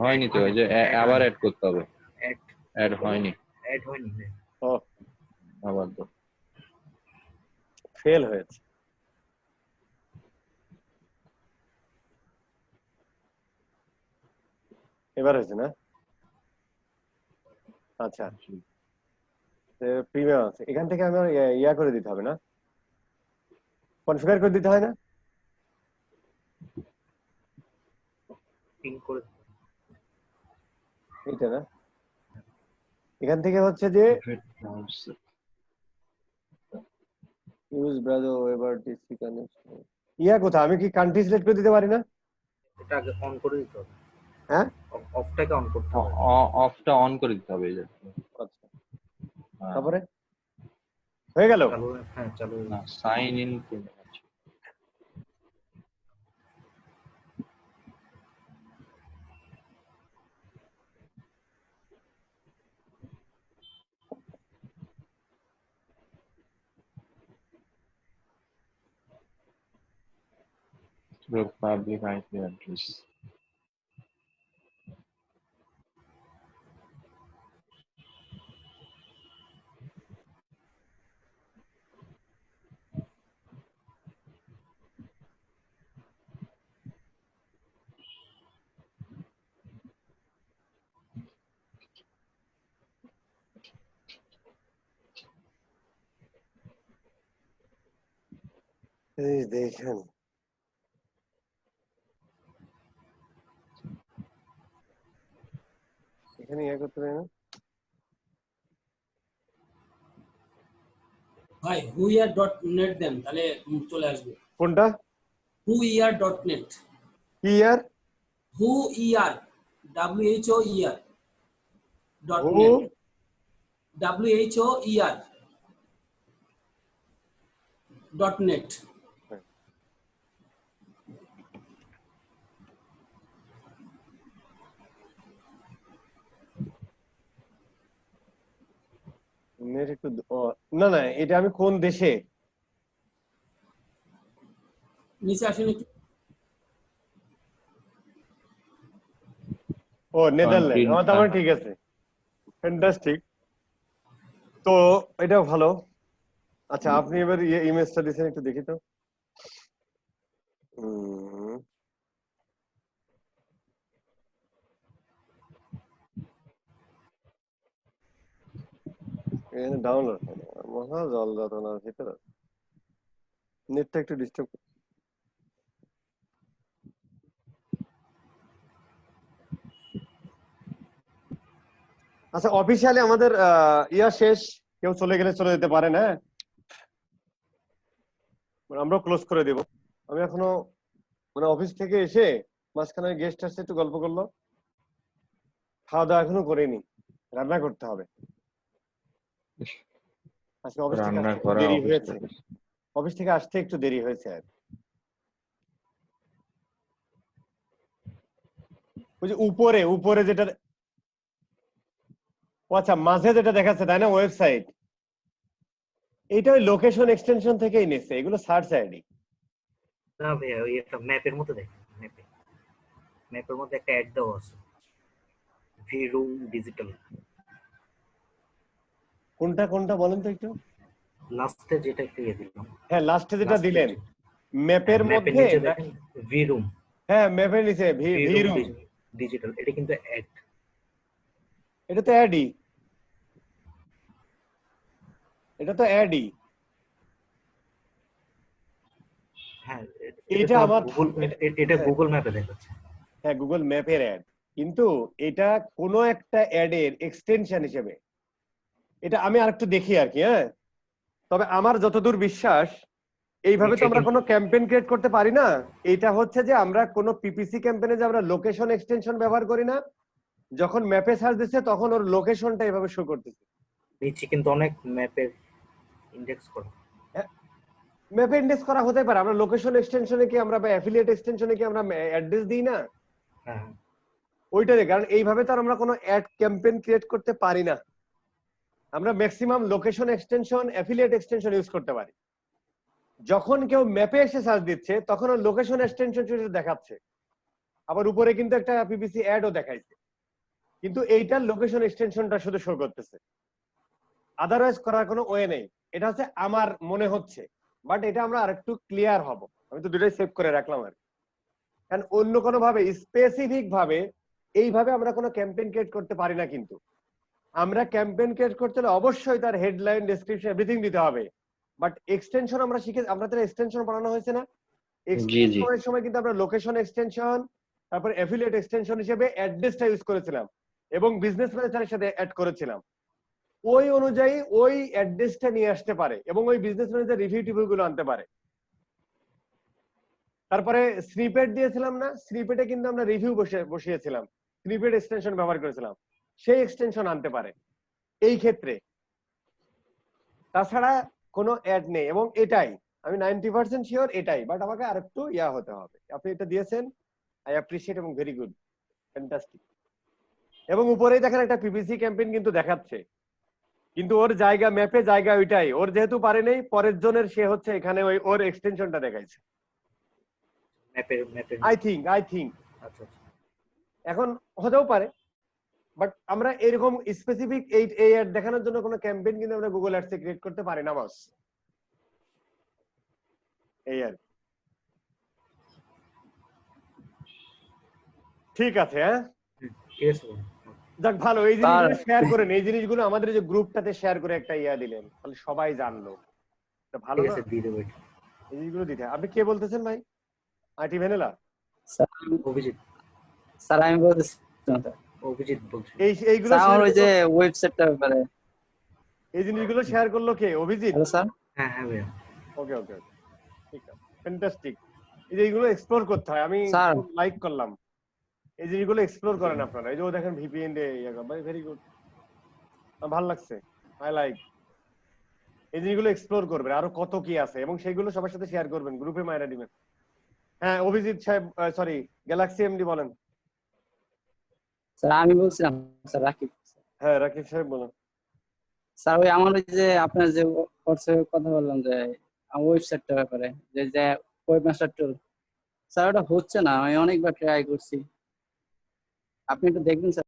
S2: হয়নি তো, ওই যে আবার অ্যাড করতে হবে।
S3: অ্যাড
S2: অ্যাড হয়নি,
S3: অ্যাড হয়নি না।
S1: ও
S2: আবার তো
S1: ফেল হয়েছে। এবার হয়েছে না? আচ্ছা, প্রিমিয়াম আছে, এখান থেকে আমার ইয়া করে দিতে হবে না, কনফিগার করে দিতে হয় না?
S3: পিন করে
S1: এইটা না, এখান থেকে হচ্ছে যে use browser WebRTC connection, yeah কোথায়, আমি কি কান্ট্রি সিলেক্ট করে দিতে পারি না?
S3: এটা আগে অন করে দিতে হবে।
S1: হ্যাঁ,
S3: অফটাকে অন করতে হবে।
S2: অফটা অন করে দিতে হবে এই যে।
S1: আচ্ছা,
S2: হ্যাঁ।
S1: তারপরে হয়ে গেল।
S3: চালু হ্যাঁ চালু
S2: না, sign in through public IP address.
S1: এই দেখেন, এখানে ইয়া করতে পারি না?
S7: ভাই whoear.net দেন তাহলে চলে আসবে।
S1: কোনটা?
S7: whoear.net,
S1: কি ইয়ার?
S7: whoear whoer dot
S1: হু
S7: net, whoer dot net।
S1: Net একটু না না, এটা আমি কোন দেশে?
S7: নিচে আসেন একটু।
S1: ও নেদারল্যান্ড,
S2: Country-
S1: তার মানে ঠিক আছে, ফ্যান্টাস্টিক। তো এটাও ভালো। আচ্ছা, আপনি এবার ইমেজটা দিয়েছেন, একটু দেখি তো। এখানে ডাউনলোড হয় না, মহা জল যাতনার ভিতরে নেটটা একটু ডিস্টার্ব। আচ্ছা, অফিসিয়ালি আমাদের ইয়া শেষ, কেউ চলে গেলে চলে যেতে পারে না, আমরা ক্লোজ করে দেব। আমি এখনো মানে অফিস থেকে এসে মাঝখানে গেস্ট আসছে, একটু গল্প করলো, খাওয়া দাওয়া এখনো করিনি, রান্না করতে হবে। আজকে অফিস থেকে
S2: রান্না
S1: আসতে একটু
S2: করা
S1: দেরি
S2: অফিস
S1: হয়েছে,
S2: থেকে।
S1: অফিস থেকে আসতে একটু দেরি হয়েছে আর ওই যে উপরে উপরে যেটা, ও আচ্ছা, মাঝে যেটা দেখাচ্ছে তাই না ওয়েবসাইট, এইটা ওই লোকেশন এক্সটেনশন থেকেই নিচ্ছে, এগুলো সার্চ আইডি।
S3: না ভাইয়া, ওই একটা ম্যাপের মধ্যে দেখেন, ম্যাপের মধ্যে একটা অ্যাড দেওয়া আছে, ভিরুম ডিজিটাল।
S1: কোনটা কোনটা বলেন তো একটু।
S3: লাস্টে যেটা একটু ইয়ে দিলাম,
S1: হ্যাঁ, লাস্টে যেটা
S3: Last
S1: দিলেন
S3: যেটা।
S1: ম্যাপের
S3: ম্যাপের
S1: মধ্যে,
S3: নিচে দেখেন ভিরুম
S1: হ্যাঁ ম্যাপের নিচে ভিরুম,
S3: ডিজিটাল, এটা কিন্তু অ্যাড।
S1: এটা তো অ্যাডই, এটা তো অ্যাডই।
S3: হ্যাঁ,
S1: এটা আমার
S3: এটা গুগল ম্যাপে দেখাচ্ছে।
S1: হ্যাঁ, গুগল ম্যাপের অ্যাড, কিন্তু এটা কোনো একটা অ্যাডের এক্সটেনশন হিসেবে, এটা আমি আরেকটু দেখি আর কি। হ্যাঁ, তবে আমার যতদূর বিশ্বাস, এইভাবে তো আমরা কোনো ক্যাম্পেইন ক্রিয়েট করতে পারি না। এটা হচ্ছে যে আমরা কোনো পিপিসি ক্যাম্পেইনে যে আমরা লোকেশন এক্সটেনশন ব্যবহার করি না, যখন ম্যাপে সার্চ দিচ্ছে তখন ওর লোকেশনটা এভাবে শো করতেছে।
S3: নিচে কিন্তু অনেক ম্যাপের ইন্ডেক্স করা।
S1: ম্যাপে ইন্ডেক্স করা হতে পারে, আমরা লোকেশন এক্সটেনশনে কি আমরা বা অ্যাফিলিয়েট এক্সটেনশনে কি আমরা অ্যাড্রেস দিই না?
S3: হ্যাঁ,
S1: ওইটারে, কারণ এইভাবে তো আর আমরা কোনো অ্যাড ক্যাম্পেইন ক্রিয়েট করতে পারি না। আমরা maximum location extension, affiliate extension use করতে পারি। যখন কেউ ম্যাপে এসে সার্চ দিচ্ছে তখন ওর লোকেশন এক্সটেনশন দেখাচ্ছে, আবার উপরে কিন্তু একটা পিপিসি অ্যাডও দেখাইছে, কিন্তু এইটার লোকেশন এক্সটেনশনটা শুধু শো করতেছে, আদারওয়াইজ করার কোনো ওয়ে নেই। এটা হচ্ছে আমার মনে হচ্ছে, বাট এটা আমরা আরেকটু ক্লিয়ার হব। আমি তো দুটোই সেভ করে রাখলাম আর কি। কারণ অন্য কোনো ভাবে স্পেসিফিক ভাবে এইভাবে আমরা কোনো ক্যাম্পেইন ক্রিয়েট করতে পারি না। কিন্তু আমরা ক্যাম্পেইন ক্রিয়েট করতে হলে অবশ্যই তার হেডলাইন, ডেসক্রিপশন, এভরিথিং দিতে হবে। বাট এক্সটেনশন আমরা শিখে, আপনাদের এক্সটেনশন পড়ানো হয়েছে না?
S2: জি জি
S1: এক্সটেনশনের সময় কিন্তু আমরা লোকেশন এক্সটেনশন, তারপর অ্যাফিলিয়েট এক্সটেনশন হিসেবে অ্যাড্রেসটা ইউজ করেছিলাম এবং বিজনেস ম্যানেজারের সাথে অ্যাড করেছিলাম। ওই অনুযায়ী ওই অ্যাড্রেসটা নিয়ে আসতে পারে এবং ওই বিজনেস ম্যানেজার রিভিউ টিভিউ গুলো আনতে পারে। তারপরে স্নিপেট দিয়েছিলাম না, স্নিপেটে কিন্তু আমরা রিভিউ বসিয়েছিলাম, স্নিপেট এক্সটেনশন ব্যবহার করেছিলাম, সেই এক্সটেনশন আনতে পারে এই ক্ষেত্রে। তাছাড়া কোনো অ্যাড নেই এবং এটাই আমি 90% শিওর এটাই, বাট আমাকে আরেকটু হতে হবে। আপনি এটা দিয়েছেন, আই অ্যাপ্রিশিয়েট এবং ভেরি গুড, ফ্যান্টাস্টিক। এবং উপরেই দেখেন একটা পিপিসি ক্যাম্পেইন কিন্তু দেখাচ্ছে, কিন্তু ওর জায়গা ম্যাপে জায়গা ওইটাই, ওর যেহেতু পারে নেই পরের জনের, সে হচ্ছে এখানে ওই ওর এক্সটেনশনটা দেখাইছে।
S3: ম্যাপের
S1: আই থিঙ্ক
S3: আচ্ছা আচ্ছা
S1: এখন হতেও পারে, বাট আমরা এরকম স্পেসিফিক এই অ্যাড দেখানোর জন্য কোনো ক্যাম্পেইন কিন্তু আমরা গুগল অ্যাডসে ক্রিয়েট করতে পারি না বস। এই আর ঠিক আছে। হ্যাঁ,
S3: ঠিক আছে ভাই।
S1: যাক ভালো, এই জিনিসগুলো শেয়ার করেন, এই জিনিসগুলো আমাদের যে গ্রুপটাতে শেয়ার করে একটা দিলেন, তাহলে সবাই জানলো, এটা ভালো
S3: ঠিক
S1: না?
S3: আছে দিয়ে দেবো এটা।
S1: এই জিনিসগুলো দিতে হয়। আপনি কে বলতেছেন ভাই? IT vanilla?
S3: অভিজিৎ
S5: স্যার আমি বলতেছি স্যার
S3: অভিজিৎ বলছি।
S1: এইগুলো
S5: আমার ওই যে ওয়েবসাইটটা ব্যাপারে।
S1: এই জিনিসগুলো শেয়ার করলো কে? অভিজিৎ?
S5: Hello sir.
S3: হ্যাঁ হ্যাঁ ভাইয়া।
S1: ওকে ওকে ওকে, ঠিক আছে, ফ্যান্টাস্টিক। এই যে এইগুলো এক্সপ্লোর করতে হয়, আমি
S5: স্যার।
S1: লাইক করলাম। এই জিনিসগুলো এক্সপ্লোর করেন আপনারা। এই যে ও দেখেন ভিপিএন এ ভাই, ভেরি গুড, ভালো লাগছে, আই লাইক। এই জিনিসগুলো এক্সপ্লোর করবেন, আরো কত কি আছে, এবং সেগুলো সবার সাথে শেয়ার করবেন, গ্রুপে মায়েরা দিবেন। হ্যাঁ অভিজিৎ সাহেব, সরি গ্যালাক্সি এমডি বলেন।
S5: স্যার আমি বলছিলাম স্যার রাকিব।
S1: হ্যাঁ রাকিব সাহেব বলেন।
S5: স্যার ওই আমার ওই যে আপনার যে হোয়াটসঅ্যাপে কথা বললাম যে আমার ওয়েবসাইটটার ব্যাপারে, যে ওয়েবমাস্টার টুল, স্যার ওটা হচ্ছে না, আমি অনেকবার ট্রাই করছি, আপনি একটু দেখবেন স্যার।